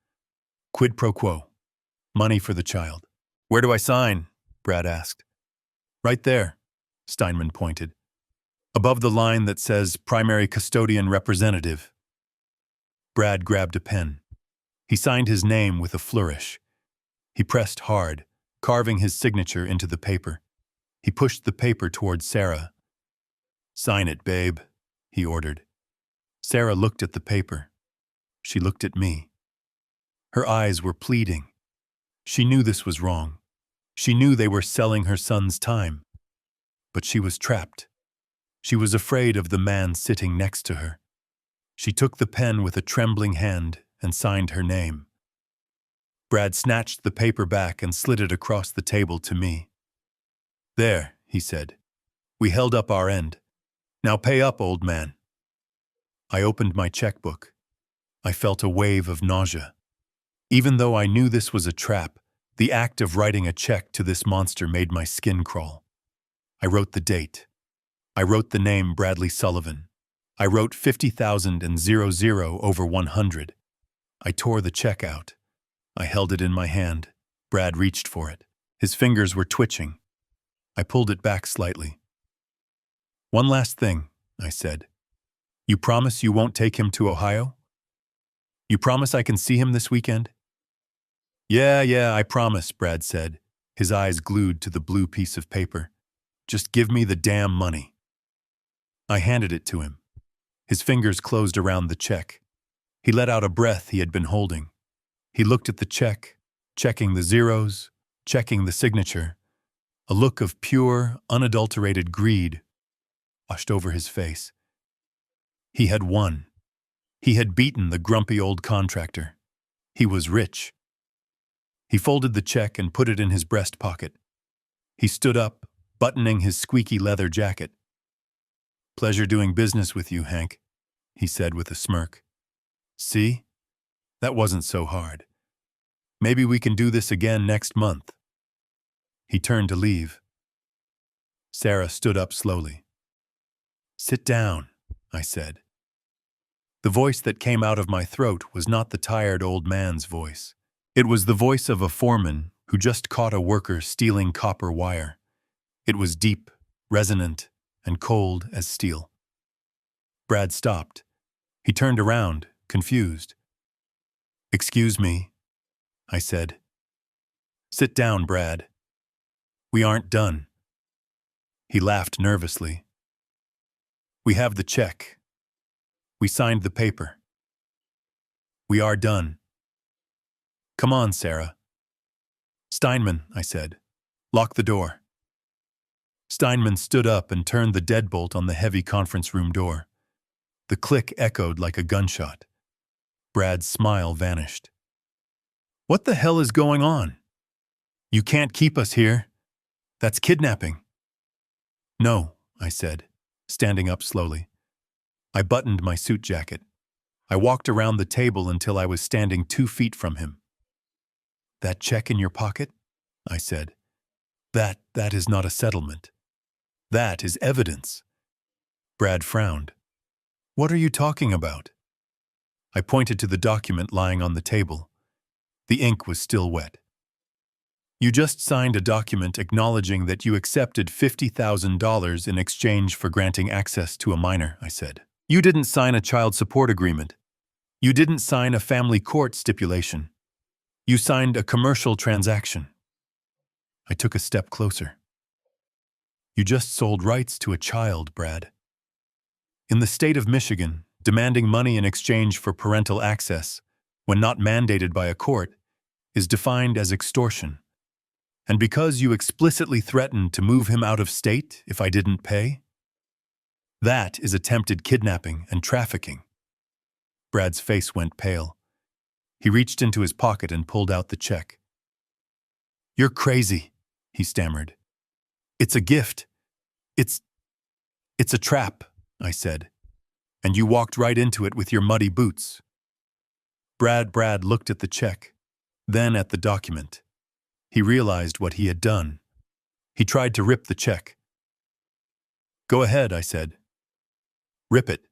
Quid pro quo. Money for the child. Where do I sign? Brad asked. Right there, Steinman pointed. Above the line that says primary custodian representative. Brad grabbed a pen. He signed his name with a flourish. He pressed hard, carving his signature into the paper. He pushed the paper toward Sarah. Sign it, babe, he ordered. Sarah looked at the paper. She looked at me. Her eyes were pleading. She knew this was wrong. She knew they were selling her son's time. But she was trapped. She was afraid of the man sitting next to her. She took the pen with a trembling hand and signed her name. Brad snatched the paper back and slid it across the table to me. There, he said. We held up our end. Now pay up, old man. I opened my checkbook. I felt a wave of nausea. Even though I knew this was a trap, the act of writing a check to this monster made my skin crawl. I wrote the date. I wrote the name Bradley Sullivan. I wrote 50,000 and 00 over 100. I tore the check out. I held it in my hand. Brad reached for it. His fingers were twitching. I pulled it back slightly. One last thing, I said. You promise you won't take him to Ohio? You promise I can see him this weekend? Yeah, I promise, Brad said, his eyes glued to the blue piece of paper. Just give me the damn money. I handed it to him. His fingers closed around the check. He let out a breath he had been holding. He looked at the check, checking the zeros, checking the signature. A look of pure, unadulterated greed washed over his face. He had won. He had beaten the grumpy old contractor. He was rich. He folded the check and put it in his breast pocket. He stood up, buttoning his squeaky leather jacket. Pleasure doing business with you, Hank, he said with a smirk. See? That wasn't so hard. Maybe we can do this again next month. He turned to leave. Sarah stood up slowly. Sit down, I said. The voice that came out of my throat was not the tired old man's voice. It was the voice of a foreman who just caught a worker stealing copper wire. It was deep, resonant, and cold as steel. Brad stopped. He turned around, confused. Excuse me, I said. Sit down, Brad. We aren't done. He laughed nervously. We have the check. We signed the paper. We are done. Come on, Sarah. Steinman, I said. Lock the door. Steinman stood up and turned the deadbolt on the heavy conference room door. The click echoed like a gunshot. Brad's smile vanished. What the hell is going on? You can't keep us here. That's kidnapping. No, I said, standing up slowly. I buttoned my suit jacket. I walked around the table until I was standing 2 feet from him. "That check in your pocket?" I said. That is not a settlement. That is evidence." Brad frowned. "What are you talking about?" I pointed to the document lying on the table. The ink was still wet. "You just signed a document acknowledging that you accepted $50,000 in exchange for granting access to a minor," I said. "You didn't sign a child support agreement. You didn't sign a family court stipulation. You signed a commercial transaction." I took a step closer. "You just sold rights to a child, Brad. In the state of Michigan, demanding money in exchange for parental access, when not mandated by a court, is defined as extortion. And because you explicitly threatened to move him out of state if I didn't pay, that is attempted kidnapping and trafficking." Brad's face went pale. He reached into his pocket and pulled out the check. "You're crazy," he stammered. "It's a gift. It's a trap," I said. "And you walked right into it with your muddy boots." Brad looked at the check, then at the document. He realized what he had done. He tried to rip the check. "Go ahead," I said. "Rip it.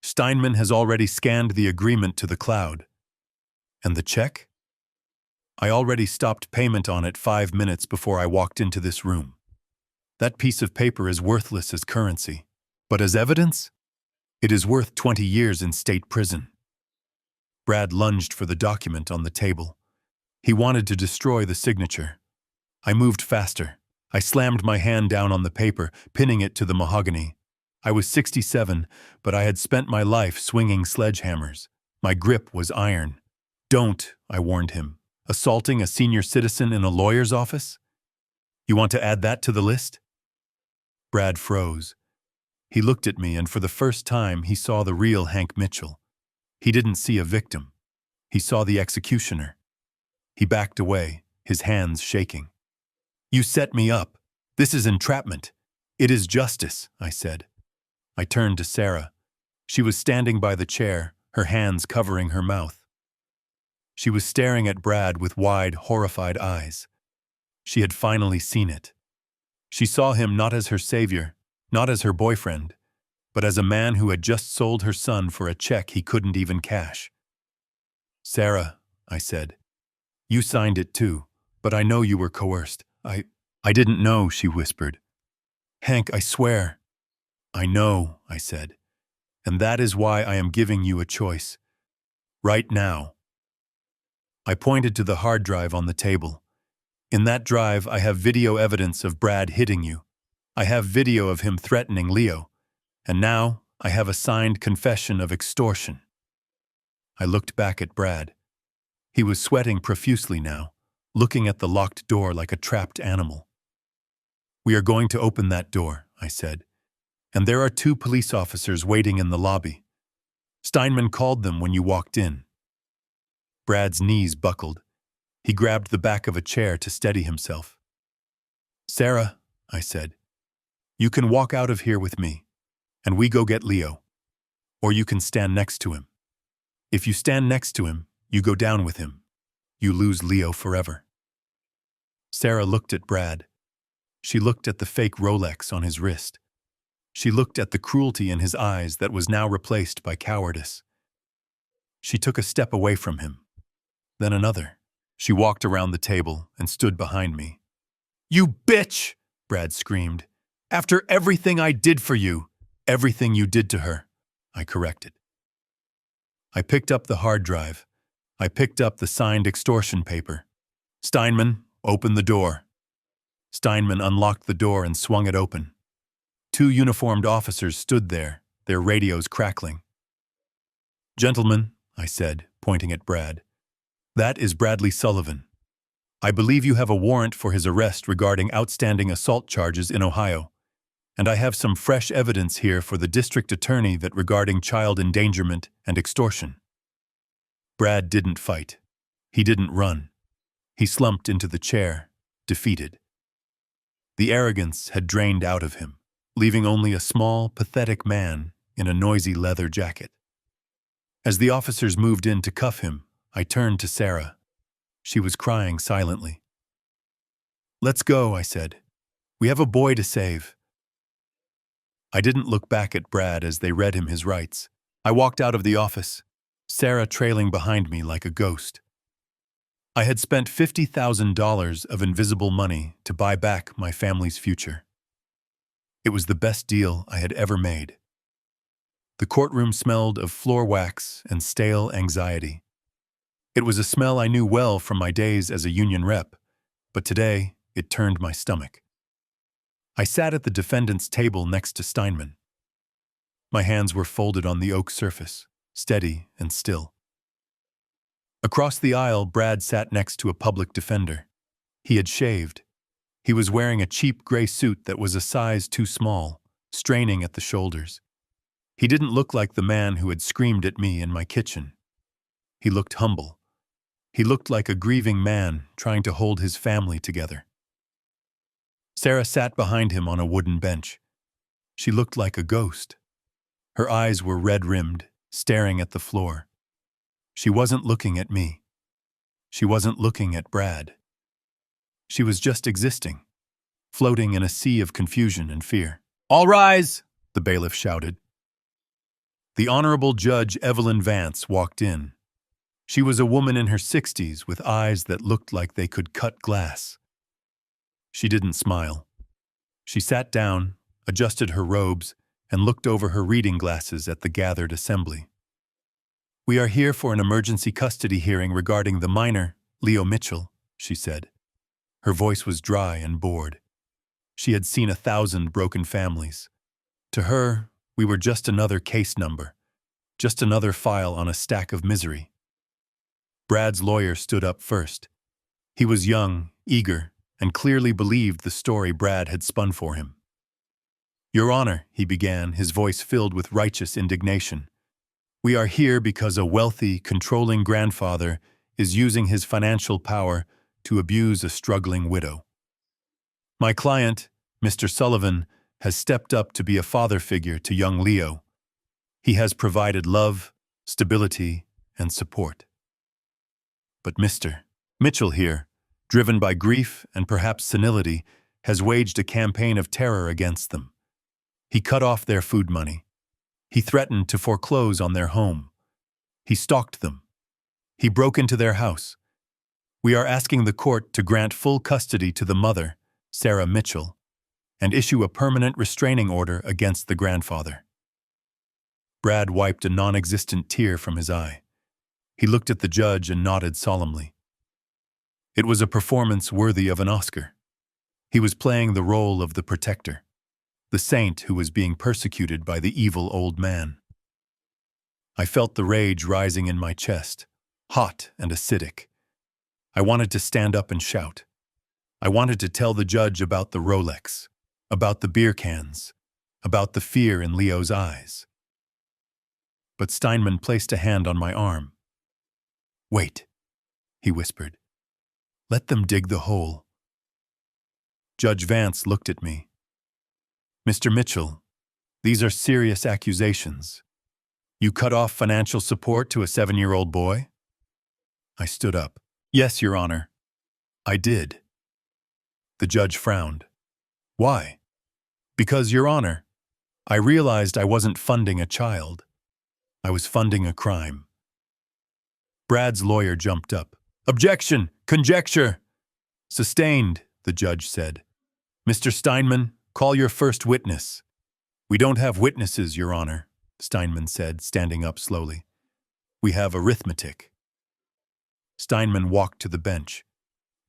Steinman has already scanned the agreement to the cloud." "And the check?" "I already stopped payment on it 5 minutes before I walked into this room. That piece of paper is worthless as currency. But as evidence, it is worth 20 years in state prison." Brad lunged for the document on the table. He wanted to destroy the signature. I moved faster. I slammed my hand down on the paper, pinning it to the mahogany. I was 67, but I had spent my life swinging sledgehammers. My grip was iron. "Don't," I warned him. "Assaulting a senior citizen in a lawyer's office? You want to add that to the list?" Brad froze. He looked at me, and for the first time he saw the real Hank Mitchell. He didn't see a victim. He saw the executioner. He backed away, his hands shaking. "You set me up. This is entrapment. It is justice," I said. I turned to Sarah. She was standing by the chair, her hands covering her mouth. She was staring at Brad with wide, horrified eyes. She had finally seen it. She saw him not as her savior, not as her boyfriend, but as a man who had just sold her son for a check he couldn't even cash. "Sarah," I said, "you signed it too, but I know you were coerced. I didn't know," she whispered. "Hank, I swear." "I know," I said, "and that is why I am giving you a choice. Right now." I pointed to the hard drive on the table. "In that drive, I have video evidence of Brad hitting you. I have video of him threatening Leo. And now, I have a signed confession of extortion." I looked back at Brad. He was sweating profusely now, looking at the locked door like a trapped animal. "We are going to open that door," I said. "And there are 2 police officers waiting in the lobby. Steinman called them when you walked in." Brad's knees buckled. He grabbed the back of a chair to steady himself. "Sarah," I said, "you can walk out of here with me, and we go get Leo. Or you can stand next to him. If you stand next to him, you go down with him. You lose Leo forever." Sarah looked at Brad. She looked at the fake Rolex on his wrist. She looked at the cruelty in his eyes that was now replaced by cowardice. She took a step away from him. Then another. She walked around the table and stood behind me. "You bitch!" Brad screamed. "After everything I did for you, everything you did to her," I corrected. I picked up the hard drive. I picked up the signed extortion paper. "Steinman, open the door." Steinman unlocked the door and swung it open. 2 uniformed officers stood there, their radios crackling. "Gentlemen," I said, pointing at Brad, "that is Bradley Sullivan. I believe you have a warrant for his arrest regarding outstanding assault charges in Ohio, and I have some fresh evidence here for the district attorney that regarding child endangerment and extortion." Brad didn't fight. He didn't run. He slumped into the chair, defeated. The arrogance had drained out of him, leaving only a small, pathetic man in a noisy leather jacket. As the officers moved in to cuff him, I turned to Sarah. She was crying silently. "Let's go," I said. "We have a boy to save." I didn't look back at Brad as they read him his rights. I walked out of the office, Sarah trailing behind me like a ghost. I had spent $50,000 of invisible money to buy back my family's future. It was the best deal I had ever made. The courtroom smelled of floor wax and stale anxiety. It was a smell I knew well from my days as a union rep, but today it turned my stomach. I sat at the defendant's table next to Steinman. My hands were folded on the oak surface, steady and still. Across the aisle, Brad sat next to a public defender. He had shaved. He was wearing a cheap gray suit that was a size too small, straining at the shoulders. He didn't look like the man who had screamed at me in my kitchen. He looked humble. He looked like a grieving man trying to hold his family together. Sarah sat behind him on a wooden bench. She looked like a ghost. Her eyes were red-rimmed, staring at the floor. She wasn't looking at me. She wasn't looking at Brad. She was just existing, floating in a sea of confusion and fear. "All rise!" the bailiff shouted. The Honorable Judge Evelyn Vance walked in. She was a woman in her 60s with eyes that looked like they could cut glass. She didn't smile. She sat down, adjusted her robes, and looked over her reading glasses at the gathered assembly. "We are here for an emergency custody hearing regarding the minor, Leo Mitchell," she said. Her voice was dry and bored. She had seen 1,000 broken families. To her, we were just another case number, just another file on a stack of misery. Brad's lawyer stood up first. He was young, eager, and clearly believed the story Brad had spun for him. "Your Honor," he began, his voice filled with righteous indignation, "we are here because a wealthy, controlling grandfather is using his financial power to abuse a struggling widow. My client, Mr. Sullivan, has stepped up to be a father figure to young Leo. He has provided love, stability, and support. But Mr. Mitchell here, driven by grief and perhaps senility, has waged a campaign of terror against them. He cut off their food money. He threatened to foreclose on their home. He stalked them. He broke into their house. We are asking the court to grant full custody to the mother, Sarah Mitchell, and issue a permanent restraining order against the grandfather." Brad wiped a non-existent tear from his eye. He looked at the judge and nodded solemnly. It was a performance worthy of an Oscar. He was playing the role of the protector, the saint who was being persecuted by the evil old man. I felt the rage rising in my chest, hot and acidic. I wanted to stand up and shout. I wanted to tell the judge about the Rolex, about the beer cans, about the fear in Leo's eyes. But Steinman placed a hand on my arm. "Wait," he whispered. "Let them dig the hole." Judge Vance looked at me. "Mr. Mitchell, these are serious accusations. You cut off financial support to a 7-year-old boy?" I stood up. "Yes, Your Honor, I did." The judge frowned. "Why?" "Because, Your Honor, I realized I wasn't funding a child. I was funding a crime." Brad's lawyer jumped up. "Objection! Conjecture!" "Sustained," the judge said. "Mr. Steinman, call your first witness." "We don't have witnesses, Your Honor," Steinman said, standing up slowly. "We have arithmetic." Steinman walked to the bench.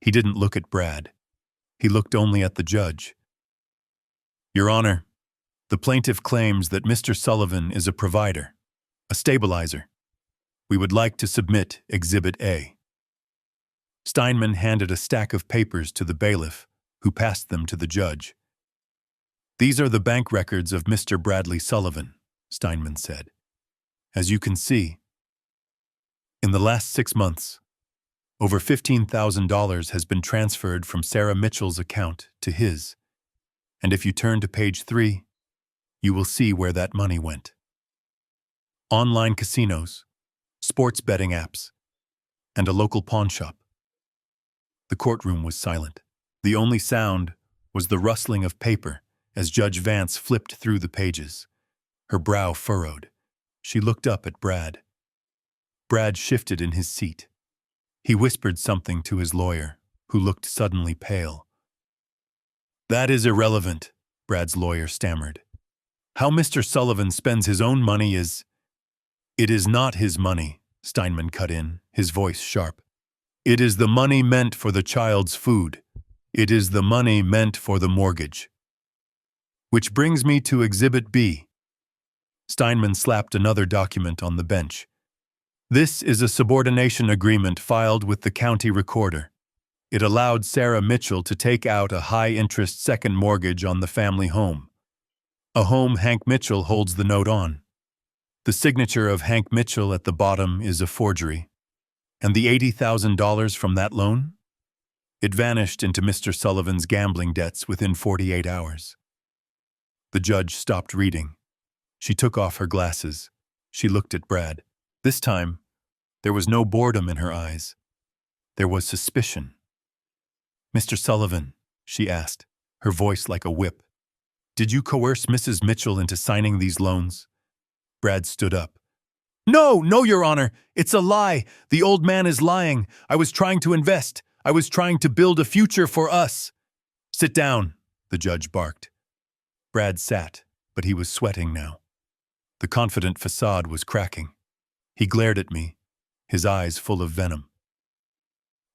He didn't look at Brad. He looked only at the judge. "Your Honor, the plaintiff claims that Mr. Sullivan is a provider, a stabilizer. We would like to submit Exhibit A." Steinman handed a stack of papers to the bailiff, who passed them to the judge. "These are the bank records of Mr. Bradley Sullivan," Steinman said. "As you can see, in the last 6 months, over $15,000 has been transferred from Sarah Mitchell's account to his, and if you turn to page 3, you will see where that money went. Online casinos, sports betting apps, and a local pawn shop. The courtroom was silent. The only sound was the rustling of paper as Judge Vance flipped through the pages. Her brow furrowed. She looked up at Brad. Brad shifted in his seat. He whispered something to his lawyer, who looked suddenly pale. "That is irrelevant," Brad's lawyer stammered. "How Mr. Sullivan spends his own money is—" "It is not his money," Steinman cut in, his voice sharp. "It is the money meant for the child's food. It is the money meant for the mortgage. Which brings me to Exhibit B." Steinman slapped another document on the bench. "This is a subordination agreement filed with the county recorder. It allowed Sarah Mitchell to take out a high-interest second mortgage on the family home. A home Hank Mitchell holds the note on. The signature of Hank Mitchell at the bottom is a forgery. And the $80,000 from that loan? It vanished into Mr. Sullivan's gambling debts within 48 hours. The judge stopped reading. She took off her glasses. She looked at Brad. This time, there was no boredom in her eyes. There was suspicion. "Mr. Sullivan," she asked, her voice like a whip, "did you coerce Mrs. Mitchell into signing these loans?" Brad stood up. "No, Your Honor. It's a lie. The old man is lying. I was trying to invest. I was trying to build a future for us." "Sit down," the judge barked. Brad sat, but he was sweating now. The confident facade was cracking. He glared at me, his eyes full of venom.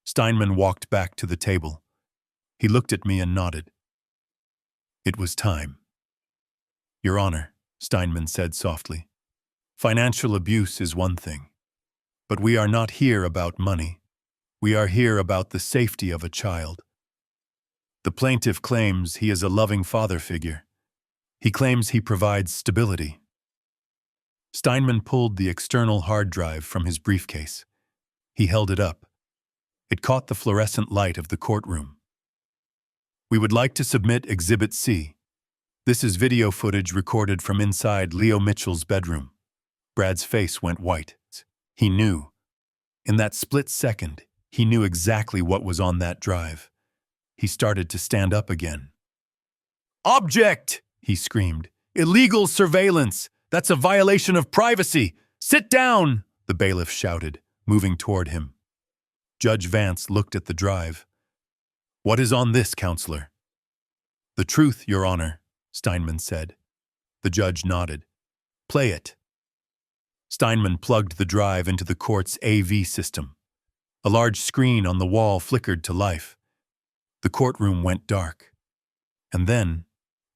Steinman walked back to the table. He looked at me and nodded. It was time. "Your Honor," Steinman said softly, "financial abuse is one thing. But we are not here about money. We are here about the safety of a child. The plaintiff claims he is a loving father figure. He claims he provides stability." Steinman pulled the external hard drive from his briefcase. He held it up. It caught the fluorescent light of the courtroom. "We would like to submit Exhibit C. This is video footage recorded from inside Leo Mitchell's bedroom." Brad's face went white. He knew. In that split second, he knew exactly what was on that drive. He started to stand up again. "Object!" he screamed. "Illegal surveillance! That's a violation of privacy! Sit down!" the bailiff shouted, moving toward him. Judge Vance looked at the drive. "What is on this, counselor?" "The truth, Your Honor," Steinman said. The judge nodded. "Play it." Steinman plugged the drive into the court's AV system. A large screen on the wall flickered to life. The courtroom went dark. And then,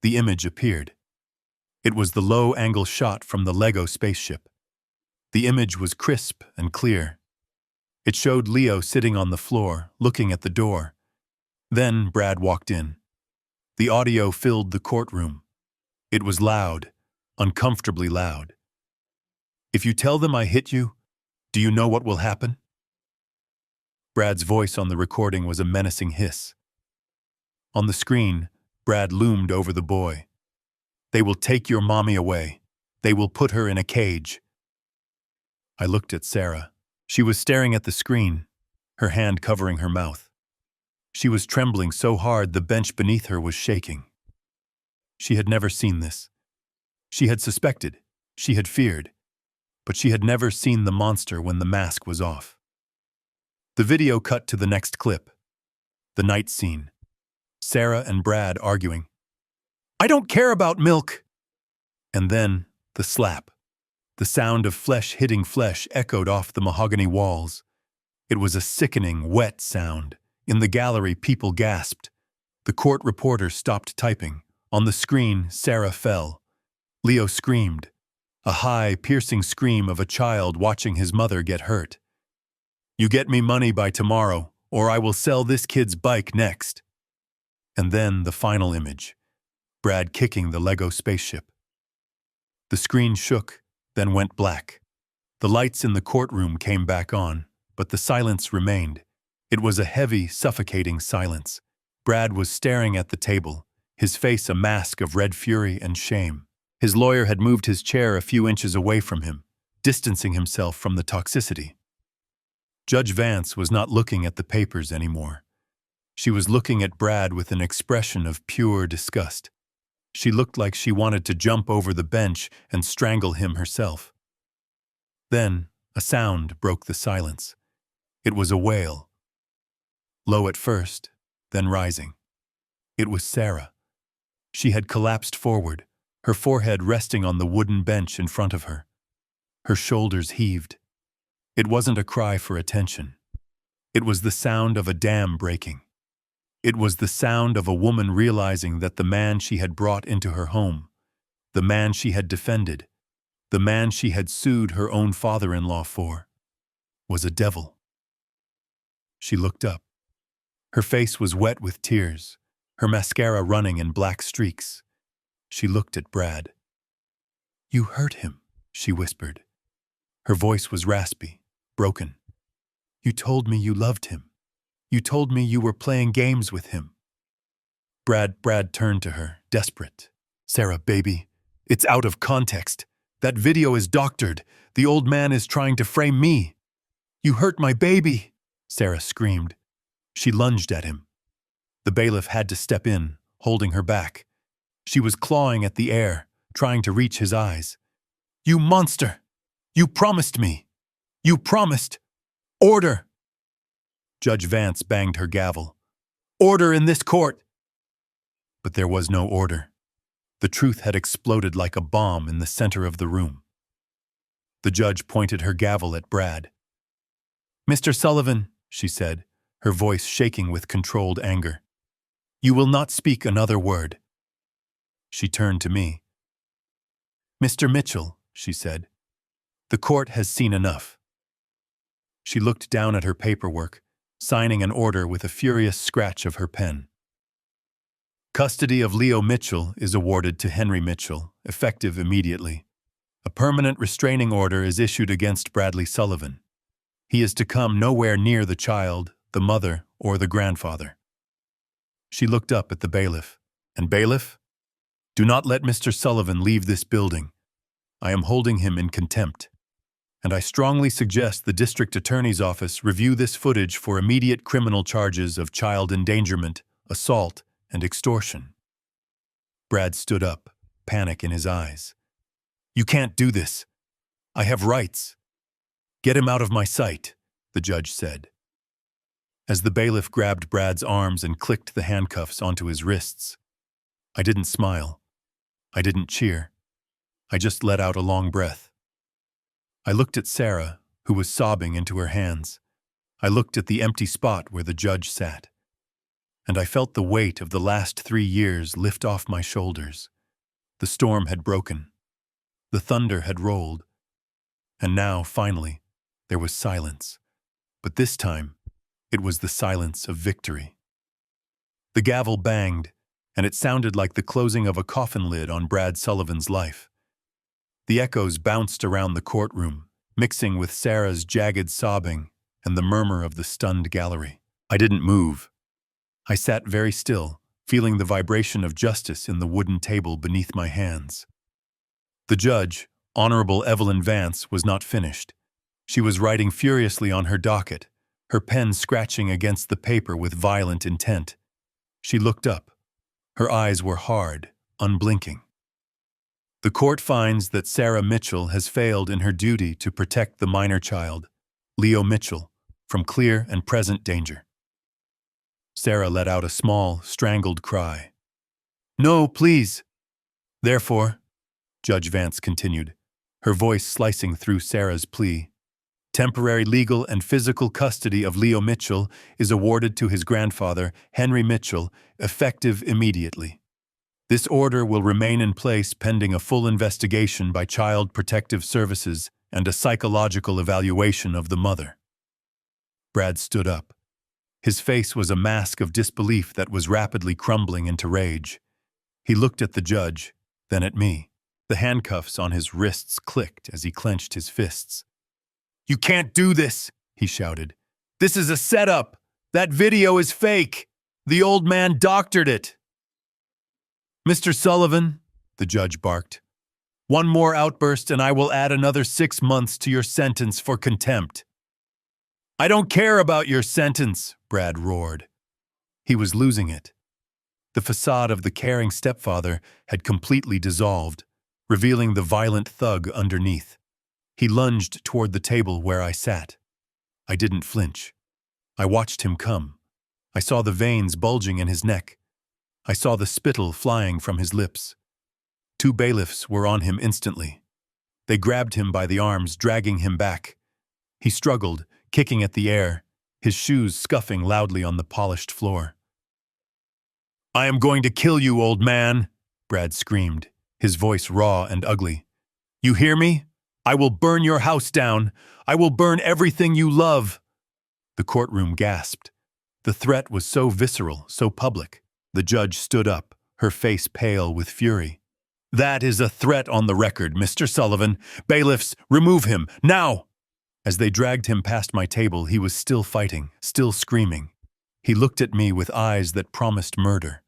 the image appeared. It was the low-angle shot from the Lego spaceship. The image was crisp and clear. It showed Leo sitting on the floor, looking at the door. Then Brad walked in. The audio filled the courtroom. It was loud, uncomfortably loud. "If you tell them I hit you, do you know what will happen?" Brad's voice on the recording was a menacing hiss. On the screen, Brad loomed over the boy. "They will take your mommy away. They will put her in a cage." I looked at Sarah. She was staring at the screen, her hand covering her mouth. She was trembling so hard the bench beneath her was shaking. She had never seen this. She had suspected, she had feared, but she had never seen the monster when the mask was off. The video cut to the next clip. The night scene. Sarah and Brad arguing. "I don't care about milk!" And then, the slap. The sound of flesh hitting flesh echoed off the mahogany walls. It was a sickening, wet sound. In the gallery, people gasped. The court reporter stopped typing. On the screen, Sarah fell. Leo screamed. A high, piercing scream of a child watching his mother get hurt. "You get me money by tomorrow, or I will sell this kid's bike next." And then the final image. Brad kicking the Lego spaceship. The screen shook, then went black. The lights in the courtroom came back on, but the silence remained. It was a heavy, suffocating silence. Brad was staring at the table, his face a mask of red fury and shame. His lawyer had moved his chair a few inches away from him. distancing himself from the toxicity. Judge Vance was not looking at the papers anymore. She was looking at Brad with an expression of pure disgust. She looked like she wanted to jump over the bench and strangle him herself. Then, a sound broke the silence. It was a wail. Low at first, then rising. It was Sarah. She had collapsed forward, her forehead resting on the wooden bench in front of her. Her shoulders heaved. It wasn't a cry for attention. It was the sound of a dam breaking. It was the sound of a woman realizing that the man she had brought into her home, the man she had defended, the man she had sued her own father-in-law for, was a devil. She looked up. Her face was wet with tears, her mascara running in black streaks. She looked at Brad. "You hurt him," she whispered. Her voice was raspy, broken. "You told me you loved him. You told me you were playing games with him." Brad turned to her, desperate. "Sarah, baby, it's out of context. That video is doctored. The old man is trying to frame me." "You hurt my baby," Sarah screamed. She lunged at him. The bailiff had to step in, holding her back. She was clawing at the air, trying to reach his eyes. "You monster! You promised me! You promised! Order!" Judge Vance banged her gavel. "Order in this court!" But there was no order. The truth had exploded like a bomb in the center of the room. The judge pointed her gavel at Brad. "Mr. Sullivan," she said, her voice shaking with controlled anger, "you will not speak another word." She turned to me. "Mr. Mitchell," she said, "the court has seen enough." She looked down at her paperwork, signing an order with a furious scratch of her pen. "Custody of Leo Mitchell is awarded to Henry Mitchell, effective immediately. A permanent restraining order is issued against Bradley Sullivan. He is to come nowhere near the child, the mother, or the grandfather." She looked up at the bailiff. "And bailiff, do not let Mr. Sullivan leave this building. I am holding him in contempt. And I strongly suggest the district attorney's office review this footage for immediate criminal charges of child endangerment, assault, and extortion." Brad stood up, panic in his eyes. "You can't do this. I have rights." "Get him out of my sight," the judge said. As the bailiff grabbed Brad's arms and clicked the handcuffs onto his wrists, I didn't smile. I didn't cheer. I just let out a long breath. I looked at Sarah, who was sobbing into her hands. I looked at the empty spot where the judge sat. And I felt the weight of the last 3 years lift off my shoulders. The storm had broken. The thunder had rolled. And now, finally, there was silence. But this time, it was the silence of victory. The gavel banged, and it sounded like the closing of a coffin lid on Brad Sullivan's life. The echoes bounced around the courtroom, mixing with Sarah's jagged sobbing and the murmur of the stunned gallery. I didn't move. I sat very still, feeling the vibration of justice in the wooden table beneath my hands. The judge, Honorable Evelyn Vance, was not finished. She was writing furiously on her docket, her pen scratching against the paper with violent intent. She looked up. Her eyes were hard, unblinking. "The court finds that Sarah Mitchell has failed in her duty to protect the minor child, Leo Mitchell, from clear and present danger." Sarah let out a small, strangled cry. "No, please." "Therefore," Judge Vance continued, her voice slicing through Sarah's plea, "temporary legal and physical custody of Leo Mitchell is awarded to his grandfather, Henry Mitchell, effective immediately. This order will remain in place pending a full investigation by Child Protective Services and a psychological evaluation of the mother." Brad stood up. His face was a mask of disbelief that was rapidly crumbling into rage. He looked at the judge, then at me. The handcuffs on his wrists clicked as he clenched his fists. "You can't do this," he shouted. "This is a setup. That video is fake. The old man doctored it." "Mr. Sullivan," the judge barked, One more outburst and I will add another 6 months to your sentence for contempt. I don't care about your sentence, Brad roared. He was losing it. The facade of the caring stepfather had completely dissolved, revealing the violent thug underneath. He lunged toward the table where I sat. I didn't flinch. I watched him come. I saw the veins bulging in his neck. I saw the spittle flying from his lips. 2 bailiffs were on him instantly. They grabbed him by the arms, dragging him back. He struggled, kicking at the air, his shoes scuffing loudly on the polished floor. I am going to kill you, old man, Brad screamed, his voice raw and ugly. You hear me? I will burn your house down. I will burn everything you love. The courtroom gasped. The threat was so visceral, so public. The judge stood up, her face pale with fury. That is a threat on the record, Mr. Sullivan. Bailiffs, remove him, now! As they dragged him past my table, he was still fighting, still screaming. He looked at me with eyes that promised murder.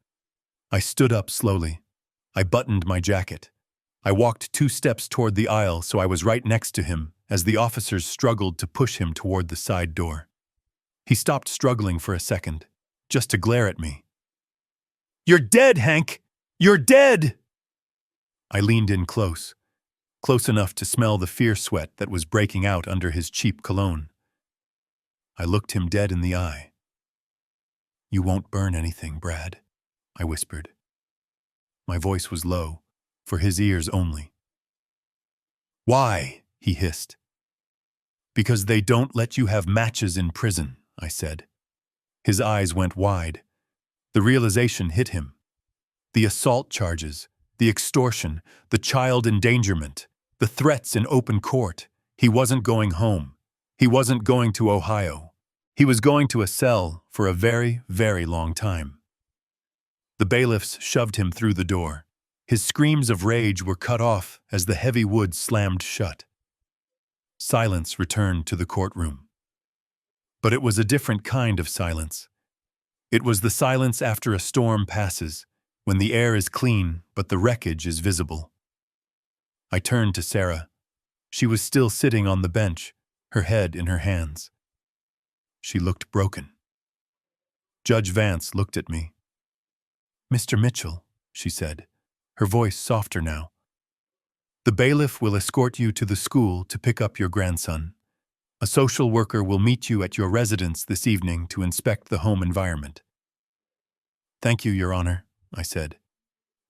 I stood up slowly. I buttoned my jacket. I walked 2 steps toward the aisle so I was right next to him as the officers struggled to push him toward the side door. He stopped struggling for a second, just to glare at me. You're dead, Hank! You're dead! I leaned in close enough to smell the fierce sweat that was breaking out under his cheap cologne. I looked him dead in the eye. You won't burn anything, Brad, I whispered. My voice was low, for his ears only. Why? He hissed. Because they don't let you have matches in prison, I said. His eyes went wide. The realization hit him. The assault charges, the extortion, the child endangerment, the threats in open court. He wasn't going home. He wasn't going to Ohio. He was going to a cell for a very, very long time. The bailiffs shoved him through the door. His screams of rage were cut off as the heavy wood slammed shut. Silence returned to the courtroom. But it was a different kind of silence. It was the silence after a storm passes, when the air is clean but the wreckage is visible. I turned to Sarah. She was still sitting on the bench, her head in her hands. She looked broken. Judge Vance looked at me. Mr. Mitchell, she said, her voice softer now. The bailiff will escort you to the school to pick up your grandson. A social worker will meet you at your residence this evening to inspect the home environment. Thank you, Your Honor, I said.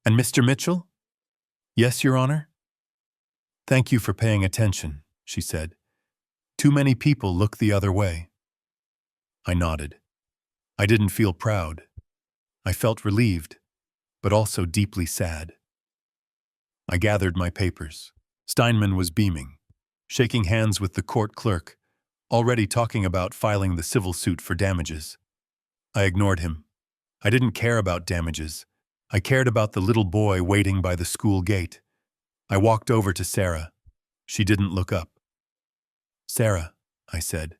And Mr. Mitchell? Yes, Your Honor? Thank you for paying attention, she said. Too many people look the other way. I nodded. I didn't feel proud. I felt relieved, but also deeply sad. I gathered my papers. Steinman was beaming, shaking hands with the court clerk, already talking about filing the civil suit for damages. I ignored him. I didn't care about damages. I cared about the little boy waiting by the school gate. I walked over to Sarah. She didn't look up. Sarah, I said.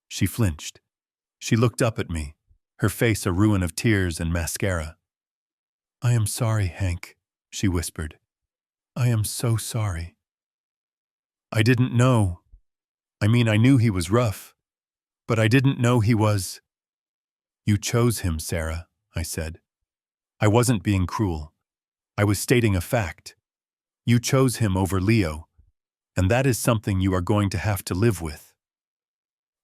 She flinched. She looked up at me, her face a ruin of tears and mascara. I am sorry, Hank, she whispered. I am so sorry. I didn't know. I knew he was rough, but I didn't know he was. You chose him, Sarah, I said. I wasn't being cruel. I was stating a fact. You chose him over Leo, and that is something you are going to have to live with.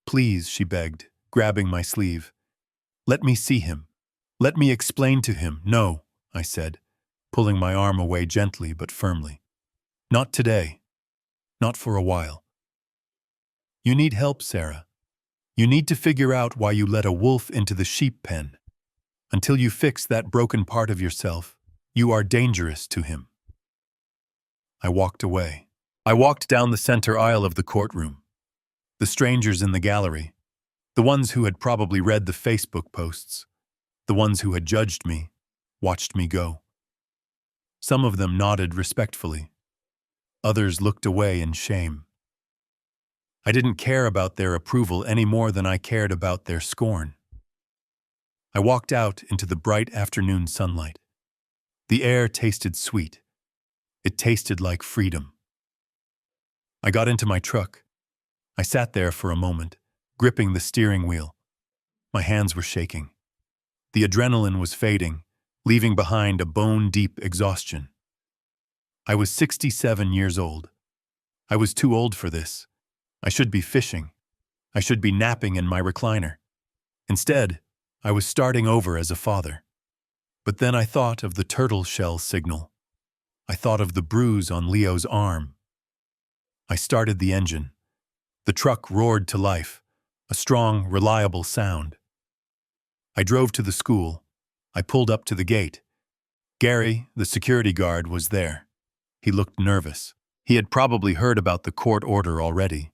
Please, she begged, grabbing my sleeve. Let me see him. Let me explain to him. No, I said, pulling my arm away gently but firmly. Not today. Not for a while. You need help, Sarah. You need to figure out why you let a wolf into the sheep pen. Until you fix that broken part of yourself, you are dangerous to him. I walked away. I walked down the center aisle of the courtroom. The strangers in the gallery, the ones who had probably read the Facebook posts, the ones who had judged me, watched me go. Some of them nodded respectfully. Others looked away in shame. I didn't care about their approval any more than I cared about their scorn. I walked out into the bright afternoon sunlight. The air tasted sweet. It tasted like freedom. I got into my truck. I sat there for a moment, gripping the steering wheel. My hands were shaking. The adrenaline was fading, leaving behind a bone-deep exhaustion. I was 67 years old. I was too old for this. I should be fishing. I should be napping in my recliner. Instead, I was starting over as a father. But then I thought of the turtle shell signal. I thought of the bruise on Leo's arm. I started the engine. The truck roared to life, a strong, reliable sound. I drove to the school. I pulled up to the gate. Gary, the security guard, was there. He looked nervous. He had probably heard about the court order already.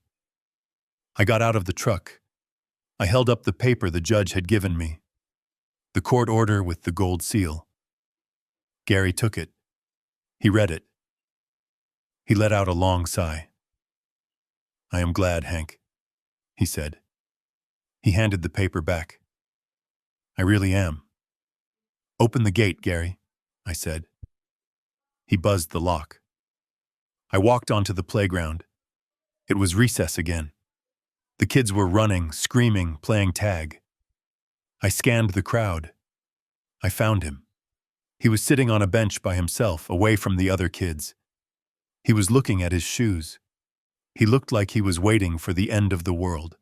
I got out of the truck. I held up the paper the judge had given me. The court order with the gold seal. Gary took it. He read it. He let out a long sigh. "I am glad, Hank," he said. He handed the paper back. "I really am." "Open the gate, Gary," I said. He buzzed the lock. I walked onto the playground. It was recess again. The kids were running, screaming, playing tag. I scanned the crowd. I found him. He was sitting on a bench by himself, away from the other kids. He was looking at his shoes. He looked like he was waiting for the end of the world.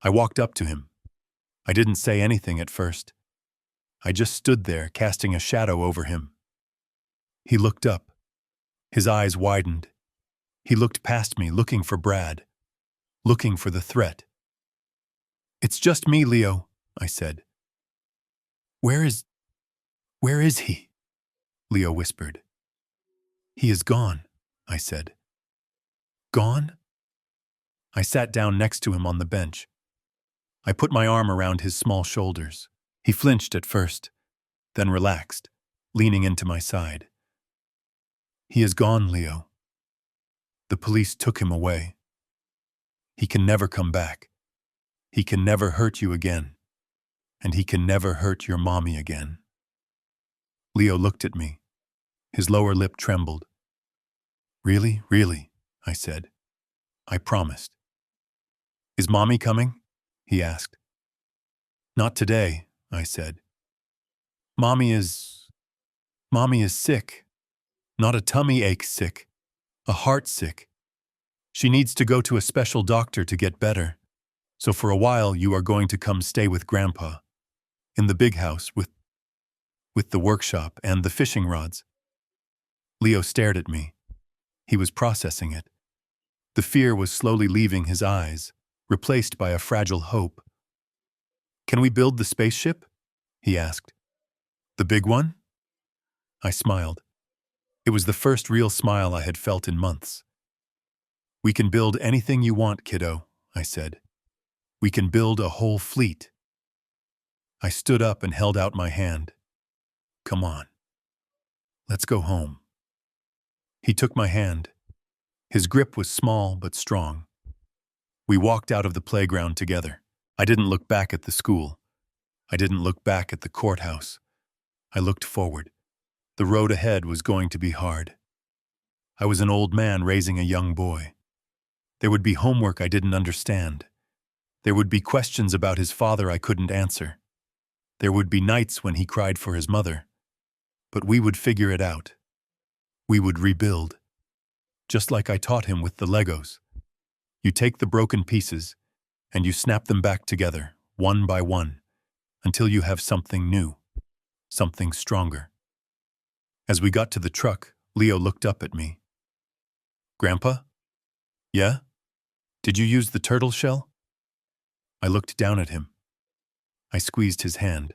I walked up to him. I didn't say anything at first. I just stood there, casting a shadow over him. He looked up. His eyes widened. He looked past me, looking for Brad, looking for the threat. "It's just me, Leo," I said. Where is he?" Leo whispered. "He is gone," I said. "Gone?" I sat down next to him on the bench. I put my arm around his small shoulders. He flinched at first, then relaxed, leaning into my side. "He is gone, Leo. The police took him away. He can never come back. He can never hurt you again. And he can never hurt your mommy again." Leo looked at me. His lower lip trembled. "Really, really," I said. I promised. "Is mommy coming?" he asked. "Not today," I said. Mommy is sick. Not a tummy ache sick, a heart sick. She needs to go to a special doctor to get better. So for a while you are going to come stay with Grandpa. In the big house with the workshop and the fishing rods." Leo stared at me. He was processing it. The fear was slowly leaving his eyes, replaced by a fragile hope. "Can we build the spaceship?" he asked. "The big one?" I smiled. It was the first real smile I had felt in months. "We can build anything you want, kiddo," I said. "We can build a whole fleet." I stood up and held out my hand. "Come on. Let's go home." He took my hand. His grip was small but strong. We walked out of the playground together. I didn't look back at the school. I didn't look back at the courthouse. I looked forward. The road ahead was going to be hard. I was an old man raising a young boy. There would be homework I didn't understand. There would be questions about his father I couldn't answer. There would be nights when he cried for his mother. But we would figure it out. We would rebuild. Just like I taught him with the Legos. You take the broken pieces and you snap them back together, one by one, until you have something new, something stronger. As we got to the truck, Leo looked up at me. "Grandpa? Yeah? Did you use the turtle shell?" I looked down at him. I squeezed his hand.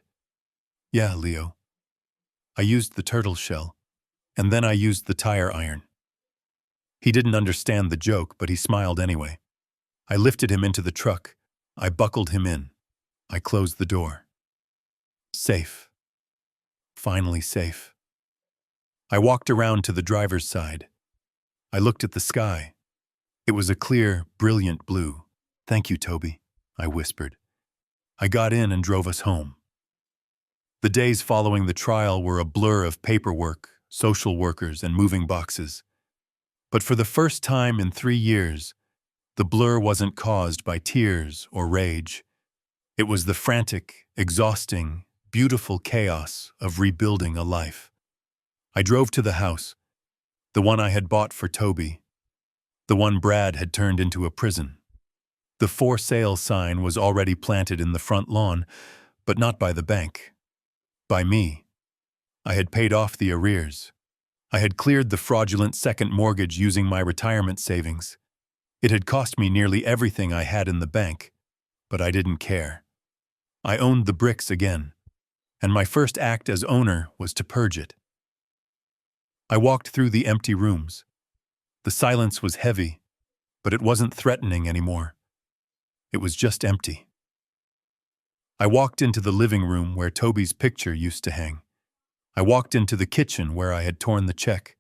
"Yeah, Leo. I used the turtle shell, and then I used the tire iron." He didn't understand the joke, but he smiled anyway. I lifted him into the truck. I buckled him in. I closed the door. Safe. Finally safe. I walked around to the driver's side. I looked at the sky. It was a clear, brilliant blue. "Thank you, Toby," I whispered. I got in and drove us home. The days following the trial were a blur of paperwork, social workers, and moving boxes. But for the first time in 3 years, the blur wasn't caused by tears or rage. It was the frantic, exhausting, beautiful chaos of rebuilding a life. I drove to the house, the one I had bought for Toby, the one Brad had turned into a prison. The for sale sign was already planted in the front lawn, but not by the bank. By me. I had paid off the arrears. I had cleared the fraudulent second mortgage using my retirement savings. It had cost me nearly everything I had in the bank, but I didn't care. I owned the bricks again, and my first act as owner was to purge it. I walked through the empty rooms. The silence was heavy, but it wasn't threatening anymore. It was just empty. I walked into the living room where Toby's picture used to hang. I walked into the kitchen where I had torn the check.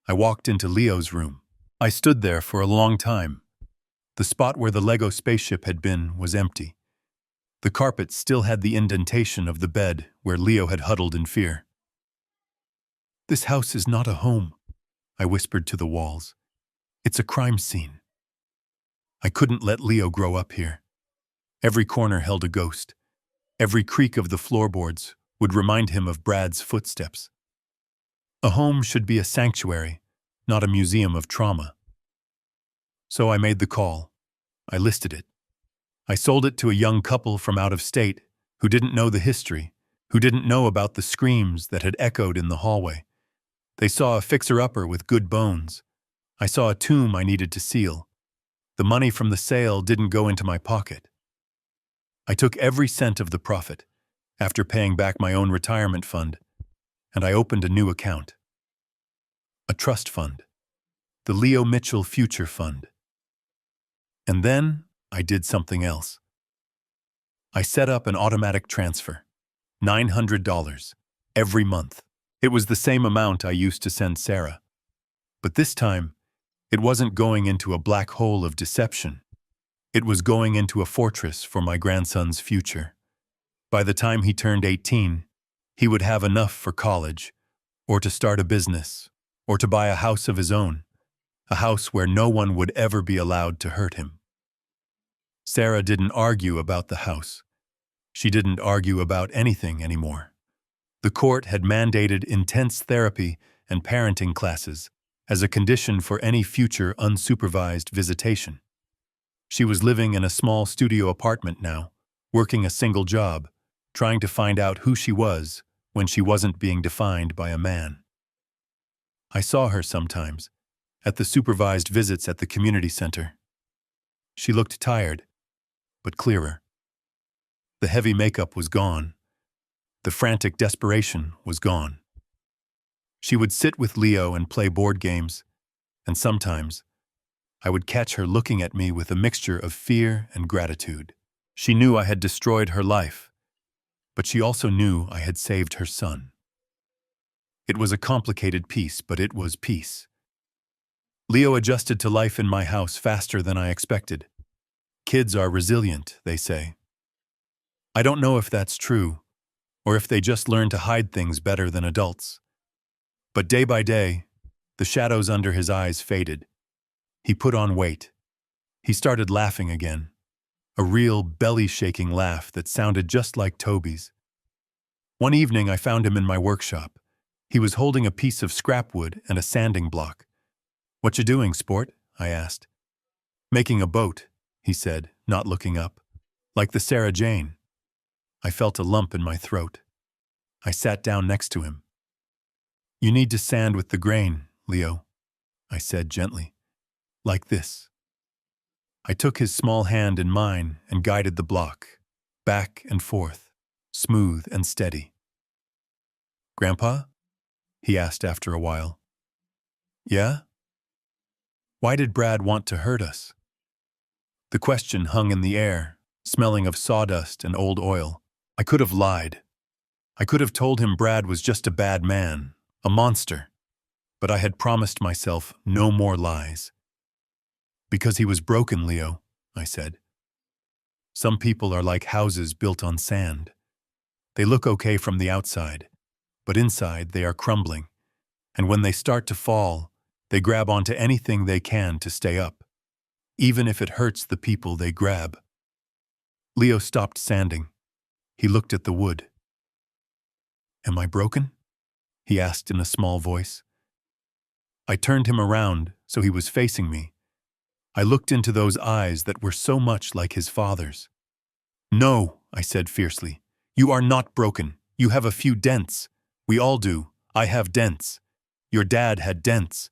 I walked into Leo's room. I stood there for a long time. The spot where the Lego spaceship had been was empty. The carpet still had the indentation of the bed where Leo had huddled in fear. "This house is not a home," I whispered to the walls. "It's a crime scene." I couldn't let Leo grow up here. Every corner held a ghost. Every creak of the floorboards would remind him of Brad's footsteps. A home should be a sanctuary, not a museum of trauma. So I made the call. I listed it. I sold it to a young couple from out of state who didn't know the history, who didn't know about the screams that had echoed in the hallway. They saw a fixer-upper with good bones. I saw a tomb I needed to seal. The money from the sale didn't go into my pocket. I took every cent of the profit, after paying back my own retirement fund, and I opened a new account. A trust fund. The Leo Mitchell Future Fund. And then I did something else. I set up an automatic transfer. $900 every month. It was the same amount I used to send Sarah. But this time, it wasn't going into a black hole of deception. It was going into a fortress for my grandson's future. By the time he turned 18, he would have enough for college, or to start a business, or to buy a house of his own, a house where no one would ever be allowed to hurt him. Sarah didn't argue about the house. She didn't argue about anything anymore. The court had mandated intense therapy and parenting classes as a condition for any future unsupervised visitation. She was living in a small studio apartment now, working a single job, trying to find out who she was when she wasn't being defined by a man. I saw her sometimes, at the supervised visits at the community center. She looked tired, but clearer. The heavy makeup was gone. The frantic desperation was gone. She would sit with Leo and play board games, and sometimes I would catch her looking at me with a mixture of fear and gratitude. She knew I had destroyed her life, but she also knew I had saved her son. It was a complicated piece, but it was peace. Leo adjusted to life in my house faster than I expected. Kids are resilient, they say. I don't know if that's true, or if they just learn to hide things better than adults. But day by day, the shadows under his eyes faded. He put on weight. He started laughing again, a real belly-shaking laugh that sounded just like Toby's. One evening I found him in my workshop. He was holding a piece of scrap wood and a sanding block. "What you doing, sport?" I asked. "Making a boat," he said, not looking up. "Like the Sarah Jane." I felt a lump in my throat. I sat down next to him. "You need to sand with the grain, Leo," I said gently. "Like this." I took his small hand in mine and guided the block, back and forth, smooth and steady. "Grandpa?" he asked after a while. "Yeah? Why did Brad want to hurt us?" The question hung in the air, smelling of sawdust and old oil. I could have lied. I could have told him Brad was just a bad man, a monster. But I had promised myself no more lies. "Because he was broken, Leo," I said. "Some people are like houses built on sand. They look okay from the outside, but inside they are crumbling. And when they start to fall, they grab onto anything they can to stay up, even if it hurts the people they grab. Leo stopped sanding. He looked at the wood. "Am I broken?" he asked in a small voice. I turned him around so he was facing me. I looked into those eyes that were so much like his father's. "No," I said fiercely. "You are not broken. You have a few dents. We all do. I have dents. Your dad had dents.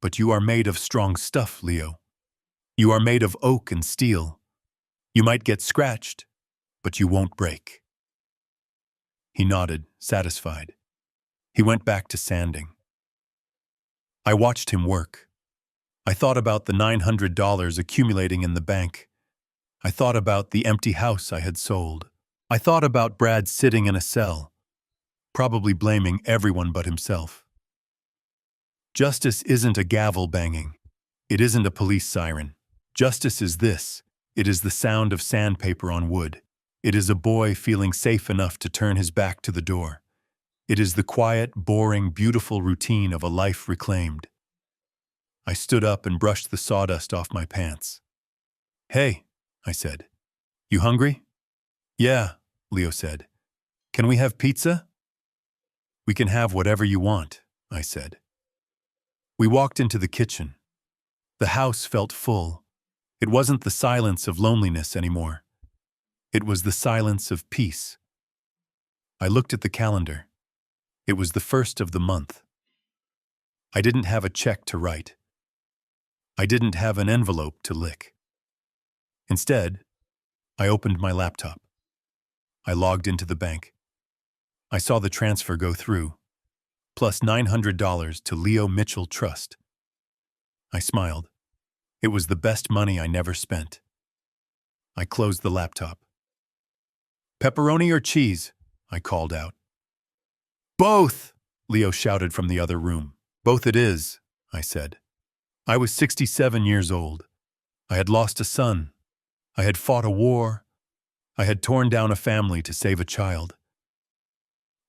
But you are made of strong stuff, Leo. You are made of oak and steel. You might get scratched, but you won't break." He nodded, satisfied. He went back to sanding. I watched him work. I thought about the $900 accumulating in the bank. I thought about the empty house I had sold. I thought about Brad sitting in a cell, probably blaming everyone but himself. Justice isn't a gavel banging. It isn't a police siren. Justice is this. It is the sound of sandpaper on wood. It is a boy feeling safe enough to turn his back to the door. It is the quiet, boring, beautiful routine of a life reclaimed. I stood up and brushed the sawdust off my pants. "Hey," I said. "You hungry?" "Yeah," Leo said. "Can we have pizza?" "We can have whatever you want," I said. We walked into the kitchen. The house felt full. It wasn't the silence of loneliness anymore. It was the silence of peace. I looked at the calendar. It was the 1st of the month. I didn't have a check to write. I didn't have an envelope to lick. Instead, I opened my laptop. I logged into the bank. I saw the transfer go through, plus $900 to Leo Mitchell Trust. I smiled. It was the best money I never spent. I closed the laptop. "Pepperoni or cheese?" I called out. "Both!" Leo shouted from the other room. "Both it is," I said. I was 67 years old. I had lost a son. I had fought a war. I had torn down a family to save a child.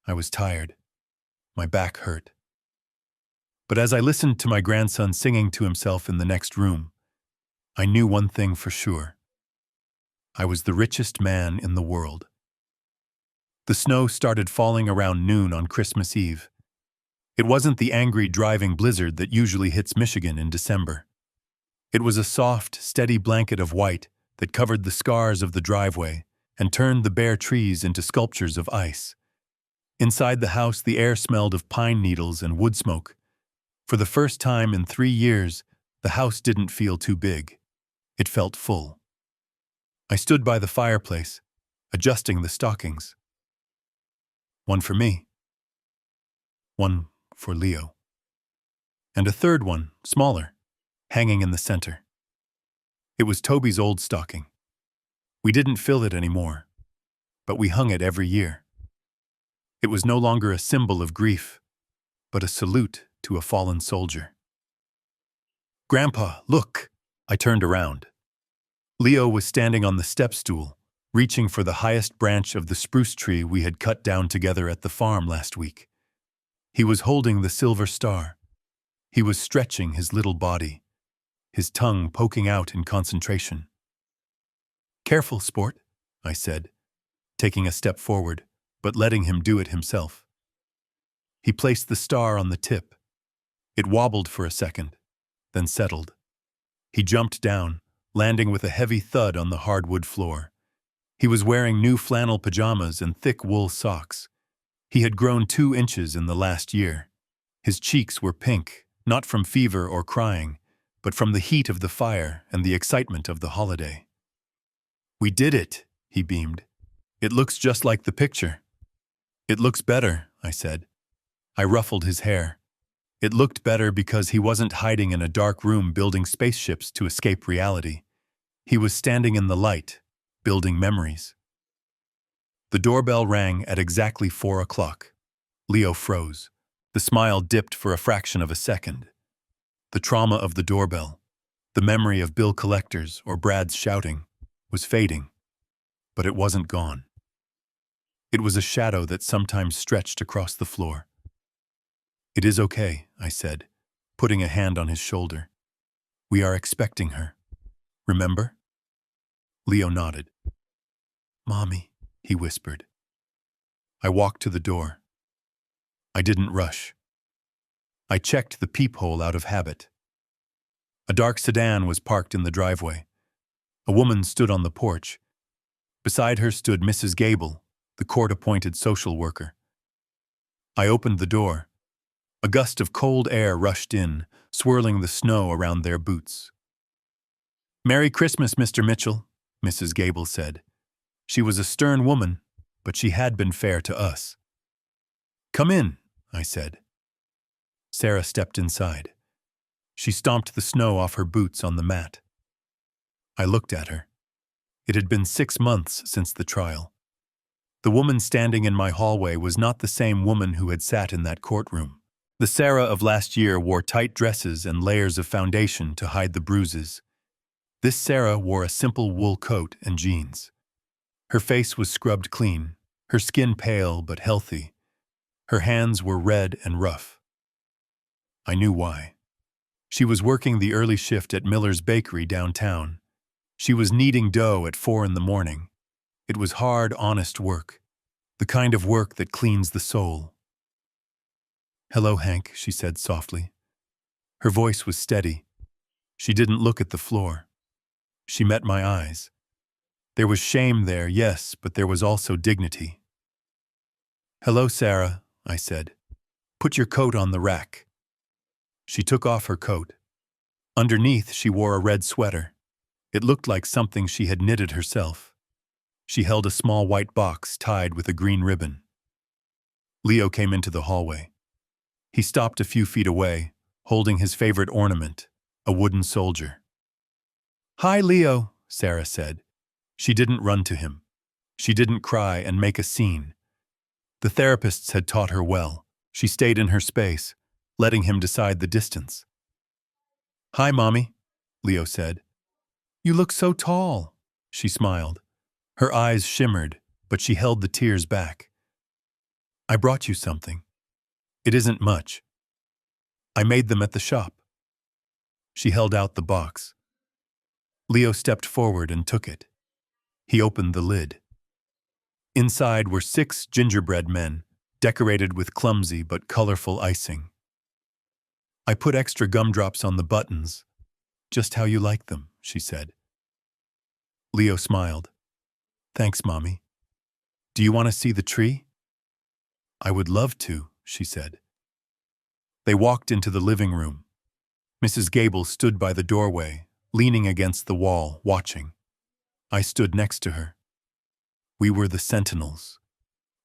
I was tired. My back hurt. But as I listened to my grandson singing to himself in the next room, I knew one thing for sure. I was the richest man in the world. The snow started falling around noon on Christmas Eve. It wasn't the angry driving blizzard that usually hits Michigan in December. It was a soft, steady blanket of white that covered the scars of the driveway and turned the bare trees into sculptures of ice. Inside the house, the air smelled of pine needles and wood smoke. For the first time in 3 years, the house didn't feel too big. It felt full. I stood by the fireplace, adjusting the stockings. One for me. One for Leo. And a third one, smaller, hanging in the center. It was Toby's old stocking. We didn't fill it anymore, but we hung it every year. It was no longer a symbol of grief, but a salute to a fallen soldier. "Grandpa, look!" I turned around. Leo was standing on the step stool, reaching for the highest branch of the spruce tree we had cut down together at the farm last week. He was holding the silver star. He was stretching his little body, his tongue poking out in concentration. "Careful, sport," I said, taking a step forward, but letting him do it himself. He placed the star on the tip. It wobbled for a second, then settled. He jumped down, landing with a heavy thud on the hardwood floor. He was wearing new flannel pajamas and thick wool socks. He had grown 2 inches in the last year. His cheeks were pink, not from fever or crying, but from the heat of the fire and the excitement of the holiday. "We did it," he beamed. "It looks just like the picture." "It looks better," I said. I ruffled his hair. It looked better because he wasn't hiding in a dark room building spaceships to escape reality. He was standing in the light, building memories. The doorbell rang at exactly 4 o'clock. Leo froze. The smile dipped for a fraction of a second. The trauma of the doorbell, the memory of bill collectors or Brad's shouting, was fading, but it wasn't gone. It was a shadow that sometimes stretched across the floor. It is okay, I said, putting a hand on his shoulder. We are expecting her. Remember? Leo nodded. Mommy, he whispered. I walked to the door. I didn't rush. I checked the peephole out of habit. A dark sedan was parked in the driveway. A woman stood on the porch. Beside her stood Mrs. Gable, the court-appointed social worker. I opened the door. A gust of cold air rushed in, swirling the snow around their boots. Merry Christmas, Mr. Mitchell, Mrs. Gable said. She was a stern woman, but she had been fair to us. Come in, I said. Sarah stepped inside. She stomped the snow off her boots on the mat. I looked at her. It had been 6 months since the trial. The woman standing in my hallway was not the same woman who had sat in that courtroom. The Sarah of last year wore tight dresses and layers of foundation to hide the bruises. This Sarah wore a simple wool coat and jeans. Her face was scrubbed clean, her skin pale but healthy. Her hands were red and rough. I knew why. She was working the early shift at Miller's Bakery downtown. She was kneading dough at 4 in the morning. It was hard, honest work, the kind of work that cleans the soul. Hello, Hank, she said softly. Her voice was steady. She didn't look at the floor. She met my eyes. There was shame there, yes, but there was also dignity. Hello, Sarah, I said. Put your coat on the rack. She took off her coat. Underneath, she wore a red sweater. It looked like something she had knitted herself. She held a small white box tied with a green ribbon. Leo came into the hallway. He stopped a few feet away, holding his favorite ornament, a wooden soldier. Hi, Leo, Sarah said. She didn't run to him. She didn't cry and make a scene. The therapists had taught her well. She stayed in her space, letting him decide the distance. Hi, Mommy, Leo said. You look so tall, she smiled. Her eyes shimmered, but she held the tears back. I brought you something. It isn't much. I made them at the shop. She held out the box. Leo stepped forward and took it. He opened the lid. Inside were 6 gingerbread men, decorated with clumsy but colorful icing. I put extra gumdrops on the buttons, just how you like them, she said. Leo smiled. Thanks, Mommy. Do you want to see the tree? I would love to, she said. They walked into the living room. Mrs. Gable stood by the doorway, leaning against the wall, watching. I stood next to her. We were the sentinels.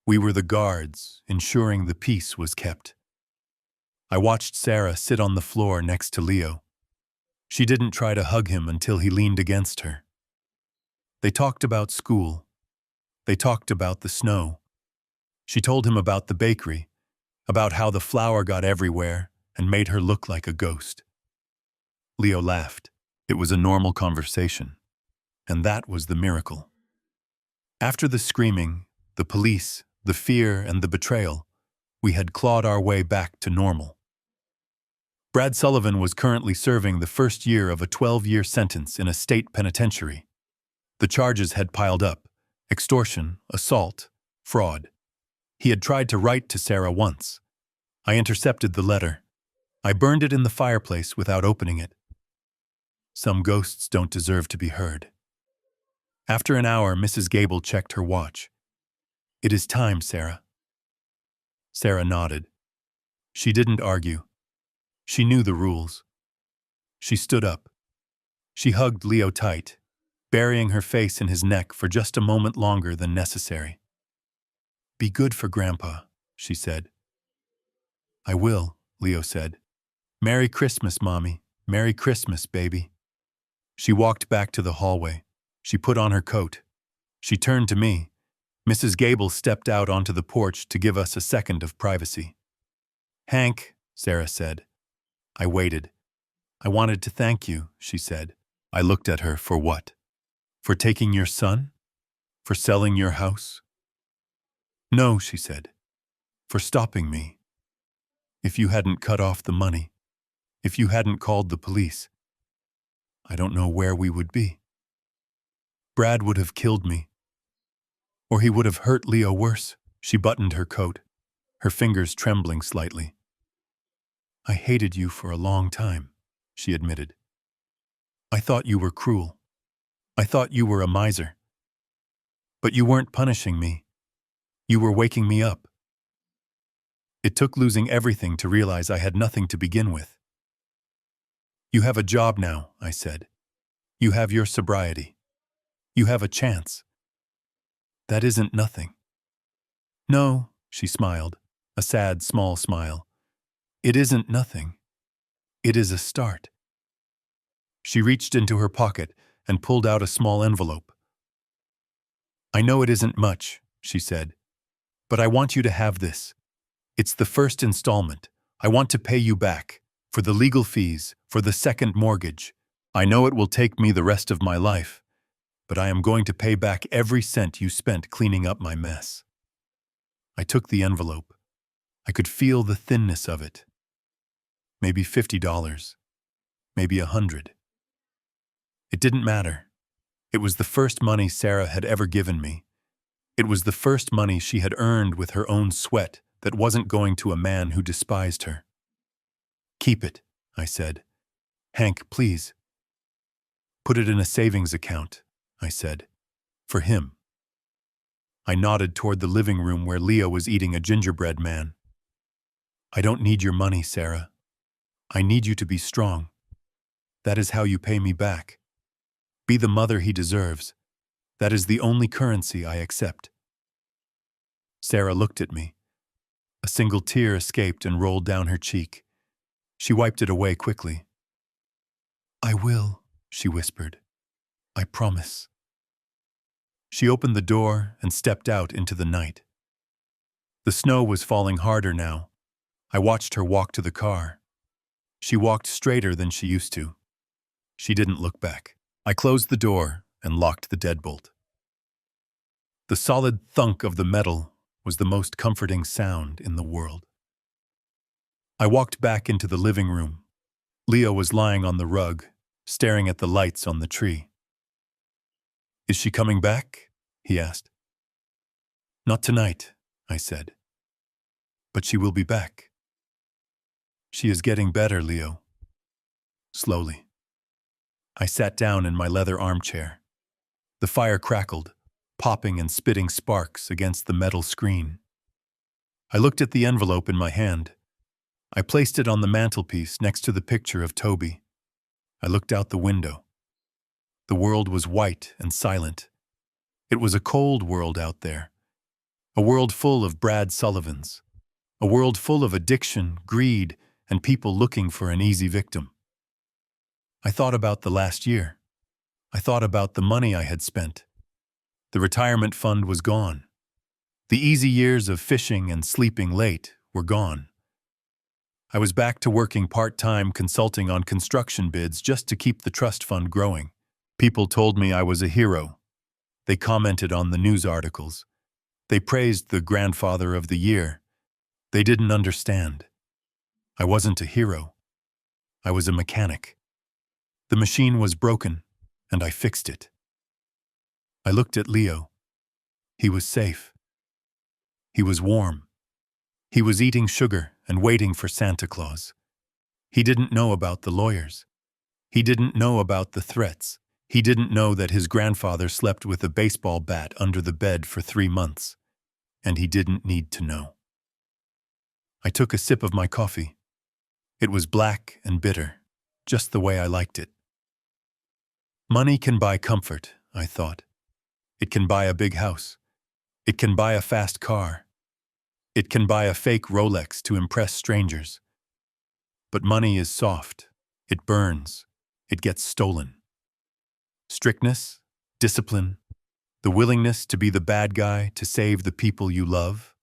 We were the guards, ensuring the peace was kept. I watched Sarah sit on the floor next to Leo. She didn't try to hug him until he leaned against her. They talked about school. They talked about the snow. She told him about the bakery, about how the flour got everywhere and made her look like a ghost. Leo laughed. It was a normal conversation, and that was the miracle. After the screaming, the police, the fear, and the betrayal, we had clawed our way back to normal. Brad Sullivan was currently serving the first year of a 12-year sentence in a state penitentiary. The charges had piled up: extortion, assault, fraud. He had tried to write to Sarah once. I intercepted the letter. I burned it in the fireplace without opening it. Some ghosts don't deserve to be heard. After an hour, Mrs. Gable checked her watch. It is time, Sarah. Sarah nodded. She didn't argue. She knew the rules. She stood up. She hugged Leo tight, burying her face in his neck for just a moment longer than necessary. Be good for Grandpa, she said. I will, Leo said. Merry Christmas, Mommy. Merry Christmas, baby. She walked back to the hallway. She put on her coat. She turned to me. Mrs. Gable stepped out onto the porch to give us a second of privacy. Hank, Sarah said. I waited. I wanted to thank you, she said. I looked at her. For what? For taking your son? For selling your house? No, she said. For stopping me. If you hadn't cut off the money, if you hadn't called the police, I don't know where we would be. Brad would have killed me. Or he would have hurt Leo worse. She buttoned her coat, her fingers trembling slightly. I hated you for a long time, she admitted. I thought you were cruel. I thought you were a miser. But you weren't punishing me. You were waking me up. It took losing everything to realize I had nothing to begin with. You have a job now, I said. You have your sobriety. You have a chance. That isn't nothing. No, she smiled, a sad, small smile. It isn't nothing. It is a start. She reached into her pocket and pulled out a small envelope. I know it isn't much, she said, but I want you to have this. It's the first installment. I want to pay you back, for the legal fees, for the second mortgage. I know it will take me the rest of my life, but I am going to pay back every cent you spent cleaning up my mess. I took the envelope. I could feel the thinness of it. Maybe $50, maybe $100. It didn't matter. It was the first money Sarah had ever given me. It was the first money she had earned with her own sweat that wasn't going to a man who despised her. Keep it, I said. Hank, please. Put it in a savings account, I said. For him. I nodded toward the living room where Leo was eating a gingerbread man. I don't need your money, Sarah. I need you to be strong. That is how you pay me back. Be the mother he deserves. That is the only currency I accept. Sarah looked at me. A single tear escaped and rolled down her cheek. She wiped it away quickly. I will, she whispered. I promise. She opened the door and stepped out into the night. The snow was falling harder now. I watched her walk to the car. She walked straighter than she used to. She didn't look back. I closed the door and locked the deadbolt. The solid thunk of the metal was the most comforting sound in the world. I walked back into the living room. Leo was lying on the rug, staring at the lights on the tree. Is she coming back? He asked. Not tonight, I said. But she will be back. She is getting better, Leo. Slowly. I sat down in my leather armchair. The fire crackled, popping and spitting sparks against the metal screen. I looked at the envelope in my hand. I placed it on the mantelpiece next to the picture of Toby. I looked out the window. The world was white and silent. It was a cold world out there. A world full of Brad Sullivans. A world full of addiction, greed, and people looking for an easy victim. I thought about the last year. I thought about the money I had spent. The retirement fund was gone. The easy years of fishing and sleeping late were gone. I was back to working part-time consulting on construction bids just to keep the trust fund growing. People told me I was a hero. They commented on the news articles. They praised the grandfather of the year. They didn't understand. I wasn't a hero. I was a mechanic. The machine was broken, and I fixed it. I looked at Leo. He was safe. He was warm. He was eating sugar and waiting for Santa Claus. He didn't know about the lawyers. He didn't know about the threats. He didn't know that his grandfather slept with a baseball bat under the bed for 3 months. And he didn't need to know. I took a sip of my coffee. It was black and bitter, just the way I liked it. Money can buy comfort, I thought. It can buy a big house. It can buy a fast car. It can buy a fake Rolex to impress strangers. But money is soft. It burns. It gets stolen. Strictness, discipline, the willingness to be the bad guy to save the people you love,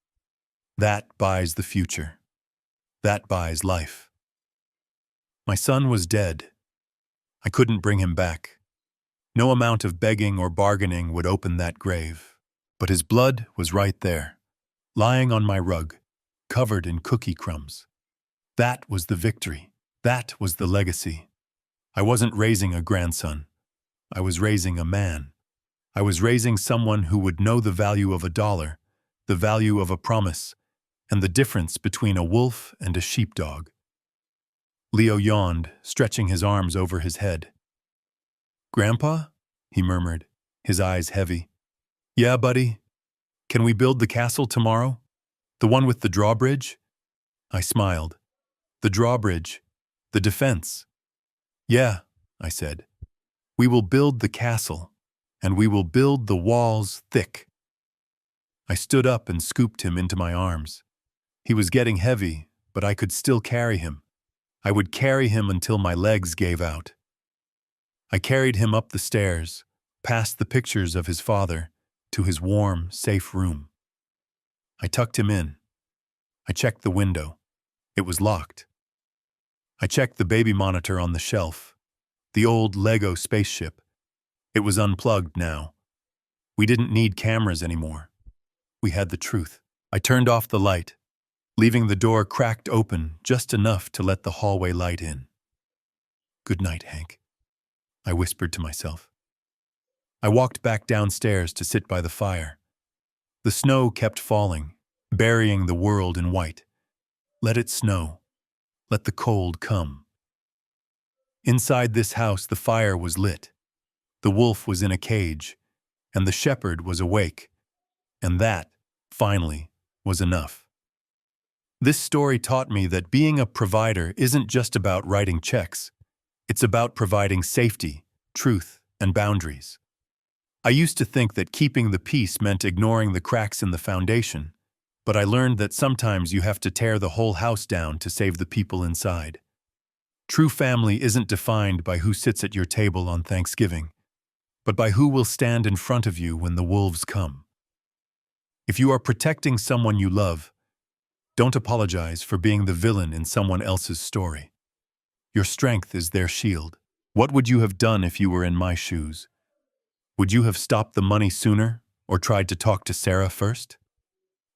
that buys the future. That buys life. My son was dead. I couldn't bring him back. No amount of begging or bargaining would open that grave. But his blood was right there, lying on my rug, covered in cookie crumbs. That was the victory. That was the legacy. I wasn't raising a grandson. I was raising a man. I was raising someone who would know the value of a dollar, the value of a promise, and the difference between a wolf and a sheepdog. Leo yawned, stretching his arms over his head. "Grandpa?" he murmured, his eyes heavy. "Yeah, buddy. Can we build the castle tomorrow? The one with the drawbridge?" I smiled. "The drawbridge. The defense." "Yeah," I said. "We will build the castle, and we will build the walls thick." I stood up and scooped him into my arms. He was getting heavy, but I could still carry him. I would carry him until my legs gave out. I carried him up the stairs, past the pictures of his father, to his warm, safe room. I tucked him in. I checked the window. It was locked. I checked the baby monitor on the shelf, the old Lego spaceship. It was unplugged now. We didn't need cameras anymore. We had the truth. I turned off the light, leaving the door cracked open just enough to let the hallway light in. "Good night, Hank," I whispered to myself. I walked back downstairs to sit by the fire. The snow kept falling, burying the world in white. Let it snow. Let the cold come. Inside this house, the fire was lit. The wolf was in a cage, and the shepherd was awake. And that, finally, was enough. This story taught me that being a provider isn't just about writing checks. It's about providing safety, truth, and boundaries. I used to think that keeping the peace meant ignoring the cracks in the foundation, but I learned that sometimes you have to tear the whole house down to save the people inside. True family isn't defined by who sits at your table on Thanksgiving, but by who will stand in front of you when the wolves come. If you are protecting someone you love, don't apologize for being the villain in someone else's story. Your strength is their shield. What would you have done if you were in my shoes? Would you have stopped the money sooner or tried to talk to Sarah first?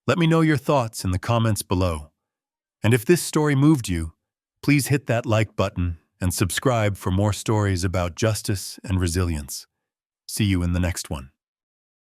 Let me know your thoughts in the comments below. And if this story moved you, please hit that like button and subscribe for more stories about justice and resilience. See you in the next one.